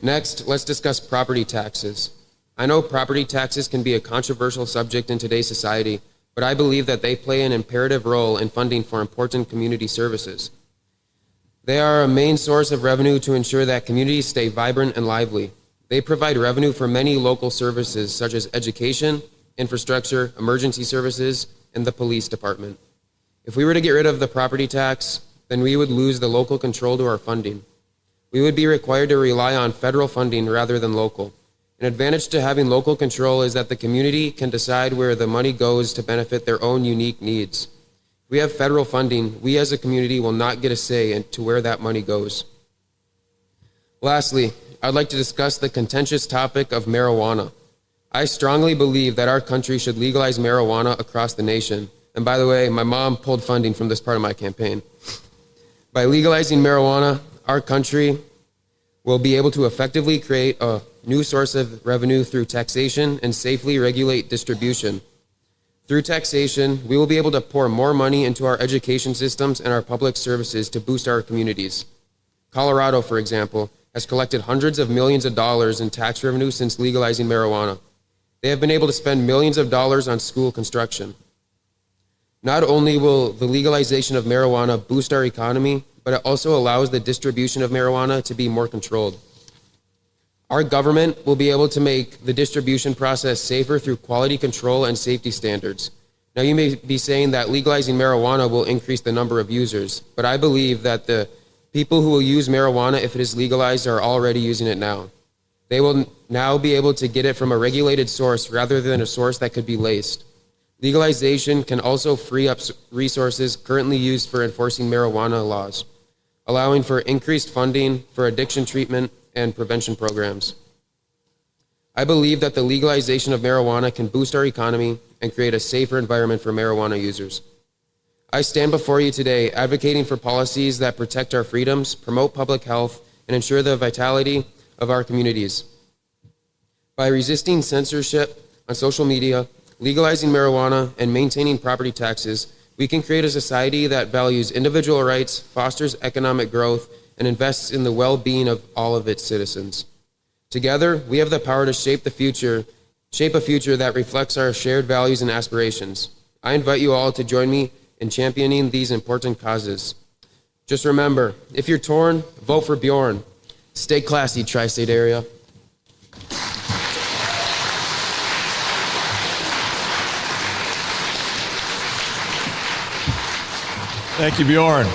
Next, let's discuss property taxes. I know property taxes can be a controversial subject in today's society, but I believe that they play an imperative role in funding for important community services. They are a main source of revenue to ensure that communities stay vibrant and lively. They provide revenue for many local services such as education, infrastructure, emergency services, and the police department. If we were to get rid of the property tax, then we would lose the local control to our funding. We would be required to rely on federal funding rather than local. An advantage to having local control is that the community can decide where the money goes to benefit their own unique needs. If we have federal funding, we as a community will not get a say into where that money goes. Lastly, I'd like to discuss the contentious topic of marijuana. I strongly believe that our country should legalize marijuana across the nation. And by the way, my mom pulled funding from this part of my campaign. By legalizing marijuana, our country will be able to effectively create a new source of revenue through taxation and safely regulate distribution. Through taxation, we will be able to pour more money into our education systems and our public services to boost our communities. Colorado, for example, has collected hundreds of millions of dollars in tax revenue since legalizing marijuana. They have been able to spend millions of dollars on school construction. Not only will the legalization of marijuana boost our economy, but it also allows the distribution of marijuana to be more controlled. Our government will be able to make the distribution process safer through quality control and safety standards. Now, you may be saying that legalizing marijuana will increase the number of users, but I believe that the people who will use marijuana if it is legalized are already using it now. They will now be able to get it from a regulated source rather than a source that could be laced. Legalization can also free up resources currently used for enforcing marijuana laws, allowing for increased funding for addiction treatment and prevention programs. I believe that the legalization of marijuana can boost our economy and create a safer environment for marijuana users. I stand before you today advocating for policies that protect our freedoms, promote public health, and ensure the vitality of our communities. By resisting censorship on social media, legalizing marijuana, and maintaining property taxes, we can create a society that values individual rights, fosters economic growth, and invests in the well-being of all of its citizens. Together, we have the power to shape a future that reflects our shared values and aspirations. I invite you all to join me in championing these important causes. Just remember, if you're torn, vote for Bjorn. Stay classy, tri-state area. Thank you, Bjorn.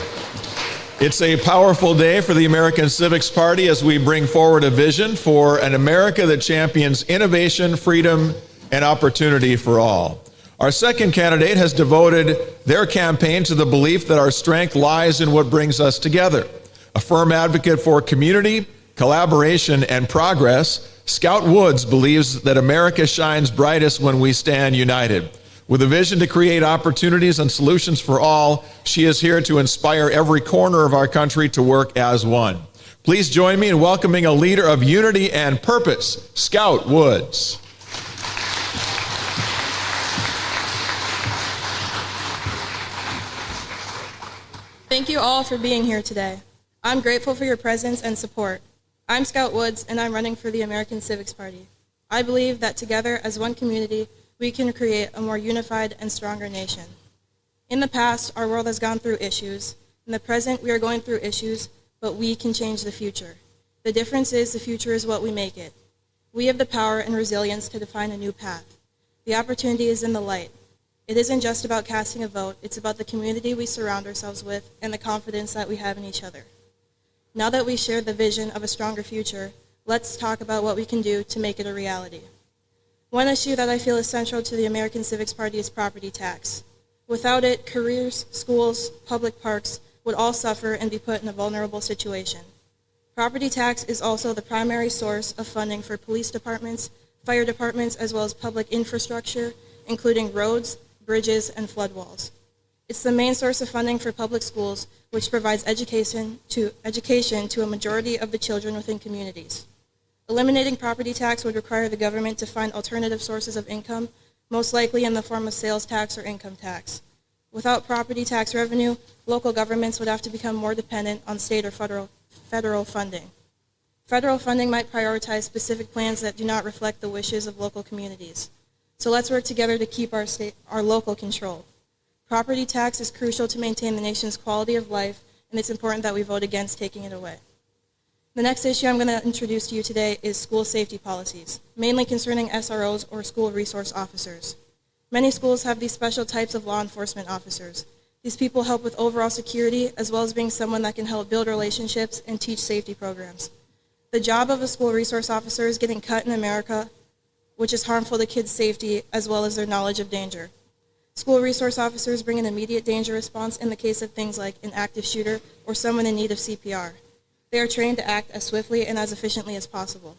It's a powerful day for the American Civics Party as we bring forward a vision for an America that champions innovation, freedom, and opportunity for all. Our second candidate has devoted their campaign to the belief that our strength lies in what brings us together. A firm advocate for community, collaboration, and progress, Scout Woods believes that America shines brightest when we stand united. With a vision to create opportunities and solutions for all, she is here to inspire every corner of our country to work as one. Please join me in welcoming a leader of unity and purpose, Scout Woods. Thank you all for being here today. I'm grateful for your presence and support. I'm Scout Woods, and I'm running for the American Civics Party. I believe that together as one community, we can create a more unified and stronger nation. In the past, our world has gone through issues. In the present, we are going through issues, but we can change the future. The difference is the future is what we make it. We have the power and resilience to define a new path. The opportunity is in the light. It isn't just about casting a vote, it's about the community we surround ourselves with and the confidence that we have in each other. Now that we share the vision of a stronger future, let's talk about what we can do to make it a reality. One issue that I feel is central to the American Civics Party is property tax. Without it, careers, schools, public parks would all suffer and be put in a vulnerable situation. Property tax is also the primary source of funding for police departments, fire departments, as well as public infrastructure, including roads, bridges, and flood walls. It's the main source of funding for public schools, which provides education to a majority of the children within communities. Eliminating property tax would require the government to find alternative sources of income, most likely in the form of sales tax or income tax. Without property tax revenue, local governments would have to become more dependent on state or federal funding. Federal funding might prioritize specific plans that do not reflect the wishes of local communities. So let's work together to keep our local control. Property tax is crucial to maintain the nation's quality of life, and it's important that we vote against taking it away. The next issue I'm going to introduce to you today is school safety policies, mainly concerning SROs or school resource officers. Many schools have these special types of law enforcement officers. These people help with overall security, as well as being someone that can help build relationships and teach safety programs. The job of a school resource officer is getting cut in America, which is harmful to kids' safety as well as their knowledge of danger. School resource officers bring an immediate danger response in the case of things like an active shooter or someone in need of CPR. They are trained to act as swiftly and as efficiently as possible.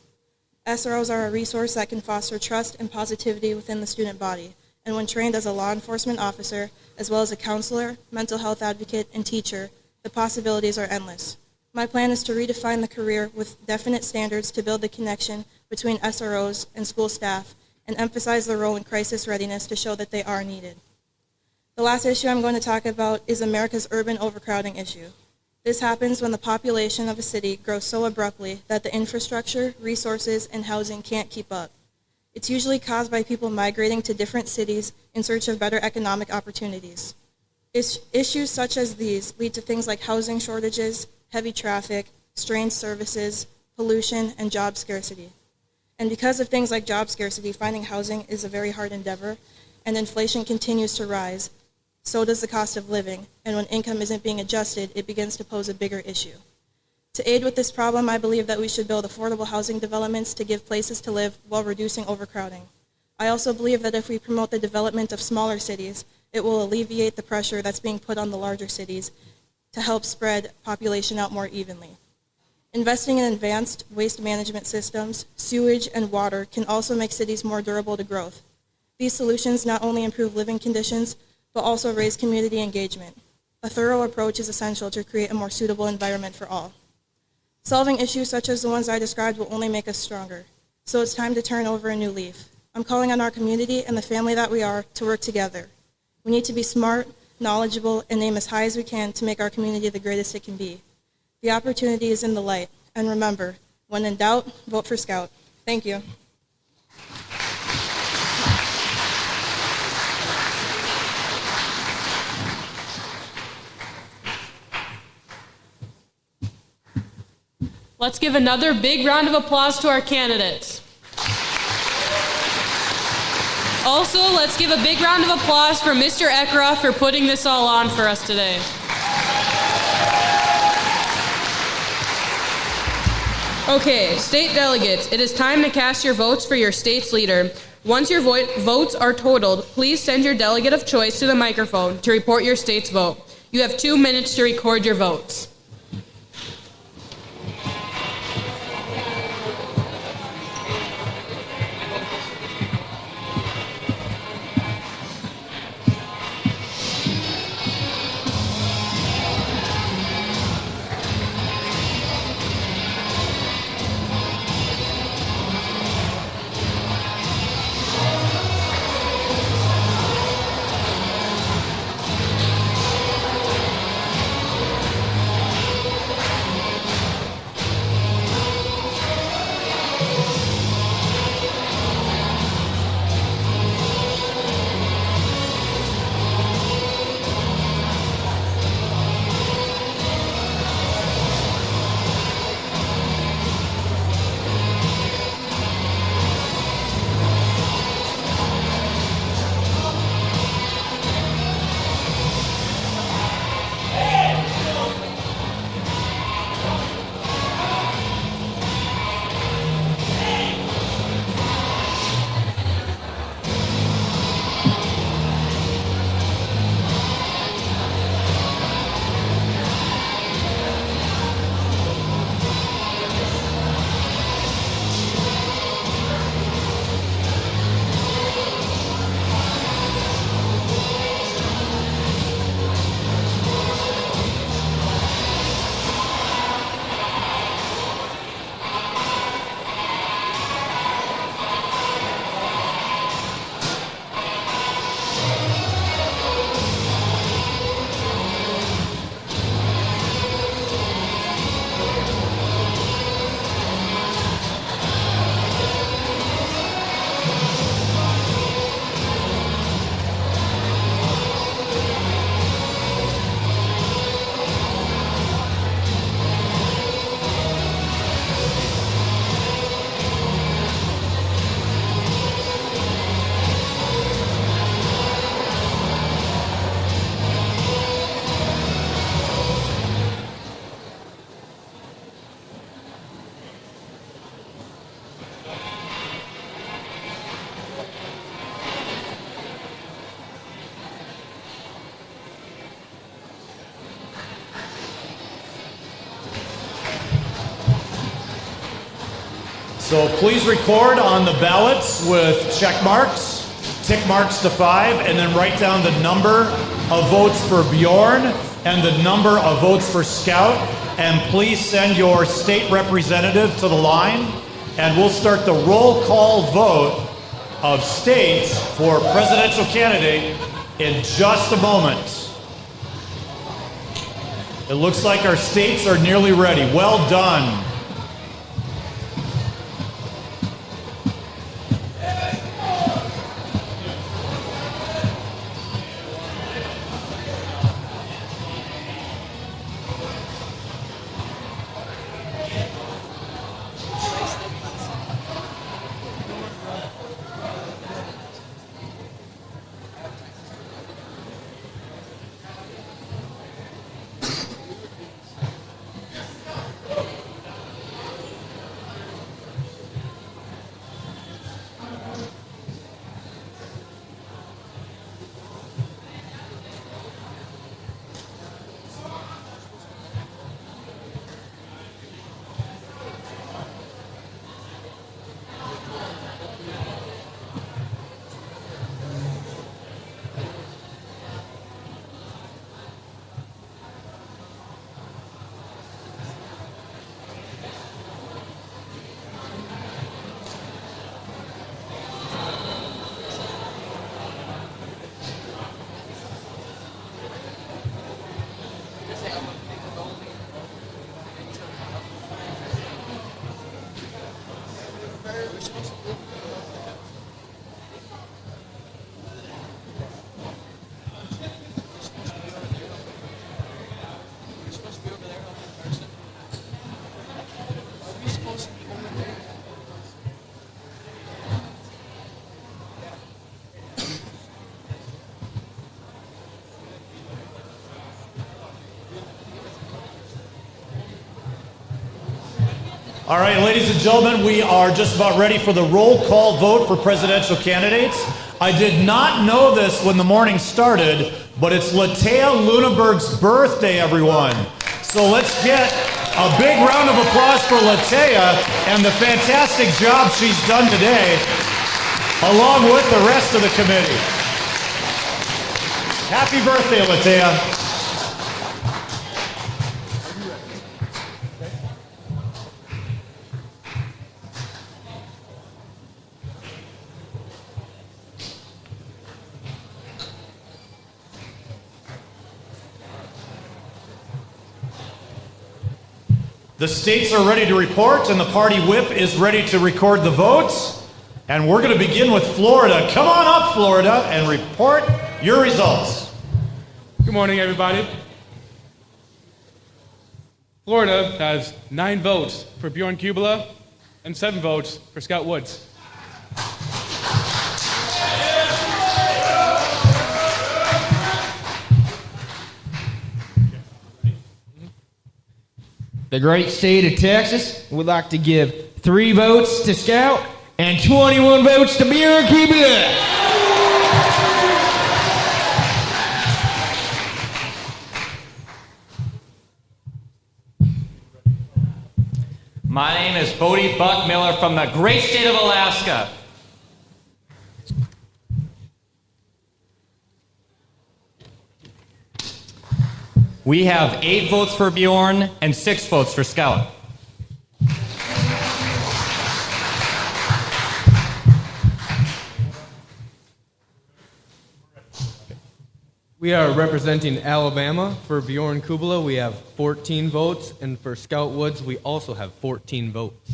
SROs are a resource that can foster trust and positivity within the student body, and when trained as a law enforcement officer, as well as a counselor, mental health advocate, and teacher, the possibilities are endless. My plan is to redefine the career with definite standards to build the connection between SROs and school staff and emphasize their role in crisis readiness to show that they are needed. The last issue I'm going to talk about is America's urban overcrowding issue. This happens when the population of a city grows so abruptly that the infrastructure, resources, and housing can't keep up. It's usually caused by people migrating to different cities in search of better economic opportunities. Issues such as these lead to things like housing shortages, heavy traffic, strained services, pollution, and job scarcity. And because of things like job scarcity, finding housing is a very hard endeavor, and inflation continues to rise. So does the cost of living, and when income isn't being adjusted, it begins to pose a bigger issue. To aid with this problem, I believe that we should build affordable housing developments to give places to live while reducing overcrowding. I also believe that if we promote the development of smaller cities, it will alleviate the pressure that's being put on the larger cities to help spread population out more evenly. Investing in advanced waste management systems, sewage, and water can also make cities more durable to growth. These solutions not only improve living conditions, but also raise community engagement. A thorough approach is essential to create a more suitable environment for all. Solving issues such as the ones I described will only make us stronger. So it's time to turn over a new leaf. I'm calling on our community and the family that we are to work together. We need to be smart, knowledgeable, and aim as high as we can to make our community the greatest it can be. The opportunity is in the light. And remember, when in doubt, vote for Scout. Thank you. Let's give another big round of applause to our candidates. Also, let's give a big round of applause for Mr. Eckroth for putting this all on for us today. Okay, state delegates, it is time to cast your votes for your state's leader. Once your votes are totaled, please send your delegate of choice to the microphone to report your state's vote. You have 2 minutes to record your votes. So please record on the ballots with check marks, tick marks to 5, and then write down the number of votes for Bjorn and the number of votes for Scout. And please send your state representative to the line, and we'll start the roll call vote of states for presidential candidate in just a moment. It looks like our states are nearly ready. Well done. All right, ladies and gentlemen, we are just about ready for the roll call vote for presidential candidates. I did not know this when the morning started, but it's Latea Luneberg's birthday, everyone. So let's get a big round of applause for Latea and the fantastic job she's done today, along with the rest of the committee. Happy birthday, Latea. The states are ready to report, and the party whip is ready to record the votes. And we're going to begin with Florida. Come on up, Florida, and report your results. Good morning, everybody. Florida has 9 votes for Bjorn Kubela and 7 votes for Scout Woods. The great state of Texas would like to give 3 votes to Scout and 21 votes to Bjorn Kubela. My name is Bodie Buck Miller from the great state of Alaska. We have 8 votes for Bjorn and 6 votes for Scout. We are representing Alabama. For Bjorn Kubela, we have 14 votes, and for Scout Woods, we also have 14 votes.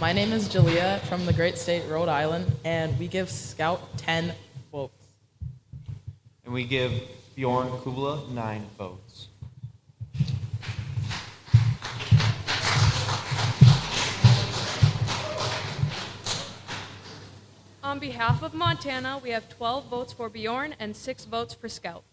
My name is Julia from the great state Rhode Island, and we give Scout 10 votes. And we give Bjorn Kubela 9 votes. On behalf of Montana, we have 12 votes for Bjorn and 6 votes for Scout.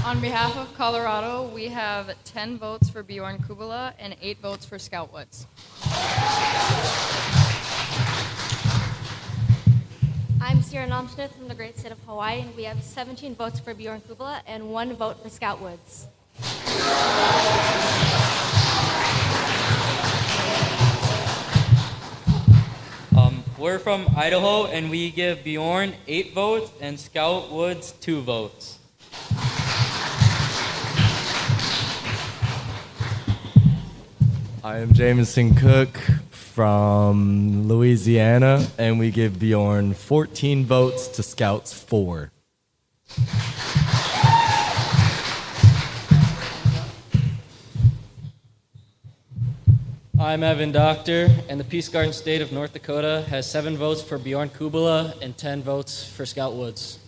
On behalf of Colorado, we have 10 votes for Bjorn Kubela and 8 votes for Scout Woods. I'm Sierra Nomsmith from the great state of Hawaii, and we have 17 votes for Bjorn Kubala and 1 vote for Scout Woods. We're from Idaho, and we give Bjorn 8 votes and Scout Woods 2 votes. I am Jameson Cook from Louisiana, and we give Bjorn 14 votes to Scouts 4. I'm Evan Doctor, and the Peace Garden State of North Dakota has 7 votes for Bjorn Kubala and 10 votes for Scout Woods.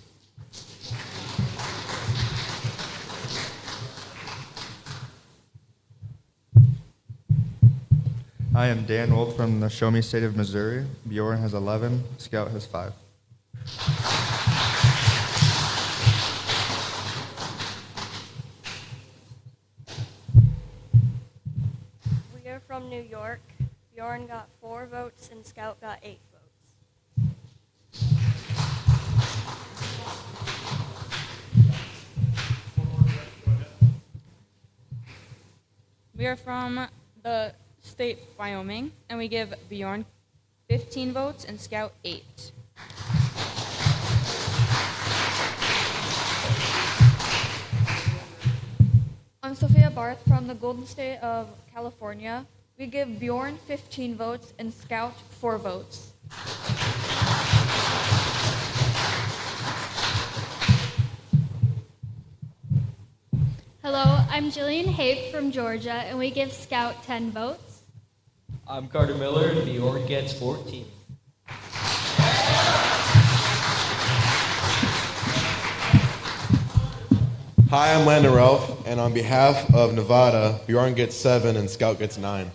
I am Dan Wolf from the Show Me State of Missouri. Bjorn has 11, Scout has 5. We are from New York. Bjorn got 4 votes and Scout got 8 votes. We are from the state of Wyoming, and we give Bjorn 15 votes and Scout 8. I'm Sophia Barth from the Golden State of California. We give Bjorn 15 votes and Scout 4 votes. Hello, I'm Jillian Hape from Georgia, and we give Scout 10 votes. I'm Carter Miller, and Bjorn gets 14. Hi, I'm Landon Ralph, and on behalf of Nevada, Bjorn gets 7 and Scout gets 9.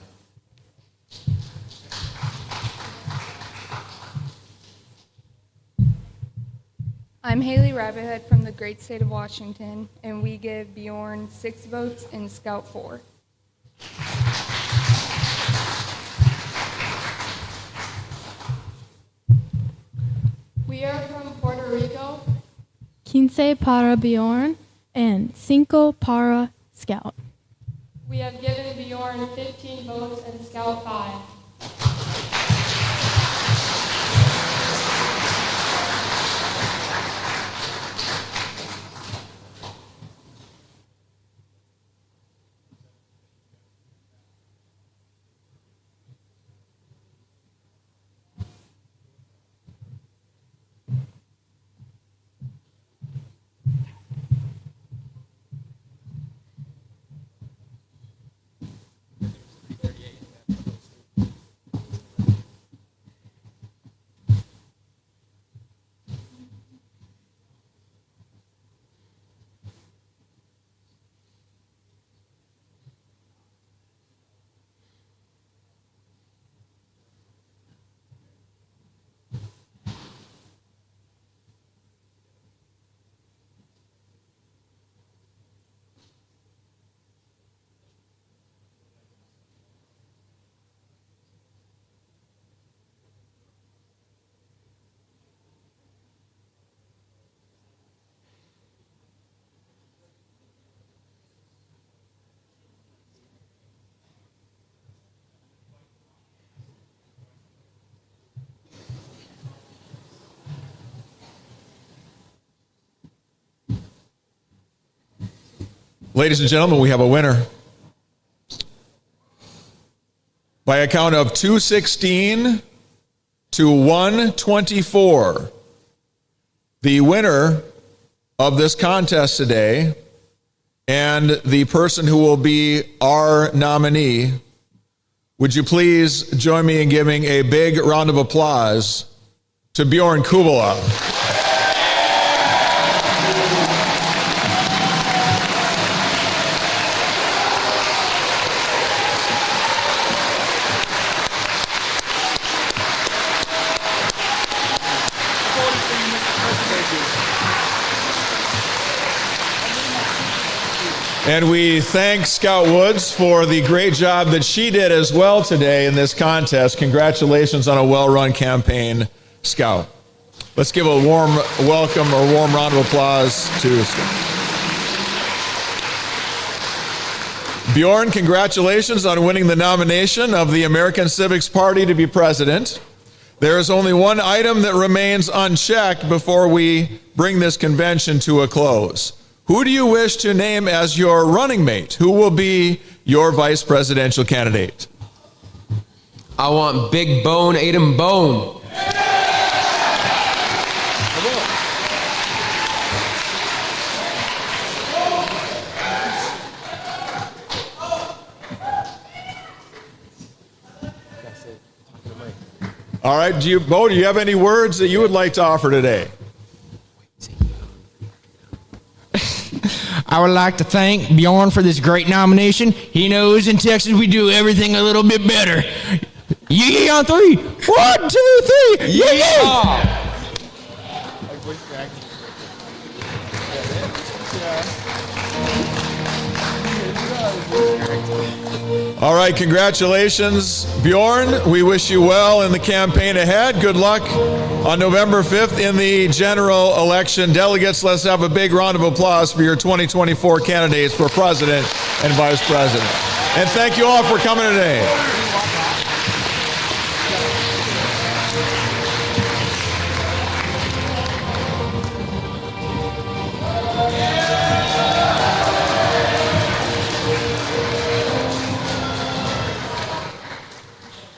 I'm Haley Rabbithood from the great state of Washington, and we give Bjorn 6 votes and Scout 4. We are from Puerto Rico. Quince para Bjorn and Cinco para Scout. We have given Bjorn 15 votes and Scout 5. Ladies and gentlemen, we have a winner. By a count of 216 to 124, the winner of this contest today and the person who will be our nominee, would you please join me in giving a big round of applause to Bjorn Kubala. And we thank Scout Woods for the great job that she did as well today in this contest. Congratulations on a well-run campaign, Scout. Let's give a warm welcome or warm round of applause to Bjorn. Congratulations on winning the nomination of the American Civics Party to be president. There is only one item that remains unchecked before we bring this convention to a close. Who do you wish to name as your running mate? Who will be your vice presidential candidate? I want Big Bone Aiden Bone. All right, Bo, do you have any words that you would like to offer today? I would like to thank Bjorn for this great nomination. He knows in Texas we do everything a little bit better. Yeah, on three. 1, 2, 3. Yeah. All right, congratulations, Bjorn. We wish you well in the campaign ahead. Good luck on November 5th in the general election. Delegates, let's have a big round of applause for your 2024 candidates for president and vice president. And thank you all for coming today.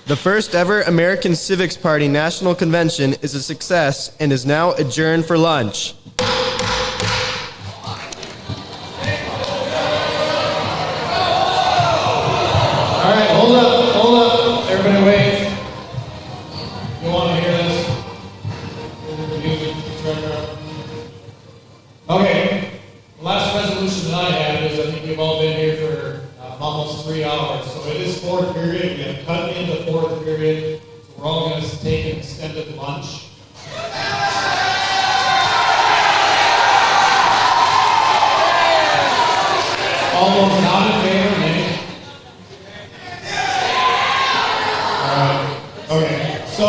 The first ever American Civics Party National Convention is a success and is now adjourned for lunch. All right, hold up. Everybody wait. You want to hear this? Okay, the last resolution that I have is I think you've all been here for almost 3 hours. So it is fourth period. We have cut into fourth period. So we're all going to take an extended lunch. All those not in favor, nay? All right. Okay. So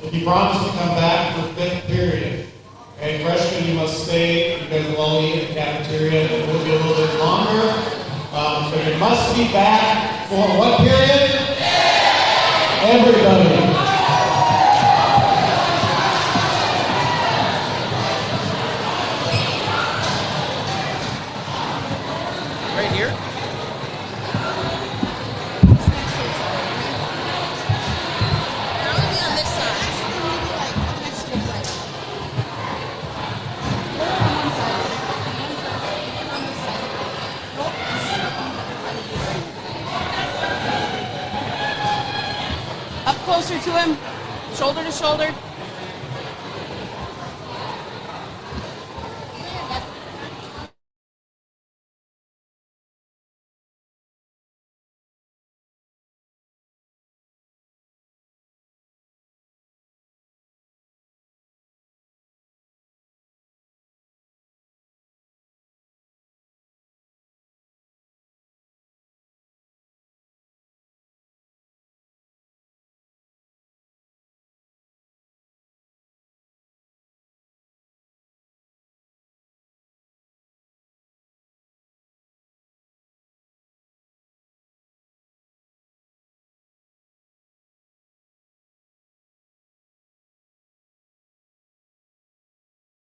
if you promise to come back for fifth period, okay, freshmen, you must stay. You guys will all eat in the cafeteria. It will be a little bit longer. But you must be back for what period? Everybody. Right here? Up closer to him, shoulder to shoulder.